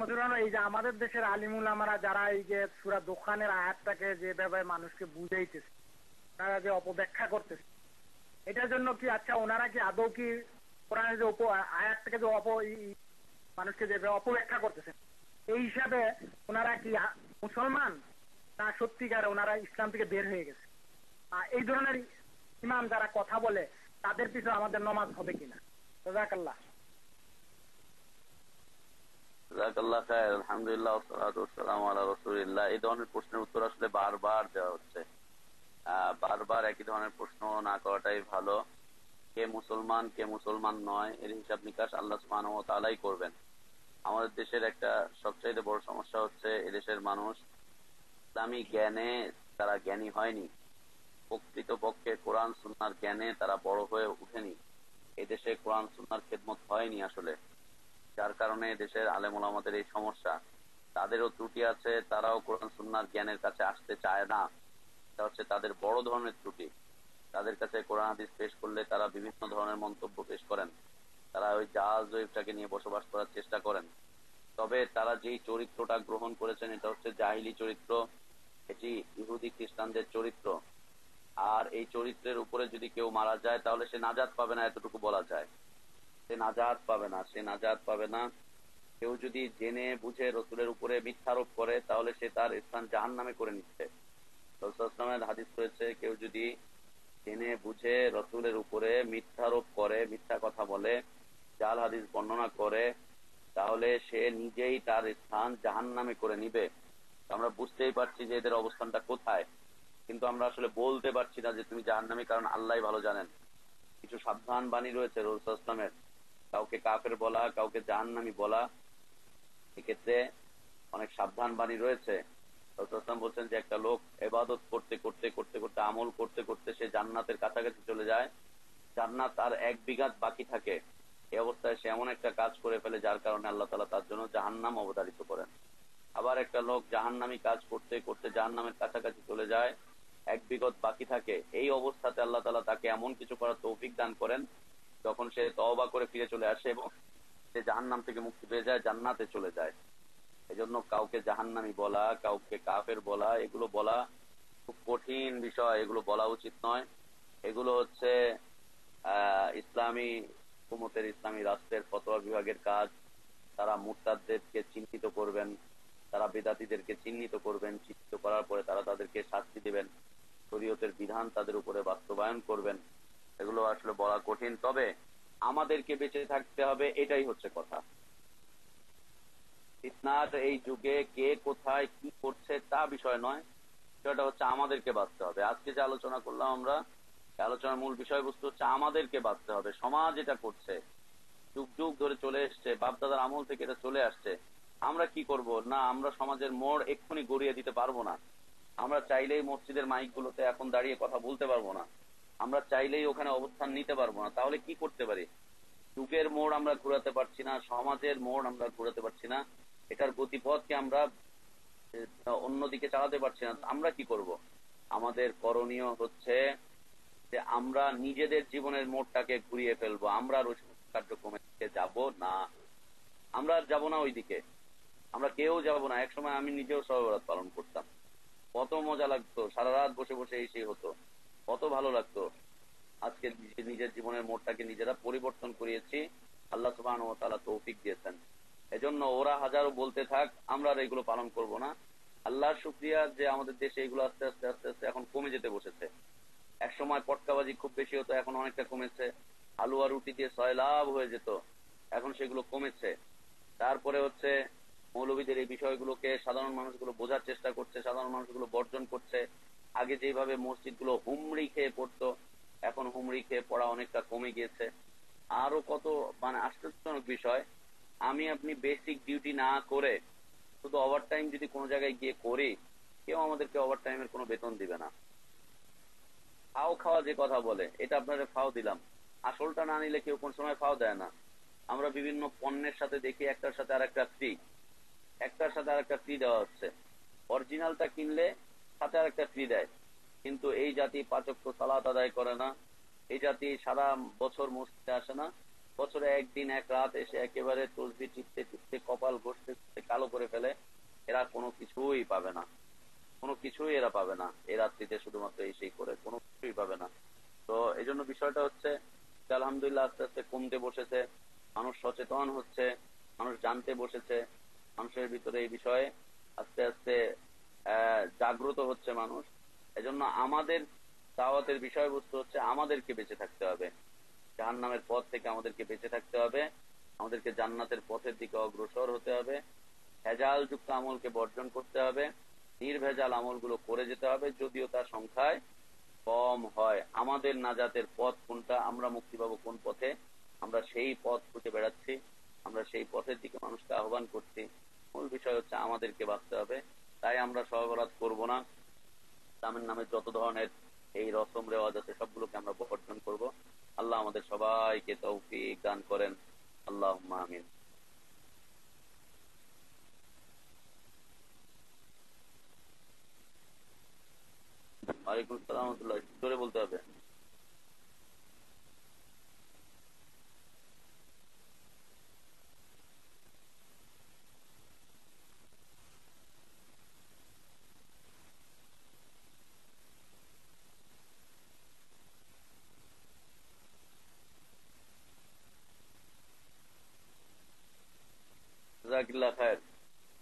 মতিউর এই যে আমাদের দেশের আলিম উলামারা যারা এই যে সূরা দোকানের আয়াতটাকে যেভাবে মানুষকে বুঝাইতেছে, তারা যে অপব্যাখ্যা করতেছে, এটার জন্য কি আচ্ছা ওনারা কি আদৌ কি কোরআনের যে আয়াতটাকে যে মানুষকে যে অপব্যাখ্যা করতেছেন, এই হিসাবে ওনারা কি মুসলমান না সত্যিকারে ওনারা ইসলাম থেকে বের হয়ে গেছে? এই ধরনের ইমাম যারা কথা বলে তাদের পিছনে আমাদের নামাজ হবে কিনা? জাযাকাল্লাহ। আলহামদুলিল্লাহ, ওয়াসসালাতু ওয়াসসালামু আলা রাসূলিল্লাহ। এই ধরনের প্রশ্নের উত্তর আসলে বারবার দেওয়া হচ্ছে, বারবার একই ধরনের প্রশ্ন না করাটাই ভালো। কে মুসলমান কে মুসলমান নয়, এর হিসাব নিকাশ আল্লাহ সুবহানাহু ওয়া তাআলাই করবেন। আমাদের দেশের একটা সবচাইতে বড় সমস্যা হচ্ছে, এদেশের মানুষ ইসলামী জ্ঞানে তারা জ্ঞানী হয়নি, প্রকৃতপক্ষে কোরআন সুন্নাহর জ্ঞানে তারা বড় হয়ে উঠেনি। এদেশে কোরআন সুন্নাহর খেদমত হয়নি আসলে, যার কারণে দেশের আলেম ওলামাদের এই সমস্যা। তাদেরও ত্রুটি আছে, তারাও কোরআন সুন্নাহর জ্ঞানের কাছে আসতে চায় না, এটা হচ্ছে তাদের বড় ধরনের ত্রুটি। তাদের কাছে কোরআন হাদিস পেশ করলে তারা বিভিন্ন ধরনের মন্তব্য পেশ করেন, তারা ওই জাল জয়ীফটাকে নিয়ে বসবাস করার চেষ্টা করেন। তবে তারা যেই চরিত্রটা গ্রহণ করেছেন এটা হচ্ছে জাহিলি চরিত্র, এটি ইহুদি খ্রিস্টানদের চরিত্র। আর এই চরিত্রের উপরে যদি কেউ মারা যায় তাহলে সে নাজাত পাবে না, এতটুকু বলা যায়। সে নাজাত পাবে না, সে নাজাত পাবে না। কেউ যদি জেনে বুঝে রসুলের উপরে মিথ্যারোপ করে তাহলে সে তার স্থান জাহান্নামে করে নিচ্ছে। রসুলের হাদিস রয়েছে, কেউ যদি জেনে বুঝে রসুলের উপরে মিথ্যারোপ করে, মিথ্যা কথা বলে, জাল হাদিস বর্ণনা করে, তাহলে সে নিজেই তার স্থান জাহান্নামে করে নিবে। আমরা বুঝতেই পারছি যে এদের অবস্থানটা কোথায়, কিন্তু আমরা আসলে বলতে পারছি না যে তুমি জাহান্নামী, কারণ আল্লাহ ভালো জানেন। কিছু সাবধান বাণী রয়েছে রাসূলুল্লাহ সাল্লাল্লাহু আলাইহি ওয়াসাল্লামের, কাউকে কাফের বলা, কাউকে জাহান্নামী বলা, এক্ষেত্রে অনেক সাবধান বাণী রয়েছে। রাসূলুল্লাহ সাল্লাল্লাহু আলাইহি ওয়াসাল্লাম বলছেন যে একটা লোক ইবাদত করতে করতে করতে করতে আমল করতে করতে সে জান্নাতের কাছাকাছি চলে যায়, জান্নাত আর 1 বিঘাত বাকি থাকে, এই অবস্থায় সে এমন একটা কাজ করে ফেলে যার কারণে আল্লাহ তাআলা তার জন্য জাহান্নাম অবধারিত করেন। আবার একটা লোক জাহান্নামী কাজ করতে করতে জাহান্নামের কাছাকাছি চলে যায়, 1 বিঘত বাকি থাকে, এই অবস্থাতে আল্লাহ তাআলা তাকে এমন কিছু করার তৌফিক দান করেন যখন সে তওবা করে ফিরে চলে আসে এবং সে জাহান্নাম থেকে মুক্তি পেয়ে যায়, জান্নাতে চলে যায়। এজন্য কাউকে জাহান্নামী বলা, কাউকে কাফের বলা, এগুলো বলা খুব কঠিন বিষয়, এগুলো বলা উচিত নয়। এগুলো হচ্ছে ইসলামী হুকুমতের, ইসলামী রাষ্ট্রের ফতোয়া বিভাগের কাজ। তারা মুরতাদদেরকে চিহ্নিত করবেন, তারা বেদাতীদেরকে চিহ্নিত করবেন, চিহ্নিত করার পরে তারা তাদেরকে শাস্তি দিবেন, শরীয়তের বিধান তাদের উপরে বাস্তবায়ন করবেন। এগুলো আসলে বলা কঠিন, তবে আমাদেরকে বেঁচে থাকতে হবে, এটাই হচ্ছে কথা। ফিতনার এই যুগে কে কোথায় কি করছে তা বিষয় নয়, বিষয়টা হচ্ছে আমাদেরকে বাঁচতে হবে। আজকে যে আলোচনা করলাম আমরা, আলোচনার মূল বিষয়বস্তু হচ্ছে আমাদেরকে বাঁচতে হবে। সমাজ এটা করছে, যুগ যুগ ধরে চলে এসছে, বাপদাদার আমল থেকে এটা চলে আসছে। আমরা কি করব না, আমরা সমাজের মোড় এক্ষুনি গড়িয়ে দিতে পারবো না। আমরা চাইলেই মসজিদের মাইক গুলোতে এখন দাঁড়িয়ে কথা বলতে পারবো না, আমরা চাইলেই ওখানে অবস্থান নিতে পারবো না। তাহলে কি করতে পারি? যুগের মোড় আমরা ঘুরাতে পারছি না, সমাজের মোড় আমরা ঘুরাতে পারছি না, এটার গতিপথকে আমরা অন্যদিকে চালাতে পারছি না। আমরা কি করব? আমাদের করণীয় হচ্ছে যে আমরা নিজেদের জীবনের মোড়টাকে ঘুরিয়ে ফেলবো। আমরা আর ওই কার্যক্রমের দিকে যাব না, আমরা আর যাবো না ওইদিকে, আমরা কেউ যাব না। একসময় আমি নিজেও শবে বরাত পালন করতাম, কত মজা লাগতো, সারা রাত বসে বসে এই সেই হতো, কত ভালো লাগতো। আজকে নিজের জীবনের মোড়টাকে নিজেরা পরিবর্তন করিয়েছি, আল্লাহ সুবহানাহু ওয়া তাআলা তৌফিক দিয়েছেন। এজন্য ওরা হাজারো বলতে থাক, আমরা আর এগুলো পালন করব না। আল্লাহর শুকরিয়া যে আমাদের দেশে এগুলো আস্তে আস্তে আস্তে আস্তে এখন কমে যেতে বসেছে। এক সময় পটকাবাজি খুব বেশি হতো, এখন অনেকটা কমেছে। হালুয়া রুটি দিয়ে সয়লাভ হয়ে যেত, এখন সেগুলো কমেছে। তারপরে হচ্ছে মৌলবীদের এই বিষয়গুলোকে সাধারণ মানুষগুলো বোঝার চেষ্টা করছে, সাধারণ মানুষগুলো বর্জন করছে। আগে যেভাবে মসজিদগুলো হুমড়ি খেয়ে পড়তো, এখন হুমড়ি খেয়ে পড়া অনেকটা কমে গিয়েছে। আরো কত আশ্চর্যজনক বিষয়, আমি আপনি বেসিক ডিউটি না করে শুধু ওভার টাইম যদি কোনো জায়গায় গিয়ে করি, কেউ আমাদেরকে ওভার টাইমের কোনো বেতন দিবে না। ফাও খাওয়া যে কথা বলে, এটা আপনাদের ফাও দিলাম, আসলটা না নিলে কেউ কোন সময় ফাও দেয় না। আমরা বিভিন্ন পণ্যের সাথে দেখি একটার সাথে আর একটা ফ্রি, একটার সাথে আর একটা ফ্রি দেওয়া হচ্ছে। অরিজিনালটা কিনলে সাথে আর একটা ফ্রি দেয়, কিন্তু এই জাতি 5 ওয়াক্ত সালাত আদায় করে না, এই জাতি সারা বছর মসজিদে আসে না, বছরে একদিন এক রাত এসে একেবারে তসবিহ টিপতে টিপতে কপাল ঘষতে কালো করে ফেলে। এরা কোনো কিছুই পাবে না, কোনো কিছুই এরা পাবে না। এই রাত্রিতে শুধুমাত্র এই সেই করে কোনো কিছুই পাবে না। তো এই জন্য বিষয়টা হচ্ছে যে আলহামদুলিল্লাহ আস্তে আস্তে কমতে বসেছে, মানুষ সচেতন হচ্ছে, মানুষ জানতে বসেছে, মানুষের ভিতরে এই বিষয়ে আস্তে আস্তে জাগ্রত হচ্ছে মানুষ। এজন্য আমাদের দাওয়াতের বিষয়বস্তু হচ্ছে আমাদেরকে বেঁচে থাকতে হবে, জাহান্নামের পথ থেকে আমাদেরকে বেঁচে থাকতে হবে, আমাদেরকে জান্নাতের পথের দিকে অগ্রসর হতে হবে, ভেজাল যুক্ত আমলকে বর্জন করতে হবে, নির্ভেজাল আমলগুলো করে যেতে হবে, যদিও তার সংখ্যায় কম হয়। আমাদের নাজাতের পথ কোনটা, আমরা মুক্তি পাবো কোন পথে, আমরা সেই পথ খুঁজে বেড়াচ্ছি, আমরা সেই পথের দিকে মানুষকে আহ্বান করছি। মূল বিষয় হচ্ছে আমাদেরকে বাঁচতে হবে। তাই আমরা শবে বরাত করবো না, ইসলামের নামে যত ধরনের এই রসম রেওয়াজ আছে সবগুলোকে আমরা বর্জন করব। আল্লাহ আমাদের সবাইকে তৌফিক দান করেন, আল্লাহুম্মা আমিন। ওয়ালাইকুম আসসালাম ওয়া রাহমাতুল্লাহ, জোরে বলতে হবে। জাযাকিল্লাহ খায়ের।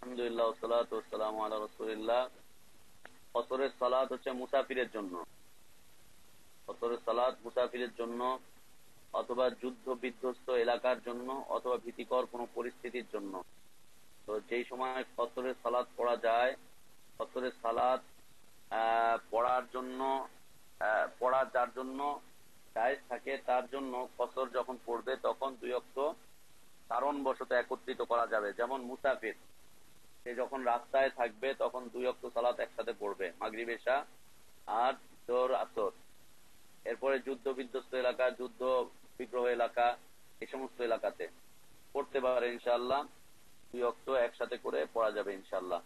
আলহামদুলিল্লাহ ওয়াসসালাতু ওয়াসসালামু আলা রাসূলিল্লাহ। ফজরের সালাত হচ্ছে মুসাফিরের জন্য। ফজরের সালাত মুসাফিরের জন্য, অথবা যুদ্ধ বিধ্বস্ত এলাকার জন্য, অথবা ভীতিকর কোনো পরিস্থিতির জন্য। তো যেই সময় ফজরের সালাত পড়া যায়, ফজরের সালাত পড়ার জন্য, পড়া যার জন্য জায়েজ থাকে তার জন্য ফজর যখন পড়বে তখন দুই ওয়াক্ত কারণবশত একত্রিত করা যাবে। যেমন মুসাফির, সে যখন রাস্তায় থাকবে তখন দুই ওয়াক্ত সালাত একসাথে পড়বে, মাগরিব এশা আর জোহর আসর। এরপরে যুদ্ধ বিধ্বস্ত এলাকা, যুদ্ধ বিগ্রহ এলাকা, এই সমস্ত এলাকাতে পড়তে পারে ইনশাআল্লাহ। দুই ওয়াক্ত একসাথে করে পড়া যাবে ইনশাআল্লাহ।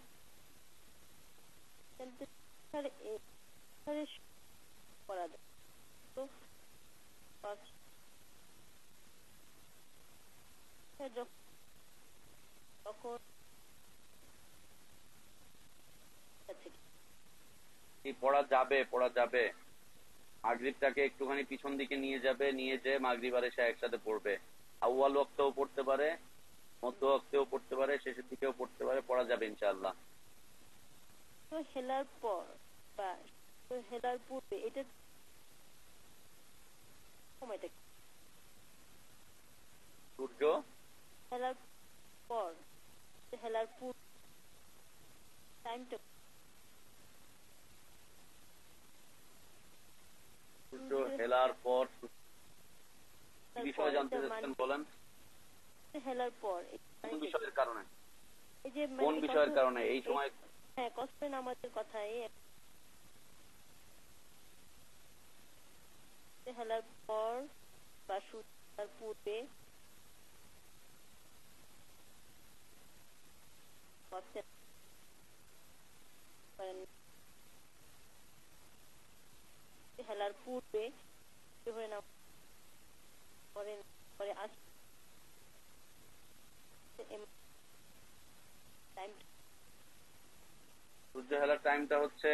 পড়া যাবে, পড়া যাবে। মাগরিবটাকে একটুখানি পিছন দিকে নিয়ে যাবে, নিয়ে যেয়ে মাগরিব আর এশা একসাথে পড়বে। আউয়াল ওয়াক্তেও পড়তে পারে, মধ্য ওয়াক্তেও পড়তে পারে, শেষের দিকেও পড়তে পারে, পড়া যাবে ইনশাআল্লাহ। তো হেলার পর বা তো হেলার পূর্বে এটা সময়টা সূর্য হেলার পর, হেলার পূর্বে টাইমটা সূর্য হেলার পর কি বিষয় জানতে চাচ্ছেন বলেন? হেলার পর কোন বিষয়ের কারণে? এই যে কোন বিষয়ের কারণে এই সময়? হ্যাঁ, কসমের নামাজের কথাই। হেলার পর বা সূর্যের পূর্বে হেলার পূর্বে পরে সূর্য হেলার টাইমটা হচ্ছে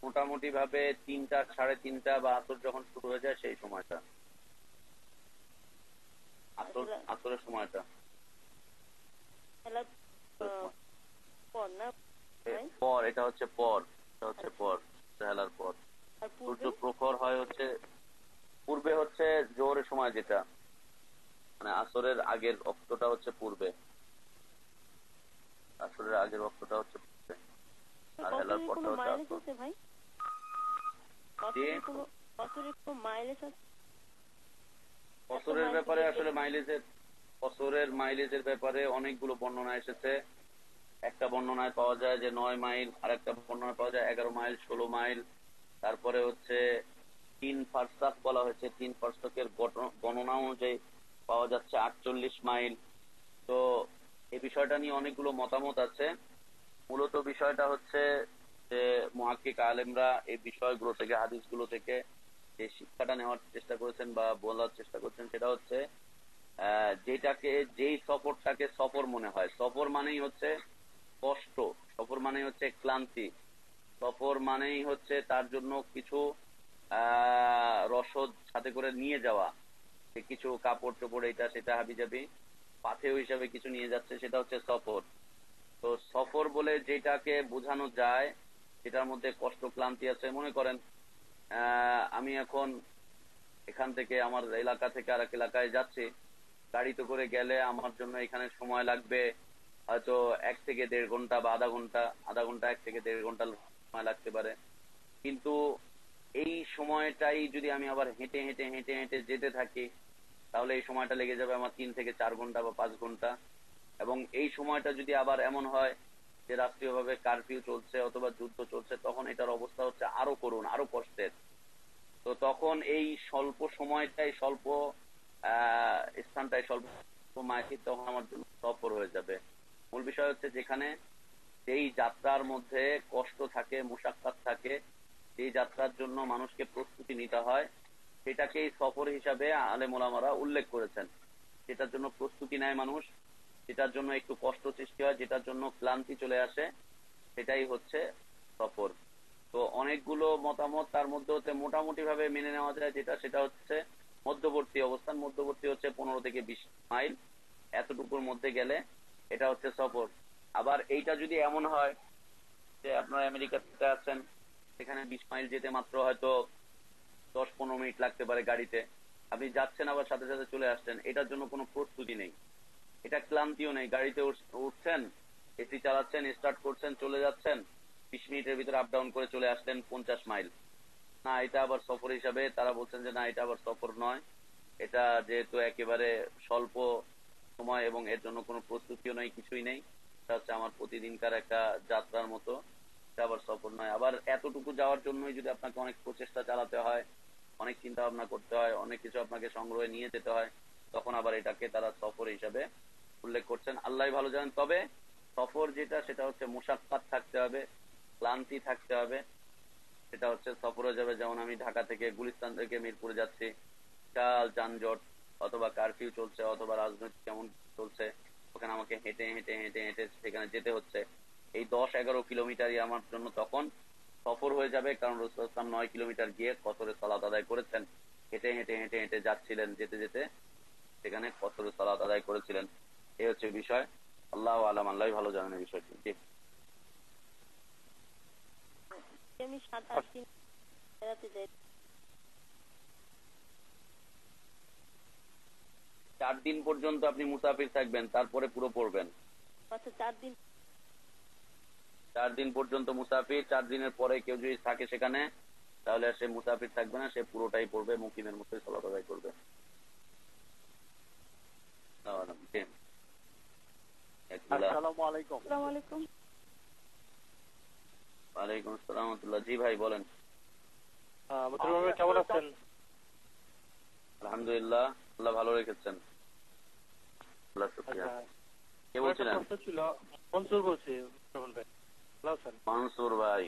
মোটামুটি ভাবে 3টা, 3:30 বা আসর যখন শুরু হয়ে যায় সেই সময়টা, আসরের সময়টা। পর না পর, এটা হচ্ছে পর, এটা হচ্ছে পর, হেলার পর। সূর্য প্রখর হয় হচ্ছে পূর্বে, হচ্ছে জোহরের সময়, যেটা মানে আসরের আগের অক্তটা হচ্ছে পূর্বে, আসরের আগের অক্তটা হচ্ছে পূর্বে, আর হেলার পরটা হচ্ছে আসর। ভাই বছরের ব্যাপারে আসলে বছরের মাইলেজের ব্যাপারে অনেকগুলো বর্ণনা এসেছে। একটা বর্ণনায় পাওয়া যায় যে 9 মাইল, আর একটা বর্ণনায় পাওয়া যায় 11 মাইল, 16 মাইল। তারপরে হচ্ছে 3 ফারসাখ বলা হয়েছে, 3 ফারসাখের গণনা অনুযায়ী পাওয়া যাচ্ছে 48 মাইল। তো এই বিষয়টা নিয়ে অনেকগুলো মতামত আছে। মূলত বিষয়টা হচ্ছে যে মুহাক্কিক আলেমরা এই বিষয়গুলো থেকে, হাদিসগুলো থেকে যে শিক্ষাটা নেওয়ার চেষ্টা করেছেন বা বলার চেষ্টা করছেন, সেটা হচ্ছে যেটাকে, যেই সফরটাকে সফর মনে হয়, সফর মানেই হচ্ছে কষ্ট, সফর মানেই হচ্ছে ক্লান্তি, সফর মানেই হচ্ছে তার জন্য কিছু রসদ সাথে করে নিয়ে যাওয়া, কিছু কাপড় চোপড়, এটা সেটা হাবিজাবি পাথেয় হিসাবে কিছু নিয়ে যাচ্ছে, সেটা হচ্ছে সফর। তো সফর বলে যেটাকে বোঝানো যায়, সেটার মধ্যে কষ্ট ক্লান্তি আছে। মনে করেন আমি এখন এখান থেকে, আমার এলাকা থেকে আরেক এলাকায় যাচ্ছি, গাড়িতে করে গেলে আমার জন্য এখানে সময় লাগবে হয়তো 1 থেকে 1.5 ঘন্টা বা আধা ঘন্টা 1 থেকে 1.5 ঘন্টা সময় লাগতে পারে। কিন্তু এই সময়টাই যদি আমি আবার হেঁটে হেঁটে হেঁটে হেঁটে যেতে থাকি, তাহলে এই সময়টা লেগে যাবে আমার 3 থেকে 4 ঘন্টা বা 5 ঘন্টা। এবং এই সময়টা যদি আবার এমন হয় যে রাষ্ট্রীয়ভাবে কারফিউ চলছে অথবা যুদ্ধ চলছে, তখন এটার অবস্থা হচ্ছে আরো করুণ, আরো কষ্টের। তো তখন এই স্বল্প সময়টাই, স্বল্প স্থানটাই, স্বল্প মাইল তখন আমার জন্য সফর হয়ে যাবে। মূল বিষয় হচ্ছে যেখানে যেই যাত্রার মধ্যে কষ্ট থাকে, মুশাক্কাত থাকে, সেই যাত্রার জন্য মানুষকে প্রস্তুতি নিতে হয়, সেটাকেই সফর হিসাবে আলেম ওলামারা উল্লেখ করেছেন। যেটার জন্য প্রস্তুতি নেয় মানুষ, যেটার জন্য একটু কষ্ট সৃষ্টি হয়, যেটার জন্য ক্লান্তি চলে আসে, সেটাই হচ্ছে সফর। তো অনেকগুলো মতামত, তার মধ্যে হচ্ছে মোটামুটি ভাবে মেনে নেওয়া যায় যেটা, সেটা হচ্ছে মধ্যবর্তী অবস্থান। মধ্যবর্তী হচ্ছে 15 থেকে 20 মাইল, এতটুকুর মধ্যে গেলে এটা হচ্ছে সফর। আবার এইটা যদি এমন হয় যে আপনারা আমেরিকাতে আছেন, সেখানে 20 মাইল যেতে মাত্র হয়তো 10-15 মিনিট লাগতে পারে গাড়িতে, আপনি যাচ্ছেন আবার সাথে সাথে চলে আসছেন, এটার জন্য কোনো প্রস্তুতি নেই, এটা ক্লান্তিও নেই। গাড়িতে উঠছেন, এসি চালাচ্ছেন, স্টার্ট করছেন, চলে যাচ্ছেন, 20 মিনিটের ভিতরে আপ ডাউন করে চলে আসলেন 50 মাইল। না, এটা আবার সফর হিসাবে তারা বলছেন যে না, এটা আবার সফর নয়, এটা যেহেতু একেবারে স্বল্প সময় এবং এর জন্য কোনো প্রস্তুতিও নেই, কিছুই নেই, এটা হচ্ছে আমার প্রতিদিনকার একটা যাত্রার মতো, এটা আবার সফর নয়। আবার এতটুকু যাওয়ার জন্যই যদি আপনাকে অনেক প্রচেষ্টা চালাতে হয়, অনেক চিন্তা ভাবনা করতে হয়, অনেক কিছু আপনাকে সংগ্রহে নিয়ে যেতে হয়, তখন আবার এটাকে তারা সফর হিসাবে উল্লেখ করছেন। আল্লাহ ভালো জানেন। তবে সফর যেটা, সেটা হচ্ছে মুশাক্কাত থাকতে হবে, ক্লান্তি থাকতে হবে, সেটা হচ্ছে সফর হয়ে যাবে। যেমন আমি ঢাকা থেকে গুলিস্তান থেকে মিরপুরে যাচ্ছি, বিশাল যানজট, অথবা কারফিউ চলছে, অথবা রাজনৈতিক কেমন চলছে, ওখানে আমাকে হেঁটে হেঁটে হেঁটে হেঁটে সেখানে যেতে হচ্ছে। এই 10-11 কিলোমিটারই আমার জন্য তখন সফর হয়ে যাবে, কারণ রাসূল সাল্লাল্লাহু আলাইহি ওয়াসাল্লাম 9 কিলোমিটার গিয়ে কসরের সালাত আদায় করেছেন, হেঁটে হেঁটে হেঁটে হেঁটে যাচ্ছিলেন, যেতে যেতে সেখানে কসরের সালাত আদায় করেছিলেন। এই হচ্ছে বিষয়। আল্লাহু আলাম, আল্লাহ ভালো জানেন এই বিষয়টি। জি। আমি 7-8 দিন বেড়াতে যাই। 4 দিন পর্যন্ত আপনি মুসাফির থাকবেন, তারপরে পুরো পড়বেন। আচ্ছা, 4 দিন। 4 দিন পর্যন্ত মুসাফির, 4 দিনের পরে কেউ যদি থাকে সেখানে, তাহলে সে মুসাফির থাকবে না, সে পুরোটাই পড়বে, মুকিমের মতোই সালাত আদায় করবে। জি। আসসালামু আলাইকুম। আসসালামু আলাইকুম। ওয়ালাইকুম আসসালাম ওয়া রাহমাতুল্লাহ। জি ভাই বলেন। কেমন আছেন? আলহামদুলিল্লাহ, আল্লাহ ভালো রেখেছেন। আল্লাহ শুকরিয়া। কে বলছিলেন? মনসুর বলছি। ভালো আছেন? মানসুর ভাই,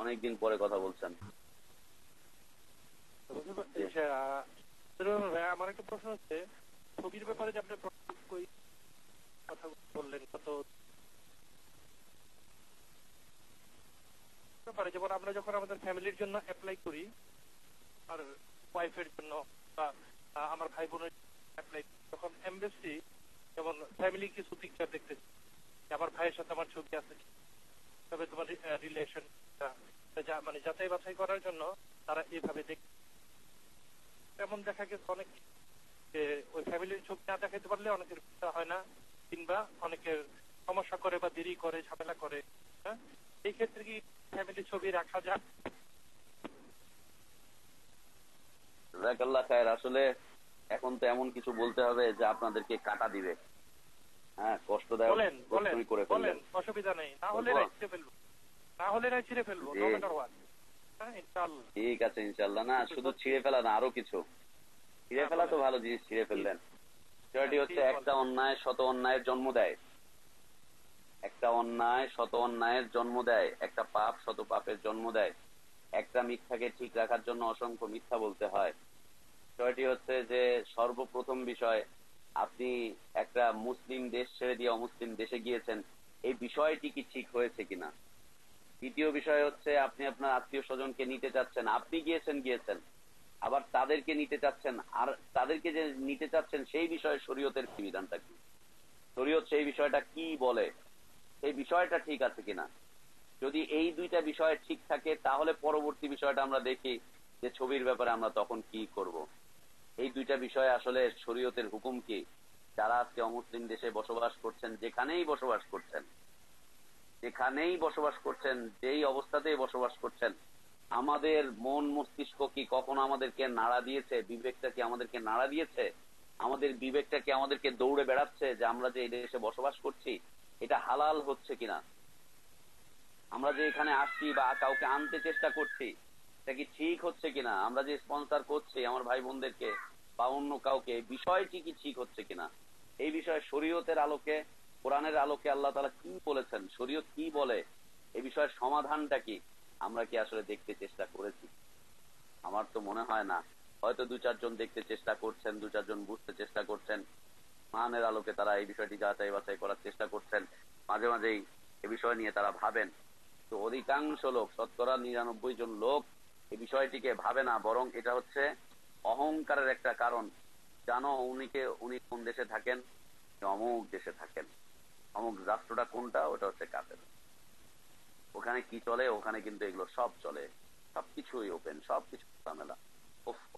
অনেকদিন পরে কথা বলছেন। আমার একটা প্রশ্ন হচ্ছে, ছবির ব্যাপারে যে আপনি কথা বললেন, কত ব্যাপারে, যেমন আমরা যখন আমাদের ফ্যামিলির জন্য অ্যাপ্লাই করি, আর ওয়াইফের জন্য বা আমার ভাই বোনের অ্যাপ্লাই, তখন এমবেসি যেমন ফ্যামিলি কিছু পিকচার দেখতে, আমার ভাইয়ের সাথে আমার ছবি আছে, তবে তোমার রিলেশন মানে যাচাই বাছাই করার জন্য তারা এইভাবে দেখে। তেমন দেখা গেছে অনেক যে ওই ফ্যামিলির ছবি না দেখাতে পারলে অনেকের ভিসা হয় না, কিংবা অনেকের সমস্যা করে বা দেরি করে, ঝামেলা করে। হ্যাঁ, এই ক্ষেত্রে কি ফ্যামিলি ছবি রাখা যায়? জাযাকাল্লাহ খায়ের। আসলে এখন তো এমন কিছু বলতে হবে যে আপনাদেরকে কাটা দিবে। হ্যাঁ, কষ্টদায়ক প্রশ্নই করে ফেললেন। অসুবিধা নেই, না হলে ছিঁড়ে ফেলবো, না হলে ছিঁড়ে ফেলবো, নো ম্যাটার হোয়াট। হ্যাঁ, ইনশাআল্লাহ। ঠিক আছে, ইনশাআল্লাহ। না, শুধু ছিঁড়ে ফেলা না, আরো কিছু। ছিঁড়ে ফেলা তো ভালো জিনিস, ছিঁড়ে ফেললেন। বিষয়টি হচ্ছে, একটা অন্যায় শত অন্যায়ের জন্ম দেয়, একটা অন্যায় শত অন্যায়ের জন্ম দেয়, একটা পাপ শত পাপের জন্ম দেয়, একটা মিথ্যাকে ঠিক রাখার জন্য অসংখ্য মিথ্যা বলতে হয়। বিষয়টি হচ্ছে যে সর্বপ্রথম বিষয়, আপনি একটা মুসলিম দেশ ছেড়ে দিয়ে অমুসলিম দেশে গিয়েছেন, এই বিষয়টি কি ঠিক হয়েছে কিনা। দ্বিতীয় বিষয় হচ্ছে, আপনি আপনার আত্মীয় স্বজনকে নিতে চাচ্ছেন, আপনি গিয়েছেন, আবার তাদেরকে নিতে চাচ্ছেন, আর তাদেরকে যে নিতে চাচ্ছেন সেই বিষয়ে শরীয়তের বিধানটা কি, শরীয়ত সেই বিষয়টা কি বলে, সেই বিষয়টা ঠিক আছে কিনা। যদি এই দুইটা বিষয় ঠিক থাকে, তাহলে পরবর্তী বিষয়টা আমরা দেখি যে ছবির ব্যাপারে আমরা তখন কি করব। এই দুইটা বিষয় আসলে শরীয়তের হুকুম কি। যারা আজকে অমুসলিম দেশে বসবাস করছেন, যেখানেই বসবাস করছেন, যেই অবস্থাতেই বসবাস করছেন, আমাদের মন মস্তিষ্ক কি কখনো আমাদেরকে নাড়া দিয়েছে, বিবেকটা কি আমাদেরকে নাড়া দিয়েছে, আমাদের বিবেকটা কি আমাদেরকে দৌড়ে বেড়াচ্ছে যে আমরা যে এই দেশে বসবাস করছি এটা হালাল হচ্ছে কিনা, আমরা যে এখানে আসছি বা কাউকে আনতে চেষ্টা করছি এটা কি ঠিক হচ্ছে কিনা, আমরা যে স্পন্সর করছি আমার ভাই বোনদেরকে বা অন্য কাউকে, বিষয়টি কি ঠিক হচ্ছে কিনা। এই বিষয়ে শরীয়তের আলোকে, কোরআনের আলোকে আল্লাহ তাআলা কি বলেছেন, শরীয়ত কি বলে, এই বিষয়ের সমাধানটা কি, আমরা কি আসলে দেখতে চেষ্টা করেছি। আমার তো মনে হয় না। হয়তো 2-4 জন দেখতে চেষ্টা করছেন, 2-4 জন বুঝতে চেষ্টা করছেন, মানের আলোকে তারা এই বিষয়টি যাচাই বাছাই করার চেষ্টা করছেন, মাঝে মাঝেই এ বিষয় নিয়ে তারা ভাবেন। তো অধিকাংশ লোক, 99% লোক এই বিষয়টিকে ভাবে না, বরং এটা হচ্ছে অহংকারের একটা কারণ। জানো উনি কোন দেশে থাকেন, অমুক দেশে থাকেন, অমুক রাষ্ট্রটা কোনটা, ওটা হচ্ছে কাফের। ওখানে কি চলে, ওখানে কিন্তু এগুলো সব চলে, সবকিছুই ওপেন, সবকিছু খোলামেলা।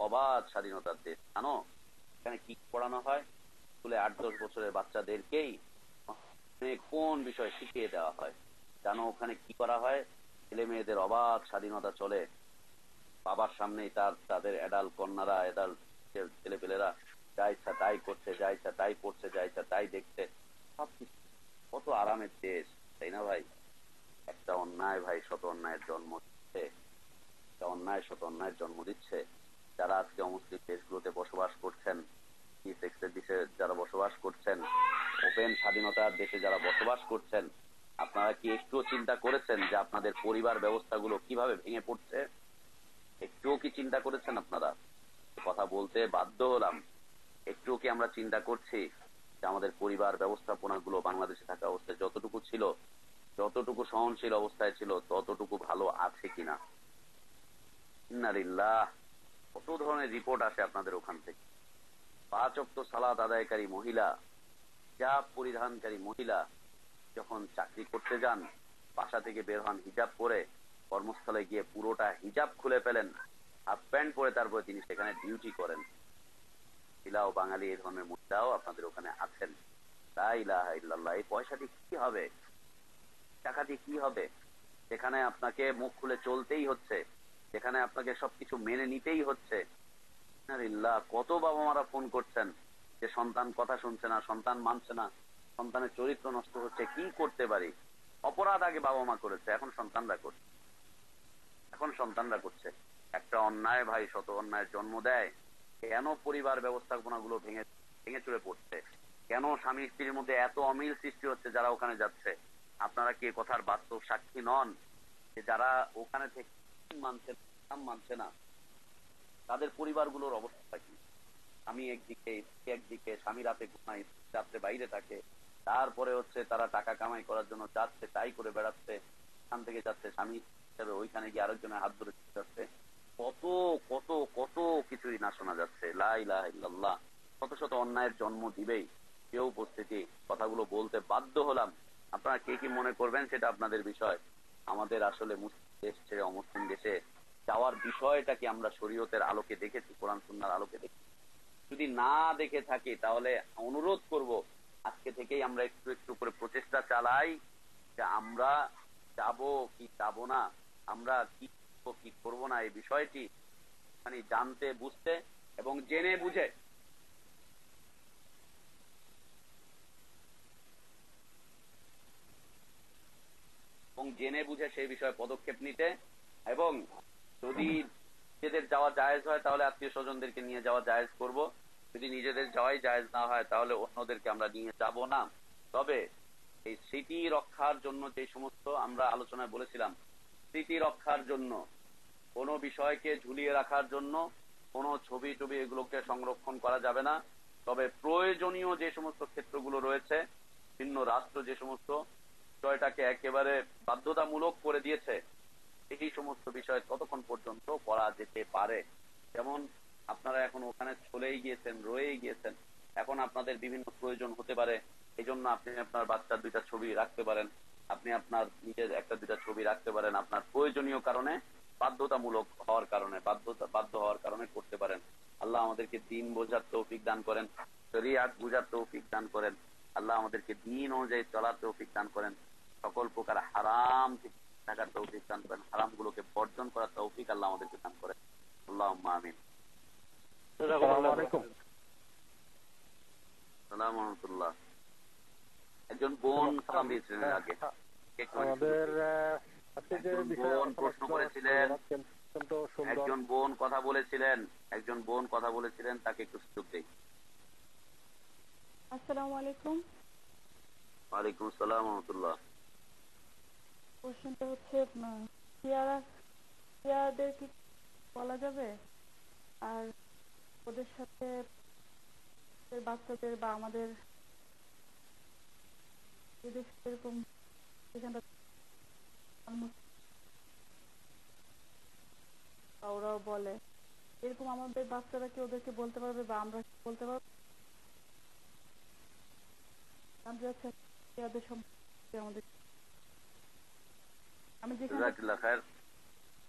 অবাধ স্বাধীনতার দেশ। জানো এখানে কি পড়ানো হয়? স্কুলে 8-10 বছরের বাচ্চাদেরকেই কোন বিষয় শিখিয়ে দেওয়া হয় জানো? ওখানে কি করা হয়? ছেলে মেয়েদের অবাধ স্বাধীনতা চলে। বাবার সামনেই তাদের অ্যাডাল্ট কন্যারা, অ্যাডাল্ট ছেলেপেলেরা যা ইচ্ছা তাই করছে, যা ইচ্ছা তাই পড়ছে, যা ইচ্ছা তাই দেখছে। সবকিছু কত আরামের দেশ, তাই না ভাই? একটা অন্যায় ভাই শত অন্যায়ের জন্ম দিচ্ছে, একটা অন্যায় শত অন্যায়ের জন্ম দিচ্ছে। যারা আজকে অমুসলিম দেশগুলোতে বসবাস করছেন, সেক্সের দেশে যারা বসবাস করছেন, ওপেন স্বাধীনতার দেশে যারা বসবাস করছেন, আপনারা কি একটুও চিন্তা করেছেন যে আপনাদের পরিবার ব্যবস্থাগুলো কিভাবে ভেঙে পড়ছে? একটুও কি চিন্তা করেছেন আপনারা? কথা বলতে বাধ্য হলাম। একটুও কি আমরা চিন্তা করছি যে আমাদের পরিবার ব্যবস্থাপনা গুলো বাংলাদেশে থাকা অবস্থায় যতটুকু ছিল, যতটুকু সহনশীল অবস্থায় ছিল, ততটুকু ভালো আছে কিনা? ইন্নালিল্লাহ। কত ধরনের রিপোর্ট আসে আপনাদের ওখান থেকে। 5 ওয়াক্ত সালাত আদায়কারী মহিলা, হিজাব পরিধানকারী মহিলা যখন চাকরি করতে যান, বাসা থেকে বের হন হিজাব পরে, কর্মস্থলে গিয়ে পুরোটা হিজাব খুলে ফেলেন, হাফ প্যান্ট পরে তারপরে তিনি সেখানে ডিউটি করেন। মহিলাও বাঙালি এই ধরনের মহিলাও আপনাদের ওখানে আছেন। লা ইলাহা ইল্লাল্লাহ। এই পয়সা দিয়ে কি হবে? টাকা দিয়ে কি হবে? যেখানে আপনাকে মুখ খুলে চলতেই হচ্ছে, যেখানে আপনাকে সবকিছু মেনে নিতেই হচ্ছে। কত বাবা মারা ফোন করছেন যে সন্তান কথা শুনছে না, সন্তান মানছে না, সন্তানের চরিত্র নষ্ট হচ্ছে, কি করতে পারি? অপরাধ আগে বাবা মা করেছে, এখন সন্তানরা করছে, এখন সন্তানরা করছে। একটা অন্যায় ভাই শত অন্যায়ের জন্ম দেয়। কেন পরিবার ব্যবস্থাপনা গুলো ভেঙে ভেঙে চুরে পড়ছে? কেন স্বামী স্ত্রীর মধ্যে এত অমিল সৃষ্টি হচ্ছে যারা ওখানে যাচ্ছে? আপনারা কি কথার বাস্তব সাক্ষী নন যে যারা ওখানে থেকে মানছে না, তাদের পরিবারগুলোর অবস্থা কি? আমি একদিকে, একদিকে স্বামী রাতে ঘুমাই, রাত্রে বাইরে থাকে, তারপরে হচ্ছে তারা টাকা কামাই করার জন্য যাচ্ছে, তাই করে বেড়াচ্ছে, এখান থেকে যাচ্ছে স্বামী হিসেবে, ওইখানে গিয়ে আরেকজনের হাত ধরে যাচ্ছে। কত কত কত কিছুই না শোনা যাচ্ছে। লা ইলাহা ইল্লাল্লাহ। শত শত অন্যায়ের জন্ম দিবেই। কেউ উপস্থিতি কথাগুলো বলতে বাধ্য হলাম। আপনারা কে কি মনে করবেন সেটা আপনাদের বিষয়। আমাদের আসলে মুসলিম দেশ ছেড়ে অমুসলিম দেশে যাওয়ার বিষয়টা কি আমরা শরীয়তের আলোকে দেখেছি, কোরআন সুন্নাহর আলোকে দেখেছি? যদি না দেখে থাকি তাহলে অনুরোধ করব আজকে থেকেই আমরা একটু একটু করে প্রচেষ্টা চালাই যে আমরা যাব কি যাব না, আমরা কি করবো কি করবো না, এই বিষয়টি মানে জানতে, বুঝতে এবং জেনে বুঝে সেই বিষয়ে পদক্ষেপ নিতে, এবং যদি নিজেদের যাওয়া জায়েজ হয় তাহলে আত্মীয় স্বজনদেরকে নিয়ে যাওয়া জায়েজ করব। যদি নিজেদের যাওয়াই জায়েজ না হয় তাহলে অন্যদেরকে আমরা নিয়ে যাব না। তবে এই স্মৃতি রক্ষার জন্য যে সমস্ত আমরা আলোচনায় বলেছিলাম, স্মৃতি রক্ষার জন্য, কোন বিষয়কে ঝুলিয়ে রাখার জন্য, কোন ছবি টবি এগুলোকে সংরক্ষণ করা যাবে না। তবে প্রয়োজনীয় যে সমস্ত ক্ষেত্রগুলো রয়েছে, ভিন্ন রাষ্ট্র যে সমস্ত বিষয়টাকে একেবারে বাধ্যতামূলক করে দিয়েছে, এই সমস্ত বিষয় ততক্ষণ পর্যন্ত করা যেতে পারে। যেমন আপনারা এখন ওখানে চলেই গিয়েছেন, রয়েই গিয়েছেন, এখন আপনাদের বিভিন্ন প্রয়োজন হতে পারে, এই জন্য আপনি আপনার বাচ্চার 2টা ছবি রাখতে পারেন, আপনি আপনার নিজের 1-2টা ছবি রাখতে পারেন, আপনার প্রয়োজনীয় কারণে, বাধ্যতামূলক হওয়ার কারণে, বাধ্য হওয়ার কারণে করতে পারেন। আল্লাহ আমাদেরকে দিন বোঝার তৌফিক দান করেন, শরিয়াত বুঝার তৌফিক দান করেন। আল্লাহ আমাদেরকে দিন অনুযায়ী চলার তৌফিক দান করেন। সকল প্রকার হারাম থেকে থাকার তৌফিক দান করেন, হারাম গুলোকে বর্জন করার তৌফিক আল্লাহ আমাদেরকে দান করেন। আল্লাহুম্মা আমিন। আসসালামু আলাইকুম। আসসালামু আলাইকুম। একজন বোন সালাম দিয়েছিলেন আগে, আমাদের আজকে যে বিষয়ে প্রশ্ন করেছিলেন, একজন বোন কথা বলেছিলেন, তাকে একটু সুযোগ দেই। আসসালামু আলাইকুম। ওয়ালাইকুম আসসালাম ওয়া রাহমাতুল্লাহ। প্রশ্নটা হচ্ছে পেয়ারাদের কি বলা যাবে, আর ওদের সাথে বাচ্চাদের বা আমাদের এরকম ওরাও বলে, এরকম আমাদের বাচ্চারা কি ওদেরকে বলতে পারবে বা আমরা বলতে পারবো? জানতে চাচ্ছেন? শিয়াদের সম্পর্কে আমাদের আমি জাযাকাল্লাহ খায়ের।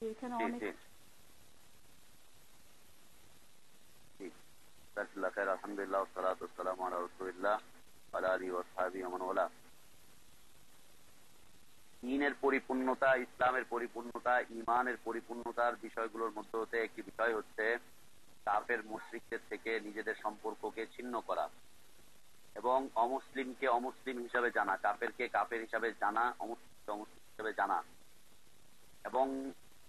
যেখানে অনেক জাযাকাল্লাহ খায়ের। আলহামদুলিল্লাহ ওয়াসসালাতু ওয়াসসালামু আলা রাসূলিল্লাহ ওয়া আলা আলিহি ওয়া সাহবিহি ওয়া মান ওয়ালা। দ্বীনের পরিপূর্ণতা, ইসলামের পরিপূর্ণতা, ঈমানের পরিপূর্ণতার বিষয়গুলোর মধ্যে হতে একটি বিষয় হচ্ছে কাফের মুশরিকদের থেকে নিজেদের সম্পর্ককে ছিন্ন করা এবং অমুসলিমকে অমুসলিম হিসাবে জানা, কাফেরকে কাফের হিসাবে জানা, অমুসলিমকে অমুসলিম হিসাবে জানা। এবং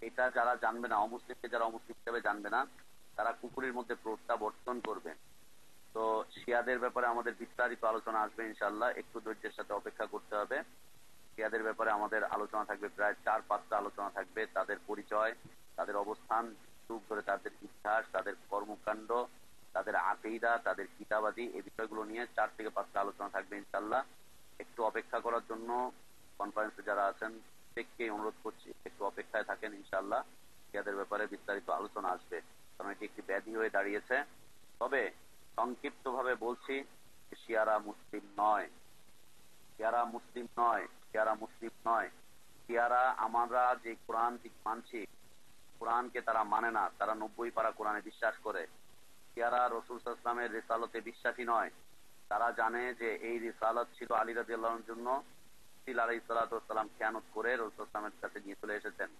এটা যারা জানবে না, অমুসলিমকে যারা অমুসলিম হিসাবে জানবে না, তারা কুকুরের মধ্যে প্রত্যাবর্তন করবে। তো শিয়াদের ব্যাপারে আমাদের বিস্তারিত আলোচনা আসবে ইনশাআল্লাহ, একটু ধৈর্যের সাথে অপেক্ষা করতে হবে। শিয়াদের ব্যাপারে আমাদের আলোচনা থাকবে, প্রায় 4-5টা আলোচনা থাকবে। তাদের পরিচয়, তাদের অবস্থান, যুগ ধরে তাদের ইতিহাস, তাদের কর্মকাণ্ড, তাদের আকীদা, তাদের কিতাবাদি, এই বিষয়গুলো নিয়ে 4 থেকে 5টা আলোচনা থাকবে ইনশাআল্লাহ। একটু অপেক্ষা করার জন্য কনফারেন্সে যারা আছেন প্রত্যেককেই অনুরোধ করছি, একটু অপেক্ষায় থাকেন ইনশাআল্লাহ। শিয়াদের ব্যাপারে বিস্তারিত আলোচনা আসবে, কারণ এটি একটি ব্যাধি হয়ে দাঁড়িয়েছে। তবে সংক্ষিপ্ত ভাবে বলছি, শিয়ারা মুসলিম নয়, শিয়ারা মুসলিম নয়, শিয়ারা মুসলিম নয়। শিয়ারা আমরা যে কোরআন মানছি, কোরআনকে তারা মানে না, তারা 90 পারা কোরআনে বিশ্বাস করে। শিয়ারা রাসূল সাল্লাল্লাহু আলাইহি ওয়াসাল্লামের রিসালাতে বিশ্বাসী নয়। তারা জানে যে এই রিসালাত ছিল আলী রাদিয়াল্লাহু আনহুর জন্য, রাসূল আলাইহিস সালাতু ওয়াসসালাম খেয়ানত করে রাসূল সাল্লাল্লাহু আলাইহি ওয়াসাল্লামের কাছে নিয়ে চলে এসেছেন।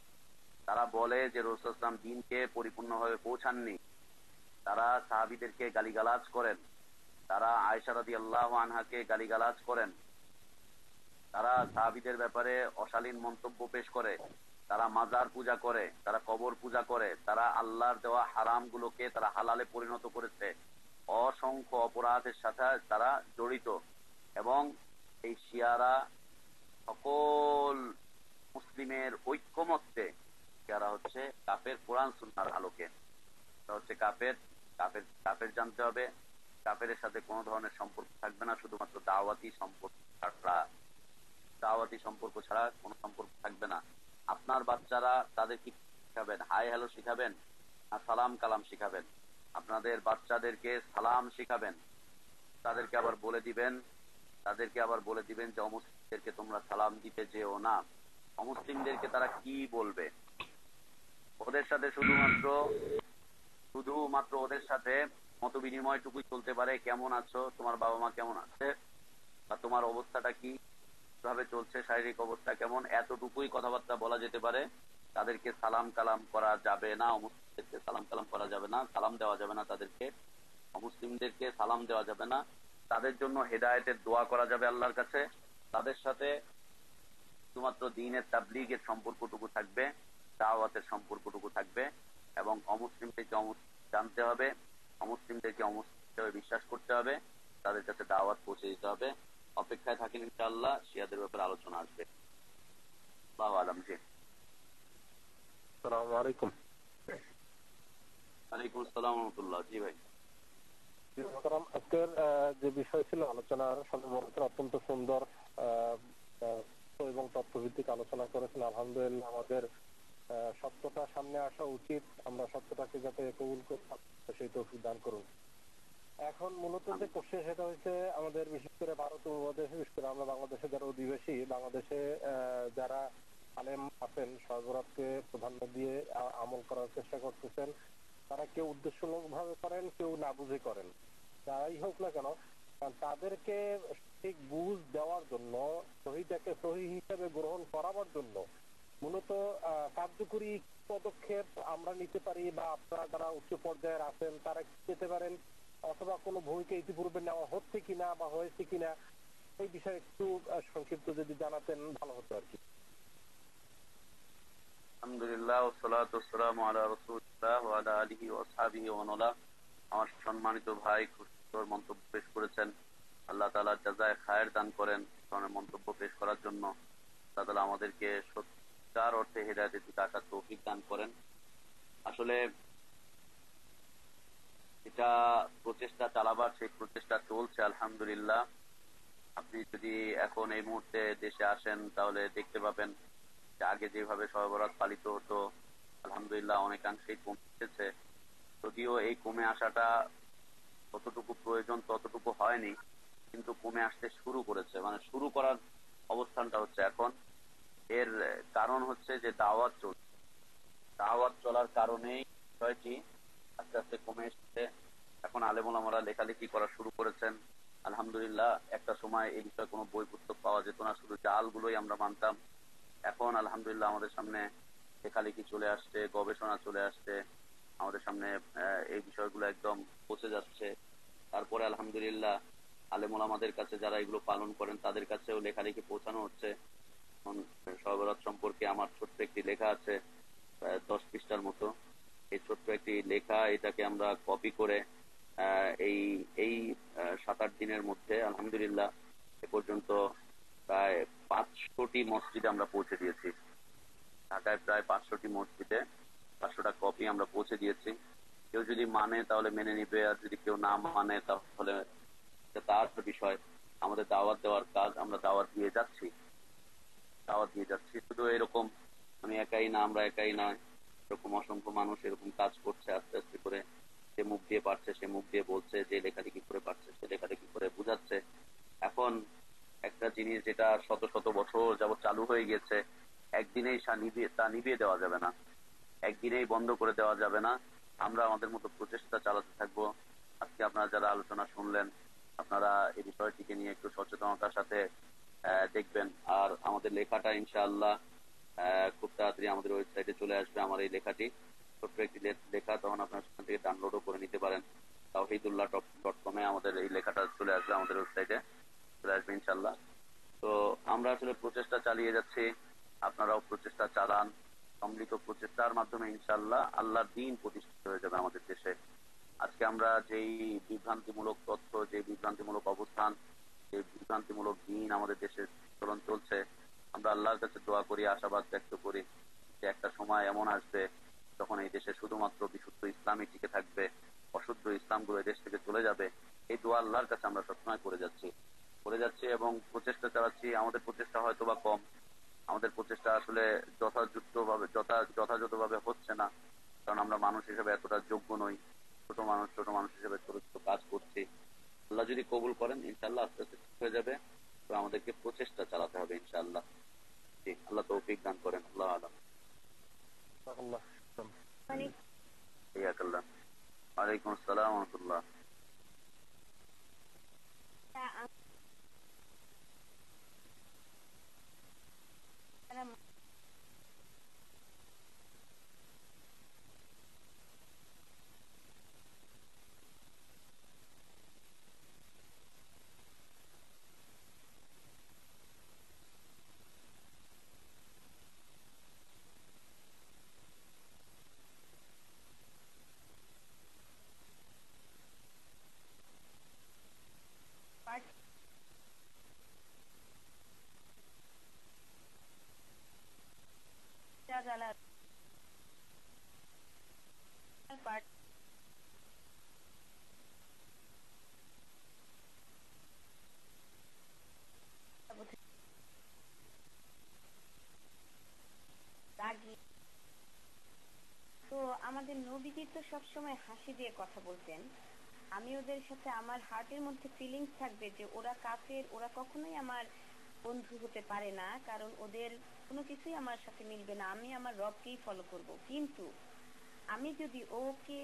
তারা বলে যে রাসূল সাল্লাল্লাহু আলাইহি ওয়াসাল্লাম দ্বীনকে পরিপূর্ণভাবে পৌঁছাননি। তারা সাহাবীদেরকে গালিগালাজ করেন, তারা আয়েশা রাদিয়াল্লাহু আনহাকে গালিগালাজ করেন, তারা সাহাবীদের ব্যাপারে অশালীন মন্তব্য পেশ করে, তারা মাজার পূজা করে, তারা কবর পূজা করে, তারা আল্লাহর দেওয়া হারাম গুলোকে তারা হালালে পরিণত করেছে। অসংখ্য অপরাধের সাথে তারা জড়িত। এবং এই শিয়ারা সকল মুসলিমের ঐক্যমত্যে, শিয়ারা হচ্ছে কাফের কোরআন সুন্নাহর আলোকে, হচ্ছে কাফের। কাফের কাফের জানতে হবে, কাফের সাথে কোনো ধরনের সম্পর্ক থাকবে না, শুধুমাত্র দাওয়াতি সম্পর্ক ছাড়া, দাওয়াতি সম্পর্ক ছাড়া কোনো সম্পর্ক থাকবে না। আপনার বাচ্চারা তাদের কি শিখাবেন? হাই হ্যালো শিখাবেন না সালাম কালাম শিখাবেন? আপনাদের বাচ্চাদেরকে সালাম শিখাবেন। তাদেরকে আবার বলে দিবেন যে অমুসলিমদেরকে তোমরা সালাম দিতে যেও না। অমুসলিমদেরকে তারা কি বলবে? ওদের সাথে শুধুমাত্র ওদের সাথে মত বিনিময়টুকুই চলতে পারে। কেমন আছো, তোমার বাবা মা কেমন আছে, বা তোমার অবস্থাটা কি, কিভাবে চলছে, শারীরিক অবস্থা কেমন, এতটুকুই কথাবার্তা বলা যেতে পারে। তাদেরকে সালাম কালাম করা যাবে না, অমুসলিমদেরকে সালাম কালাম করা যাবে না, সালাম দেওয়া যাবে না, তাদেরকে অমুসলিমদেরকে সালাম দেওয়া যাবে না। তাদের জন্য হেদায়েতের দোয়া করা যাবে আল্লাহর কাছে। তাদের সাথে শুধুমাত্র দ্বীনের তাবলীগের সম্পর্কটুকু থাকবে, দাওয়াতের সম্পর্কটুকু থাকবে। এবং অমুসলিমদেরকে জানতে হবে, অমুসলিমদেরকে অমুসলিম হিসেবে বিশ্বাস করতে হবে, তাদের কাছে দাওয়াত পৌঁছে দিতে হবে। অপেক্ষায় থাকেন ইনশাআল্লাহ, শিয়াদের ব্যাপারে আলোচনা আসবে। আল্লাহু আলাম। জি, আসসালামু আলাইকুম। ওয়ালাইকুম আসসালাম ওয়া রাহমাতুল্লাহ। জি ভাই, আজকের যে বিষয় ছিল আলোচনার, অত্যন্ত সুন্দর এবং তথ্যভিত্তিক আলোচনা করেছেন। আলহামদুলিল্লাহ, আমাদের সত্যটা সামনে আসা উচিত, আমরা সত্যটাকে যাতে কবুল করতে সেই তৌফিক দান করুন। এখন মূলত যে কোশ্চেন সেটা হচ্ছে আমাদের বিশেষ করে ভারত উপমহাদেশে, বিশেষ করে আমরা বাংলাদেশে যারা অধিবাসী, বাংলাদেশে যারা আলেম আছেন সর্বরাতকে প্রাধান্য দিয়ে আমল করার চেষ্টা করতেছেন, তারা কেউ উদ্দেশ্যমূলক ভাবে করেন, কেউ না বুঝে করেন। যাই হোক না কেন, তাদেরকে ঠিক বুঝ দেওয়ার জন্য, সহিটাকে সহি হিসেবে গ্রহণ করাবার জন্য মূলত কার্যকরী পদক্ষেপ আমরা নিতে পারি, বা আপনারা যারা উচ্চ পর্যায়ের আছেন তারা যেতে পারেন, অথবা কোনো ভূমিকা ইতিপূর্বে নেওয়া হচ্ছে কিনা বা হয়েছে কিনা, এই বিষয়ে একটু সংক্ষিপ্ত যদি জানাতেন ভালো হতো আর কি। আলহামদুলিল্লাহ, ওয়াসসালাতু ওয়াসসালামু আলা রাসূলিল্লাহ ওয়া আলা আলিহি ওয়া আসহাবিহি ওয়া মান ওয়ালা। আমার সম্মানিত ভাই খুব সুন্দর মন্তব্য পেশ করেছেন। আল্লাহ তাআলা জাযায়ে খায়ের দান করেন ধরনের মন্তব্য পেশ করার জন্য। আল্লাহ তাআলা আমাদেরকে সত্যিকার অর্থে হেদায়েতের দিকে আসার তৌফিক দান করেন। আসলে এটা প্রচেষ্টা চালাবার, সেই প্রচেষ্টা চলছে আলহামদুলিল্লাহ। আপনি যদি এখন এই মুহূর্তে দেশে আসেন তাহলে দেখতে পাবেন যে আগে যেভাবে শবে বরাত পালিত হতো, আলহামদুলিল্লাহ অনেকাংশেই কমে এসেছে। যদিও এই কমে আসাটা যতটুকু প্রয়োজন ততটুকু হয়নি, কিন্তু কমে আসতে শুরু করেছে, মানে শুরু করার অবস্থানটা হচ্ছে এখন। এর কারণ হচ্ছে যে দাওয়াত চলছে, দাওয়াত চলার কারণেই বিষয়টি আস্তে আস্তে কমে এসেছে। এখন আলেম ওলামারা লেখালেখি করা শুরু করেছেন। আলহামদুলিল্লাহ, একটা সময় এই বিষয়ে কোনো বই পুস্তক পাওয়া যেত না, শুধু জালগুলোই আমরা মানতাম। এখন আলহামদুলিল্লাহ আমাদের সামনে লেখালেখি চলে আসছে, গবেষণা চলে আসছে আমাদের সামনে, এই বিষয়গুলো একদম পৌঁছে যাচ্ছে। তারপরে আলহামদুলিল্লাহ আলেম ওলামাদের কাছে যারা এগুলো পালন করেন তাদের কাছেও লেখালেখি পৌঁছানো হচ্ছে। এখন সহবরাত সম্পর্কে আমার ছোট্ট একটি লেখা আছে, প্রায় 10 পৃষ্ঠার মতো। এই ছোট্ট একটি লেখা, এটাকে আমরা কপি করে এই এই 7-8 দিনের মধ্যে আলহামদুলিল্লাহ এ পর্যন্ত প্রায় 500টি মসজিদে আমরা পৌঁছে দিয়েছি। ঢাকায় প্রায় 500টি মসজিদে 500টা কপি আমরা পৌঁছে দিয়েছি। কেউ যদি মানে তাহলে মেনে নিবে, আর যদি কেউ না মানে তাহলে তার বিষয়। আমাদের দাওয়াত দেওয়ার কাজ, আমরা দাওয়াত দিয়ে যাচ্ছি, দাওয়াত দিয়ে যাচ্ছি। শুধু এরকম আমি একাই না, আমরা একাই নয়, এরকম অসংখ্য মানুষ এরকম কাজ করছে আস্তে আস্তে করে। যে মুখ দিয়ে পারছে সে মুখ দিয়ে বলছে, যে লেখালেখি করে পারছে সে লেখালেখি করে বুঝাচ্ছে। এখন একটা জিনিস যেটা শত শত বছর যাবত চালু হয়ে গেছে, একদিনেই তা নিভিয়ে দেওয়া যাবে না, একদিনেই বন্ধ করে দেওয়া যাবে না। আমরা আমাদের মতো প্রচেষ্টা চালাতে থাকবো। আজকে আপনারা যারা আলোচনা শুনলেন, আপনারা এই বিষয়টিকে নিয়ে একটু সচেতনতার সাথে দেখবেন। আর আমাদের লেখাটা ইনশাআল্লাহ খুব তাড়াতাড়ি আমাদের ওয়েবসাইটে চলে আসবে। আমার এই লেখাটি ছোট্ট একটি লেখা, তখন আপনারা সেখান থেকে ডাউনলোডও করে নিতে পারেন। tawhidullah.com আমাদের এই লেখাটা চলে আসবে, আমাদের ওয়েবসাইটে চলে আসবে ইনশাআল্লাহ। তো আমরা আসলে প্রচেষ্টা চালিয়ে যাচ্ছি, আপনারাও প্রচেষ্টা চালান। সম্মিলিত প্রচেষ্টার মাধ্যমে ইনশাআল্লাহ আল্লাহর দ্বীন প্রতিষ্ঠিত হয়ে যাবে আমাদের দেশে। আজকে আমরা যেই বিভ্রান্তিমূলক তথ্য, যে বিভ্রান্তিমূলক অবস্থান, যে বিভ্রান্তিমূলক দ্বীন আমাদের দেশে চলন চলছে, আমরা আল্লাহর কাছে দোয়া করি, আশাবাদ ব্যক্ত করি যে একটা সময় এমন আসবে যখন এই দেশে শুধুমাত্র বিশুদ্ধ ইসলামই টিকে থাকবে, অশুদ্ধ ইসলামগুলো এই দেশ থেকে চলে যাবে। এই দোয়া আল্লাহর কাছে আমরা সবসময় করে যাচ্ছি এবং প্রচেষ্টা চালাচ্ছি। আমাদের প্রচেষ্টা হয়তো বা কম, আমাদের প্রচেষ্টা আসলে যথাযথভাবে হচ্ছে না, কারণ আমরা মানুষ হিসেবে এতটা যোগ্য নই। ছোট মানুষ হিসেবে ছোট ছোট কাজ করছি। আল্লাহ যদি কবুল করেন ইনশাআল্লাহ আস্তে আস্তে ঠিক হয়ে যাবে। তো আমাদেরকে প্রচেষ্টা চালাতে হবে ইনশাআল্লাহ। আল্লাহ তৌফিক দান করেন। আল্লাহ আলম। ওয়ালাইকুম আসসালাম ওয়া রাহমাতুল্লাহ। তো আমাদের নবীজি তো সবসময় হাসি দিয়ে কথা বলতেন। আমি ওদের সাথে আমার হার্টের মধ্যে ফিলিংস থাকবে যে ওরা কাফের, ওরা কখনোই আমার বন্ধু হতে পারে না, কারণ ওদের কোনো কিছুই আমার সাথে মিলবে না, আমি আমার রবকেই ফলো করব। কিন্তু আমি যদি ওকে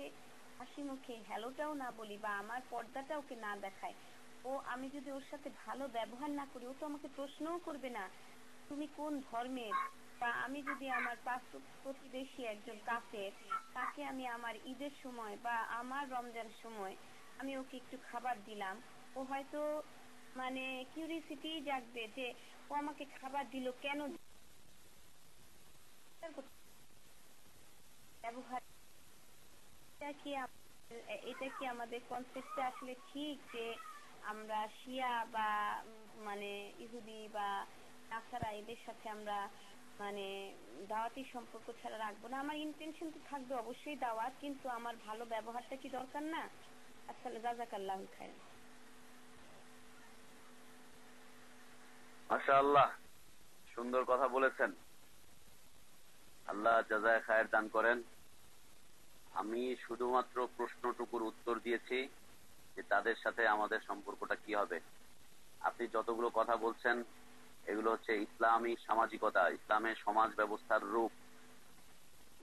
হাসি মুখে হ্যালোটাও না বলি বা আমার পর্দাটা ওকে না দেখায়, আমি যদি ওর সাথে ভালো ব্যবহার না করি, ও তো আমাকে প্রশ্নও করবে না তুমি কোন ধর্মের। বা আমি যদি আমার প্রতিবেশী একজন কাফের, তাকে আমি আমার ঈদের সময় বা আমার রমজান সময় আমি ওকে একটু খাবার দিলাম, ও হয়তো মানে কিউরিসিটি জাগবে যে ও আমাকে খাবার দিল কেন। ব্যবহার এটা কি আমাদের কনসেপ্টটা আসলে ঠিক যে আমরা শিয়া বা মানে ইহুদি বা নাসারা এদের সাথে আমরা মানে দাওয়াতি সম্পর্ক ছাড়া রাখবো না? আমার ইন্টেনশন তো থাকবে অবশ্যই দাওয়াত, কিন্তু আমার ভালো ব্যবহারটা কি দরকার না? আসলে জাযাকাল্লাহু খাইর। মাশাআল্লাহ, সুন্দর কথা বলেছেন। আল্লাহ জাযায়ে খায়ের দান করেন। আমি শুধুমাত্র প্রশ্নটুকুর উত্তর দিয়েছি যে তাদের সাথে আমাদের সম্পর্কটা কি হবে। আপনি যতগুলো কথা বলছেন এগুলো হচ্ছে ইসলামী সামাজিকতা, ইসলামের সমাজ ব্যবস্থার রূপ।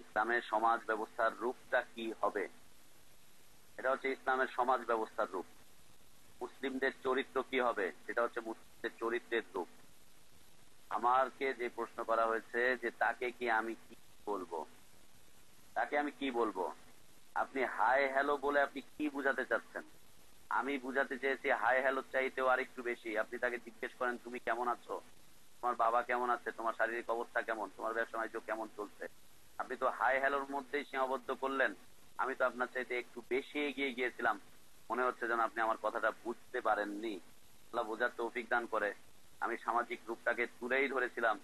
ইসলামের সমাজ ব্যবস্থার রূপটা কি হবে, এটা হচ্ছে ইসলামের সমাজ ব্যবস্থার রূপ। মুসলিমদের চরিত্র কি হবে, সেটা হচ্ছে মুসলিমদের চরিত্রের রূপ। আমাকে যে প্রশ্ন করা হয়েছে যে তাকে কি আমি কি বলবো, তাকে আমি কি বলবো? আপনি হাই হ্যালো বলে আপনি কি বুঝাতে চাচ্ছেন? আমি বুঝাতে চেয়েছি হাই হ্যালো চাইতেও আরেকটু বেশি। আপনি তাকে জিজ্ঞেস করেন তুমি কেমন আছো, তোমার বাবা কেমন আছে, তোমার শারীরিক অবস্থা কেমন, তোমার ব্যবসা বাণিজ্য কেমন চলছে। আপনি তো হাই হ্যালোর মধ্যেই সীমাবদ্ধ করলেন। আমি তো আপনার চাইতে একটু বেশি এগিয়ে গিয়েছিলাম। মনে হচ্ছে যেন আপনি আমার কথাটা বুঝতে পারেননি। আল্লাহ বোঝার তৌফিক দান করে। আমি সামাজিক রূপটাকে তুলেই ধরেছিলাম।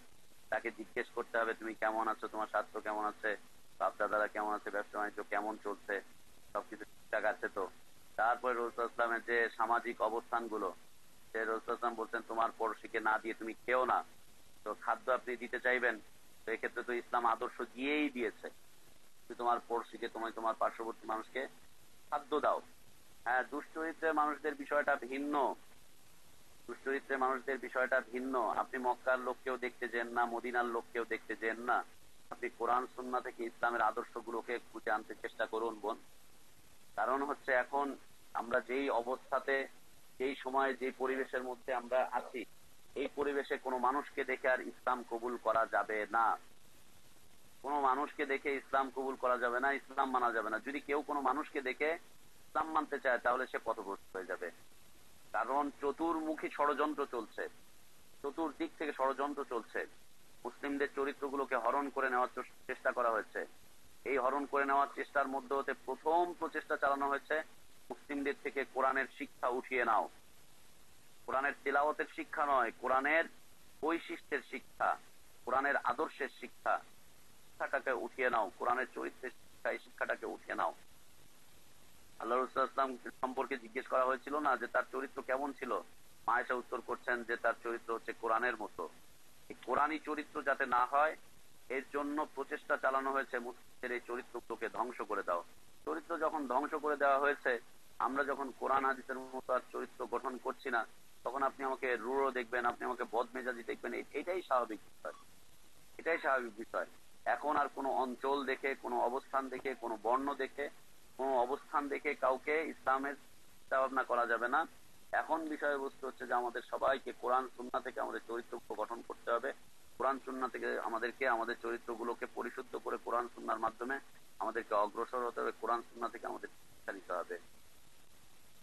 তাকে জিজ্ঞেস করতে হবে তুমি কেমন আছো, তোমার স্বাস্থ্য কেমন আছে, বাপ দাদারা কেমন আছে, ব্যবসা বাণিজ্য কেমন চলছে, সবকিছু ঠিকঠাক আছে তো। তারপরে রসুল ইসলামের যে সামাজিক অবস্থানগুলো, সে রসুল ইসলাম বলছেন তোমার পড়শিকে না দিয়ে তুমি খেও না। তো খাদ্য আপনি দিতে চাইবেন, তো এক্ষেত্রে তো ইসলাম আদর্শ দিয়েই দিয়েছে, তোমার পড়শিকে, তোমার পার্শ্ববর্তী মানুষকে খাদ্য দাও। হ্যাঁ, দুশ্চরিত্রের মানুষদের বিষয়টা ভিন্ন। দুশ্চরিত্রের মানুষদের বিষয়টা ভিন্ন। আপনি মক্কার লোককেও দেখতে যেন না, মদিনার লোককেও দেখতে যেন না। আপনি কোরআন সুন্নাহ থেকে ইসলামের আদর্শগুলোকে খুঁজে আনতে চেষ্টা করুন বোন। কারণ হচ্ছে এখন আমরা যেই অবস্থাতে, যেই সময়ে, যেই পরিবেশের মধ্যে আমরা আছি, এই পরিবেশে কোনো মানুষকে দেখে আর ইসলাম কবুল করা যাবে না। কোনো মানুষকে দেখে ইসলাম কবুল করা যাবে না, ইসলাম মানা যাবে না। যদি কেউ কোনো মানুষকে দেখে ইসলাম মানতে চায় তাহলে সে পথভ্রষ্ট হয়ে যাবে। কারণ চতুর্মুখী ষড়যন্ত্র চলছে, চতুর্দিক থেকে ষড়যন্ত্র চলছে। মুসলিমদের চরিত্রগুলোকে হরণ করে নেওয়ার চেষ্টা করা হয়েছে। এই হরণ করে নেওয়ার চেষ্টার মধ্যে হতে প্রথম প্রচেষ্টা চালানো হয়েছে মুসলিমদের থেকে কোরআনের শিক্ষা উঠিয়ে নাও। কোরআনের তিলাওয়াতের শিক্ষা নয়, কোরআনের বৈশিষ্ট্যের শিক্ষা, কোরআনের আদর্শের শিক্ষাটাকে উঠিয়ে নাও, কোরআনের চরিত্রের শিক্ষা, এই শিক্ষাটাকে উঠিয়ে নাও। আল্লাহ রাসূল ইসলাম সম্পর্কে জিজ্ঞেস করা হয়েছিল না যে তার চরিত্র কেমন ছিল? আয়েশা উত্তর করছেন যে তার চরিত্র হচ্ছে কোরআনের মতো। এই কোরআনী চরিত্র যাতে না হয় এর জন্য প্রচেষ্টা চালানো হয়েছে মুসলিমদের এই চরিত্রগুলোকে ধ্বংস করে দাও। চরিত্র যখন ধ্বংস করে দেওয়া হয়েছে, আমরা যখন কোরআন হাদিসের মতো আর চরিত্র গঠন করছি না, তখন আপনি আমাকে রূঢ় দেখবেন, আপনি আমাকে বদমেজাজি দেখবেন। এটাই স্বাভাবিক বিষয়, এটাই স্বাভাবিক বিষয়। এখন আর কোনো অঞ্চল দেখে, কোনো অবস্থান দেখে, কোনো বর্ণ দেখে, কোনো অবস্থান দেখে কাউকে ইসলামের চিন্তা ভাবনা করা যাবে না। এখন বিষয়বস্তু হচ্ছে যে আমাদের সবাইকে কোরআন সুন্নাহ থেকে আমাদের চরিত্র গঠন করতে হবে। কোরআন সুন্নাহ থেকে আমাদেরকে আমাদের চরিত্রগুলোকে পরিশুদ্ধ করে কোরআন সুন্নাহর মাধ্যমে আমাদেরকে অগ্রসর হতে হবে। কোরআন সুন্নাহ থেকে আমাদের শিক্ষা নিতে হবে।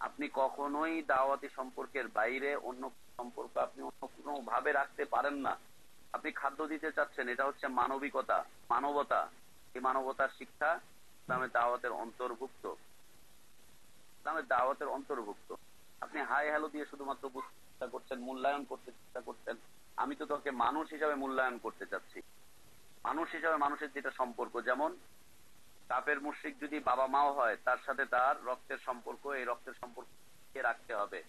আপনি কখনোই দাওয়াতি সম্পর্কের বাইরে অন্য সম্পর্ক আপনি অন্য কোনো ভাবে রাখতে পারেন না। আপনি খাদ্য দিতে চাচ্ছেন, এটা হচ্ছে মানবিকতা, মানবতা। এই মানবতার শিক্ষা ইসলামের দাওয়াতের অন্তর্ভুক্ত, ইসলামের দাওয়াতের অন্তর্ভুক্ত। আপনি হাই হ্যালো দিয়ে শুধুমাত্র বুঝতে চেষ্টা করছেন, মূল্যায়ন করতে চেষ্টা করছেন। আমি তো তোকে মানুষ হিসাবে মূল্যায়ন করতে চাচ্ছি। মানুষ হিসাবে মানুষের যেটা সম্পর্ক, যেমন কাফের মুশরিক যদি বাবা মাও হয়, তার সাথে তার রক্তের সম্পর্ক, এই রক্তের সম্পর্ক রাখতে হবে।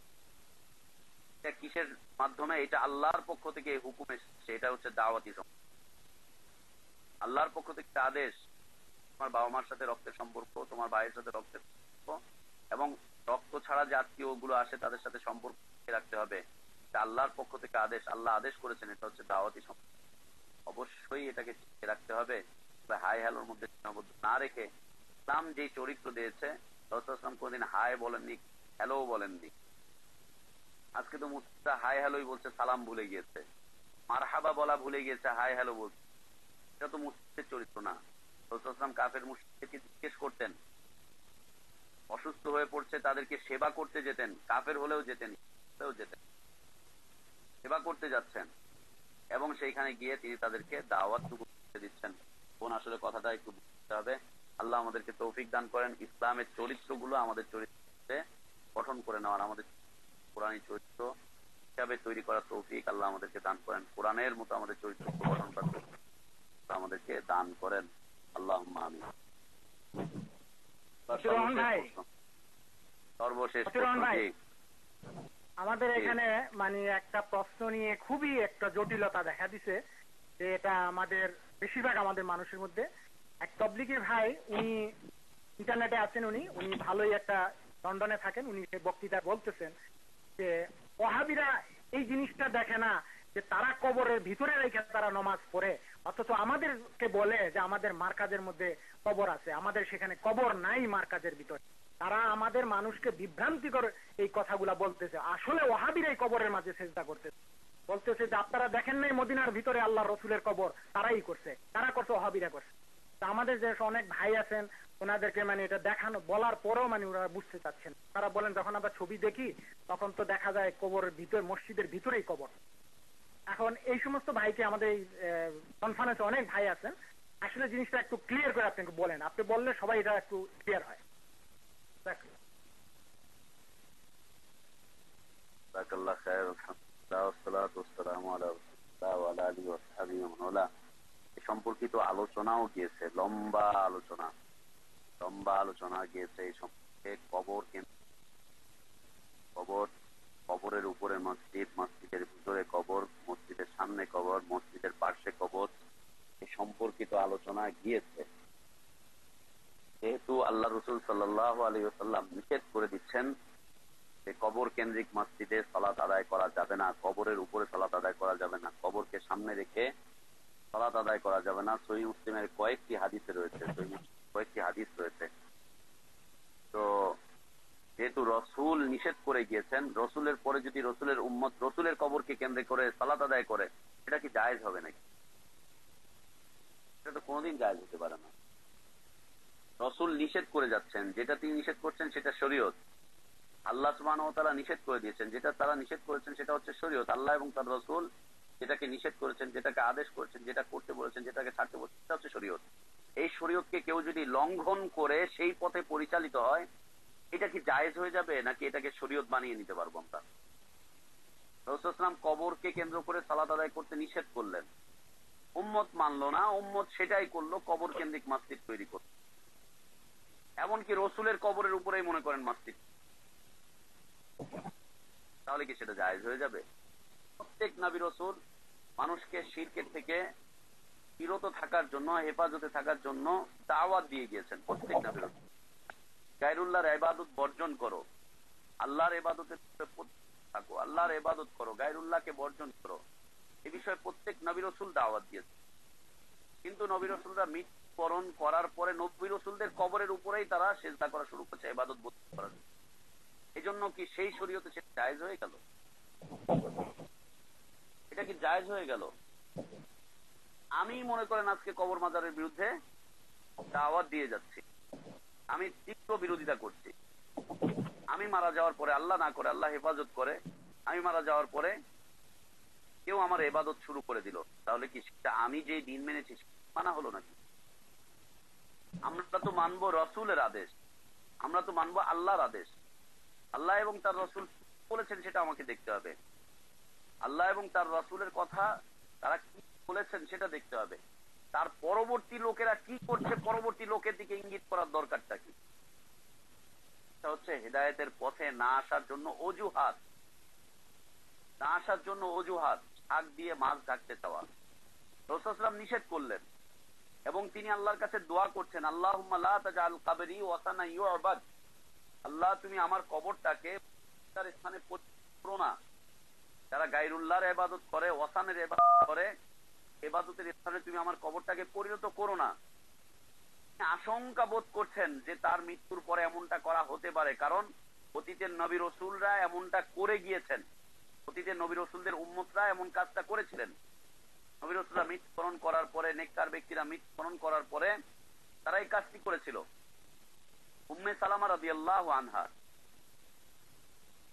এটা কিসের মাধ্যমে? এটা আল্লাহর পক্ষ থেকে হুকুম এসেছে, এটা হচ্ছে দাওয়াতি সম্পর্ক। আল্লাহর পক্ষ থেকে আদেশ, তোমার বাবা মার সাথে রক্তের সম্পর্ক, তোমার ভাইয়ের সাথে রক্তের সম্পর্ক, এবং রক্ত ছাড়া যে আত্মীয় গুলো আসে তাদের সাথে সম্পর্ক রাখতে হবে। এটা আল্লাহর পক্ষ থেকে আদেশ, আল্লাহ আদেশ করেছেন, এটা হচ্ছে দাওয়াতি সম্পর্ক। অবশ্যই এটাকে ঠিক রাখতে হবে। হাই হ্যালোর মধ্যে সীমাবদ্ধ না রেখে ইসলাম যে চরিত্র দিয়েছে, রাসূল ইসলাম কোনদিন হাই বলেননি, হ্যালো বলেননি। আজকে তো মুসলিমরা হাই হ্যালোই বলছে, সালাম ভুলে গিয়েছে, মারহাবা বলা ভুলে গিয়েছে, হাই হ্যালো বলছে। এটা তো মুসলিমদের চরিত্র না। রাসূল ইসলাম কাফের মুশরিকদেরকে জিজ্ঞেস করতেন, অসুস্থ হয়ে পড়ছে তাদেরকে সেবা করতে যেতেন, কাফের হলেও যেতেন, সেবা করতে যাচ্ছেন, এবং সেইখানে গিয়ে তিনি তাদেরকে দাওয়াত দিচ্ছেন। কোন আসলে কথাটা একটু বুঝতে হবে। আল্লাহ আমাদেরকে তৌফিক দান করেন ইসলামের চরিত্রগুলো আমাদের চরিত্রে গঠন করে নেওয়ার, আমাদের কোরআনী চরিত্র হিসাবে তৈরি করার তৌফিক আল্লাহ আমাদেরকে দান করেন। কোরআনের মতো আমাদের চরিত্র গঠন করার আমাদেরকে দান করেন। আল্লাহুম্মা আমিন। সর্বশেষ আমাদের এখানে মানে একটা প্রশ্ন নিয়ে খুবই একটা জটিলতা দেখা দিছে, যে এটা আমাদের বেশিরভাগ আমাদের মানুষের মধ্যে। এক তবলিগী ভাই, উনি ইন্টারনেটে আছেন, উনি ভালোই একটা লন্ডনে থাকেন, উনি বক্তৃতা বলতেছেন যে ওয়াহাবিরা এই জিনিসটা দেখে না যে তারা কবরের ভিতরে রেখে তারা নামাজ পড়ে, অথচ আমাদেরকে বলে যে আমাদের মার্কাজের মধ্যে কবর আছে, আমাদের সেখানে কবর নাই মার্কাজের ভিতরে। তারা আমাদের মানুষকে বিভ্রান্তিকর এই কথাগুলা বলতেছে। আসলে ওয়াহাবির এই কবরের মাঝে সেজদা করতেছে, বলতেছে যে আপনারা দেখেন নাই মদিনার ভিতরে আল্লাহ রসুলের কবর, তারাই করছে। কারা করছে? ওয়াহাবিরা করছে। তা আমাদের যে অনেক ভাই আছেন ওনাদেরকে এটা দেখানো বলার পরেও ওরা বুঝতে চাচ্ছেন। তারা বলেন যখন আমরা ছবি দেখি তখন তো দেখা যায় কবরের ভিতরে, মসজিদের ভিতরেই কবর। এখন এই সমস্ত ভাইকে আমাদের এই কনফারেন্সে অনেক ভাই আছেন, আসলে জিনিসটা একটু ক্লিয়ার করে আপনাকে বলেন, আপনি বললে সবাই এটা একটু ক্লিয়ার হয়। সম্পর্কিত আলোচনাও গিয়েছে, লম্বা আলোচনা গিয়েছে এই সম্পর্কে। কবরের উপরে মসজিদ, মসজিদের ভিতরে কবর, মসজিদের সামনে কবর, মসজিদের পার্শ্বে কবর, এই সম্পর্কিত আলোচনা গিয়েছে। যেহেতু আল্লাহ রসুল সাল্লাল্লাহু আলাইহি ওয়াসাল্লাম নিষেধ করে দিচ্ছেন যে কবর কেন্দ্রিক মসজিদে সালাত আদায় করা যাবে না, কবরের উপরে সালাত আদায় করা যাবে না, কবরকে সামনে রেখে সালাত আদায় করা যাবে না। সহিহ মুসলিমের কয়েকটি হাদিস রয়েছে। তো যেহেতু রসুল নিষেধ করে গিয়েছেন, রসুলের পরে যদি রসুলের উম্মত রসুলের কবরকে কেন্দ্র করে সালাত আদায় করে, এটা কি জায়েজ হবে নাকি? এটা তো কোনোদিন জায়েজ হতে পারে না। রসুল নিষেধ করে যাচ্ছেন, যেটা তিনি নিষেধ করছেন সেটা শরীয়ত। আল্লাহ সুবহানাহু ওয়া তাআলা নিষেধ করে দিয়েছেন, যেটা তারা নিষেধ করেছেন সেটা হচ্ছে শরীয়ত। আল্লাহ এবং তার রসুল যেটাকে নিষেধ করেছেন, যেটাকে আদেশ করেছেন, যেটা করতে বলেছেন, যেটাকে ছাড়তে বলেছেন, সেটা হচ্ছে শরীয়ত। এই শরীয়তকে কেউ যদি লঙ্ঘন করে সেই পথে পরিচালিত হয়, এটা কি জায়েজ হয়ে যাবে নাকি এটাকে শরীয়ত বানিয়ে নিতে পারবো আমরা? রাসূল সাল্লাল্লাহু আলাইহি ওয়াসাল্লাম কবরকে কেন্দ্র করে সালাত আদায় করতে নিষেধ করলেন, উম্মত মানলো না, উম্মত সেটাই করলো, কবর কেন্দ্রিক মসজিদ তৈরি করলো। এমনকি রসুলের কবরের উপরেই মনে করেন মসজিদ, তাহলে কি সেটা জায়েজ হয়ে যাবে? প্রত্যেক নবী রসুল মানুষকে শিরকের থেকে বিরত থাকার জন্য, হেফাজতে থাকার জন্য দাওয়াত দিয়ে গিয়েছেন। প্রত্যেক নবী রসুল গায়রুল্লাহর ইবাদত বর্জন করো, আল্লাহর ইবাদতে থাকো, আল্লাহর ইবাদত করো, গায়রুল্লাহকে বর্জন করো, এ বিষয়ে প্রত্যেক নবী রসুল দাওয়াত দিয়েছে। কিন্তু নবী রসুলরা মৃত্যুবরণ করার পরে নবী রসুলদের কবরের উপরেই তারা সেজদা করা শুরু করছে, ইবাদত করার। এই জন্য কি সেই শরীয়তে সেটা জায়েজ হয়ে গেল? এটা কি জায়েজ হয়ে গেল? আমি মনে করেন আজকে কবর মাজারের বিরুদ্ধে দাওয়াত দিয়ে যাচ্ছি, আমি তীব্র বিরোধিতা করছি। আমি মারা যাওয়ার পরে, আল্লাহ না করে, আল্লাহ হেফাজত করে, আমি মারা যাওয়ার পরে কেউ আমার ইবাদত শুরু করে দিল, তাহলে কি সেটা আমি যে দিন মেনেছি মানা হলো নাকি? আমরা তো মানবো রসুলের আদেশ, আমরা তো মানবো আল্লাহর আদেশ। আল্লাহ এবং তার রসুল বলেছেন সেটা আমাকে দেখতে হবে। আল্লাহ এবং তার রসুলের কথা তারা কি বলেছেন সেটা দেখতে হবে। তার পরবর্তী লোকেরা কি করছে, পরবর্তী লোকের দিকে ইঙ্গিত করার দরকারটা কি? এটা হচ্ছে হেদায়েতের পথে না আসার জন্য অজুহাত, না আসার জন্য অজুহাত, শাক দিয়ে মাছ ঢাকতে চাওয়া। রাসূল সাল্লাল্লাহু আলাইহি ওয়াসাল্লাম নিষেধ করলেন এবং তিনি আল্লাহর কাছে দোয়া করছেন, আল্লাহুম্মা লা তাজআল কবরি ওয়াসানা ইউবাদ। আল্লাহ তুমি আমার কবরটাকে তার স্থানে করো না। যারা গায়রুল্লাহর ইবাদত করে, ওয়াসানের ইবাদত করে, ইবাদতের স্থানে তুমি আমার কবরটাকে পরিণত করো না। আশঙ্কা বোধ করছেন যে তার মৃত্যুর পরে এমনটা করা হতে পারে, কারণ অতীতের নবী রসুলরা এমনটা করে গিয়েছেন, অতীতের নবী রসুলদের উম্মতরা এমন কাজটা করেছিলেন। নবী রসুলরা মৃত্যুবরণ করার পরে, নেককার ব্যক্তিরা মৃত্যুবরণ করার পরে তারা এই কাজটি করেছিল। উম্মে সালামা রাদিয়াল্লাহু আনহা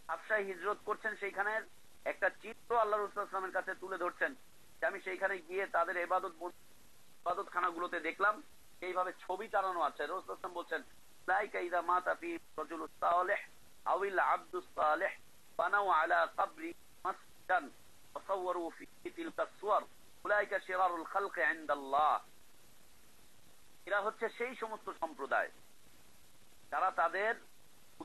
হাবশায় হিজরত করছেন, সেইখানে একটা চিত্র আল্লাহ রাসূল সাল্লাল্লাহু আলাইহি ওয়াসাল্লামের কাছে তুলে ধরছেন যে আমি সেইখানে গিয়ে তাদের ইবাদত খানাগুলোতে দেখলাম এইভাবে ছবি টানানো আছে। রাসূল সাল্লাল্লাহু আলাইহি ওয়াসাল্লাম বলছেন, লাইকা ইযা মাতা ফি রাজুলুস সালিহ আওইল আবদুস সালিহ বানাউ আলা কবরি মাসজিদান ওয়াসাওয়ারু ফি তিলকা সুওয়ার উলাইকা শিরারুল খালকি ইনদাল্লাহ। এরা হচ্ছে সেই সমস্ত সম্প্রদায় যারা তাদের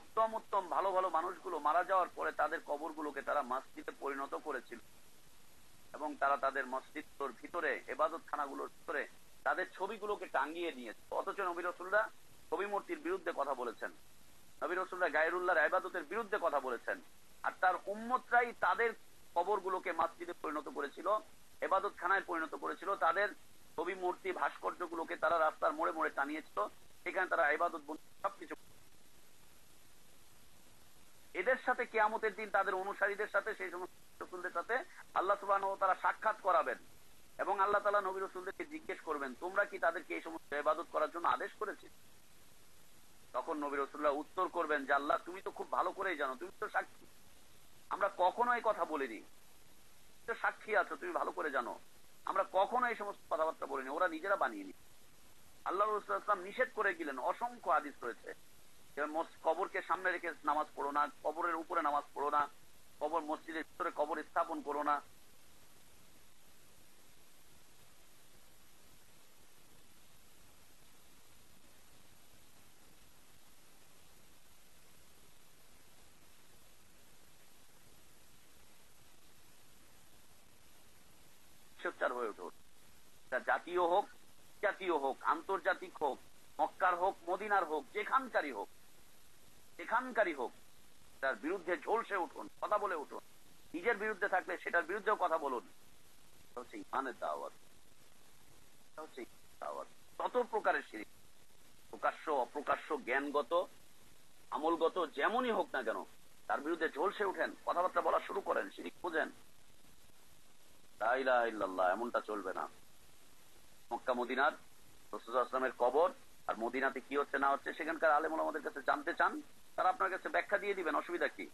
উত্তম উত্তম ভালো ভালো মানুষগুলো মারা যাওয়ার পরে তাদের কবরগুলোকে তারা মসজিদে পরিণত করেছিল এবং তারা তাদের মসজিদের ভিতরে, ইবাদত খানাগুলোর ভিতরে তাদের ছবিগুলোকে টাঙ্গিয়ে নিয়েছে। অথচ নবী রাসূলরা ছবি মূর্তির বিরুদ্ধে কথা বলেছেন, নবী রাসূলরা গায়রুল্লাহর ইবাদতের বিরুদ্ধে কথা বলেছেন, আর তার উম্মতরাই তাদের কবরগুলোকে মসজিদে পরিণত করেছিল, ইবাদতখানায় পরিণত করেছিল, তাদের ছবি মূর্তি ভাস্কর্যগুলোকে তারা রাস্তার মোড়ে মোড়ে টানিয়েছিল, সেখানে তারা ইবাদত সবকিছু। এদের সাথে কিয়ামতের দিন তাদের অনুসারীদের সাথে, সেই সমস্ত রাসূলদের সাথে আল্লাহ সুবহানাহু ওয়া তাআলা সাক্ষাৎ করাবেন এবং আল্লাহ তাআলা নবী রাসূলদেরকে জিজ্ঞেস করবেন, তোমরা কি তাদেরকে এই সমস্ত ইবাদত করার জন্য আদেশ করেছি? তখন নবী রাসূলুল্লাহ উত্তর করবেন যে আল্লাহ, তুমি তো খুব ভালো করেই জানো, তুমি তো সাক্ষী, আমরা কখনো এই কথা বলিনি, তুমি তো সাক্ষী আছো, তুমি ভালো করে জানো, আমরা কখনো এই সমস্ত কথাবার্তা বলিনি, ওরা নিজেরা বানিয়ে নি। আল্লাহ রাসূল সাল্লাল্লাহু আলাইহি ওয়াসাল্লাম নিষেধ করে গেলেন। অসংখ্য হাদিস রয়েছে, কবরকে সামনে রেখে নামাজ পড়ো না, কবরের উপরে নামাজ পড়ো না, কবর মসজিদের ভিতরে কবর স্থাপন করো না। হয়ে ওঠো, জাতীয় হোক, জাতীয় হোক, আন্তর্জাতিক হোক, মক্কার হোক, মদিনার হোক, যেখানকারই হোক, যেখানকারই হোক, তার বিরুদ্ধে ঝলসে উঠুন, কথা বলে উঠুন। নিজের বিরুদ্ধে থাকলে সেটার বিরুদ্ধেও কথা বলুন। হচ্ছে ইমানের দাওয়াত, হচ্ছে দাওয়াত। তত প্রকারের শিরক, প্রকাশ্য অপ্রকাশ্য, জ্ঞানগত আমলগত যেমনই হোক না কেন, তার বিরুদ্ধে ঝলসে উঠেন, কথাবার্তা বলা শুরু করেন, শিরক খুঁজেন। লা ইলাহা ইল্লাল্লাহ, এমনটা চলবে না। মক্কা মদিনার রাসূল সাল্লাল্লাহু আলাইহি ওয়াসাল্লামের কবর আর মদিনাতে কি হচ্ছে না হচ্ছে, সেখানকার আলেম ওলামাদের কাছে জানতে চান, তারা আপনার কাছে ব্যাখ্যা দিয়ে দিবেন, অসুবিধা কি?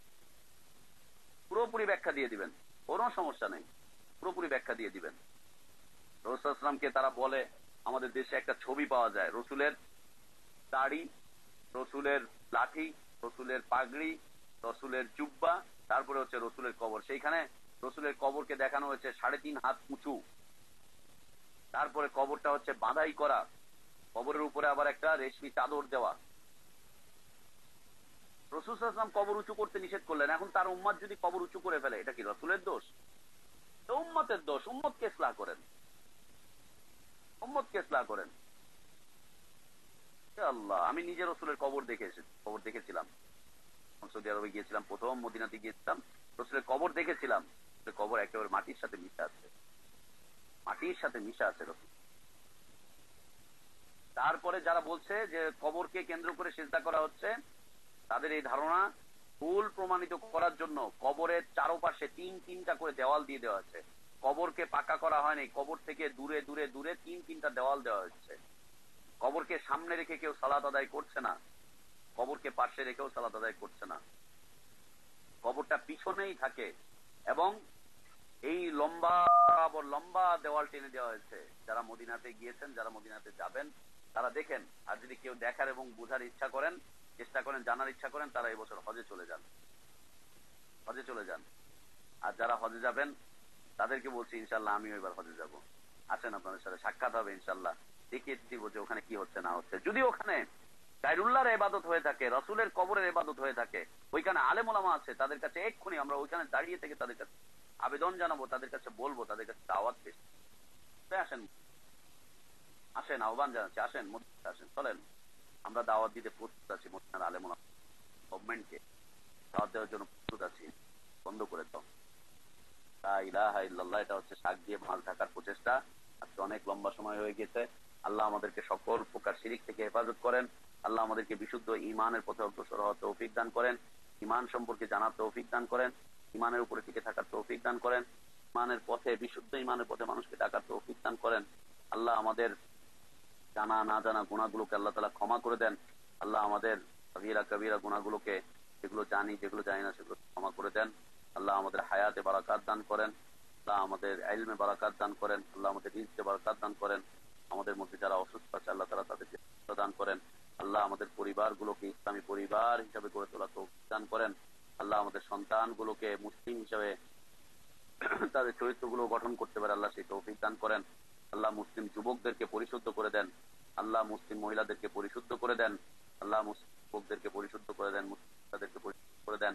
পুরোপুরি ব্যাখ্যা দিয়ে দিবেন, কোনো সমস্যা নেই, পুরোপুরি ব্যাখ্যা দিয়ে দিবেন। রাসূল সাল্লাল্লাহু আলাইহি ওয়াসাল্লামকে তারা বলে, আমাদের দেশে একটা ছবি পাওয়া যায়, রসুলের দাড়ি, রসুলের লাঠি, রসুলের পাগড়ি, রসুলের জুব্বা, তারপরে হচ্ছে রসুলের কবর। সেইখানে রসুলের কবরকে দেখানো হয়েছে 3.5 হাত উঁচু, তারপরে কবরটা হচ্ছে বাঁধাই করা, কবরের উপরে আবার একটা রেশমি চাদর দেওয়া। রাসূল সাল্লাল্লাহু আলাইহি ওয়াসাল্লাম কবর উঁচু করতে নিষেধ করলেন, এখন তার উম্মত যদি কবর উঁচু করে ফেলে, এটা কি রাসূলের দোষ? উম্মতের দোষ। উম্মতকে ইসলাহ করেন, উম্মতকে ইসলাহ করেন। আল্লাহ, আমি নিজে রসুলের কবর দেখেছিলাম, সৌদি আরবে গিয়েছিলাম, প্রথম মদিনাতে গিয়েছিলাম, রসুলের কবর দেখেছিলাম। কবর একেবারে মাটির সাথে মিশে আছে, মাটির সাথে মিশে আছে রসুল। তারপরে যারা বলছে যে কবরকে কেন্দ্র করে সিজদা করা হচ্ছে, তাদের এই ধারণা ভুল প্রমাণিত করার জন্য কবরের চারপাশে 3-3টা করে দেওয়াল দিয়ে দেওয়া হচ্ছে। কবরকে পাকা করা হয়নি, কবর থেকে দূরে দূরে দূরে 3-3টা দেওয়াল দেওয়া হচ্ছে। কবরকে সামনে রেখে কেউ সালাত আদায় করছে না, কবরকে পাশে রেখেও সালাত আদায় করছে না, কবরটা পিছনেই থাকে এবং এই লম্বা লম্বা দেওয়াল টেনে দেওয়া হয়েছে। যারা মদিনাতে গিয়েছেন, যারা মদিনাতে যাবেন, তারা দেখেন। আর যদি কেউ দেখার এবং বোঝার ইচ্ছা করেন, চেষ্টা করেন, জানার ইচ্ছা করেন, তারা এবছর হজে চলে যান, হজে চলে যান। আর যারা হজে যাবেন তাদেরকে বলছি, ইনশাল্লাহ আমিও এবার হজে যাব, আসেন, আপনাদের সাথে সাক্ষাৎ হবে, ইনশাল্লাহ দেখিয়ে দিব যে ওখানে কি হচ্ছে না হচ্ছে। যদি ওখানে গায়রুল্লাহর ইবাদত হয়ে থাকে, রাসূলের কবরের ইবাদত হয়ে থাকে, ওইখানে আলেম ওলামা আছে, তাদের কাছে এক্ষুনি আমরা ওইখানে দাঁড়িয়ে থেকে তাদের কাছে আবেদন জানাবো, তাদের কাছে বলবো, তাদের কাছে দাওয়াত পেশ। আসেন, আসেন, আহ্বান জানাচ্ছি, আসেন, মসজিদে আসেন, চলেন, আমরা দাওয়াত দিতে প্রস্তুত আছি। মদিনার আলেম ওলামা গভর্নমেন্টকে দাওয়াত দেওয়ার জন্য প্রস্তুত আছি, বন্ধ করে দাও। লা ইলাহা ইল্লাল্লাহ, এটা হচ্ছে শাক দিয়ে মাল থাকার প্রচেষ্টা। আজকে অনেক লম্বা সময় হয়ে গেছে। আল্লাহ আমাদেরকে সকল প্রকার শিরিক থেকে হেফাজত করেন। আল্লাহ আমাদেরকে বিশুদ্ধ ইমানের পথে অগ্রসর হওয়ার তৌফিক দান করেন, ইমান সম্পর্কে জানার তৌফিক দান করেন, ইমানের উপরে টিকে থাকার তৌফিক দান করেন, ইমানের পথে, বিশুদ্ধ ইমানের পথে মানুষকে ডাকার তৌফিক দান করেন। আল্লাহ আমাদের জানা না জানা গুনাহগুলোকে আল্লাহ তাআলা ক্ষমা করে দেন। আল্লাহ আমাদের সগীরা কবিরা গুনাহগুলোকে, যেগুলো জানি যেগুলো জানি না, সেগুলো ক্ষমা করে দেন। আল্লাহ আমাদের হায়াতে বারাকাত দান করেন, আল্লাহ আমাদের ইলমে বারাকাত দান করেন, আল্লাহ আমাদের রিজকে বারাকাত দান করেন। আমাদের মধ্যে যারা অসুস্থ আছে, আল্লাহ তাআলা তাদেরকে সুস্থতা দান করেন। আল্লাহ আমাদের পরিবারগুলোকে ইসলামী পরিবার হিসাবে গড়ে তোলার তৌফিক দান করেন। আল্লাহ আমাদের সন্তানগুলোকে মুসলিম হিসাবে তাদের চরিত্রগুলো গঠন করতে পারে, আল্লাহ সেই তৌফিক দান করেন। আল্লাহ মুসলিম যুবকদেরকে পরিশুদ্ধ করে দেন, আল্লাহ মুসলিম মহিলাদেরকে পরিশুদ্ধ করে দেন, আল্লাহ মুসলিম যুবকদেরকে পরিশুদ্ধ করে দেন, মুসলিমদেরকে পরিশুদ্ধ করে দেন।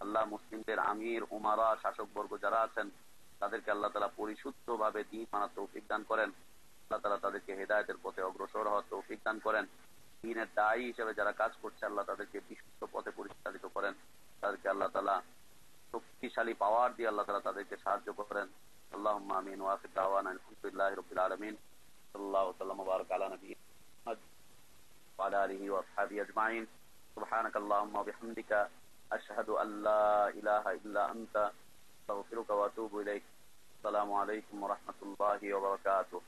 আল্লাহ মুসলিমদের আমির, উমারা, শাসক বর্গ যারা আছেন, তাদেরকে আল্লাহ তাআলা পরিশুদ্ধ ভাবে দ্বীন মানার তৌফিক দান করেন। আল্লাহ তাআলা তাদেরকে হেদায়েতের পথে অগ্রসর হওয়ার তৌফিক দান করেন। দ্বীনের দায়ী হিসেবে যারা কাজ করছে, আল্লাহ তাদেরকে বিশুদ্ধ পথে পরিচালিত করেন। তাদেরকে আল্লাহ তাআলা শক্তিশালী পাওয়ার দিয়ে আল্লাহ তাআলা তাদেরকে সাহায্য করেন। আল্লাহুম্মা আমিন ওয়া আখির দাওয়ানা আলহামদুলিল্লাহি রাব্বিল আলামিন। সাল্লাল্লাহু ওয়া বারাকা আলা নাবিয়্যিনা মুহাম্মদ ওয়া আলা আলিহি ওয়া আসহাবিহি আজমাইন। সুবহানাকাল্লাহুম্মা ওয়া বিহামদিকা আশহাদু আল্লা ইলাহা ইল্লা আনতা আস্তাগফিরুকা ওয়া আতুবু ইলাইক। আসসালামু আলাইকুম ওয়া রাহমাতুল্লাহি ওয়া বারাকাতুহু।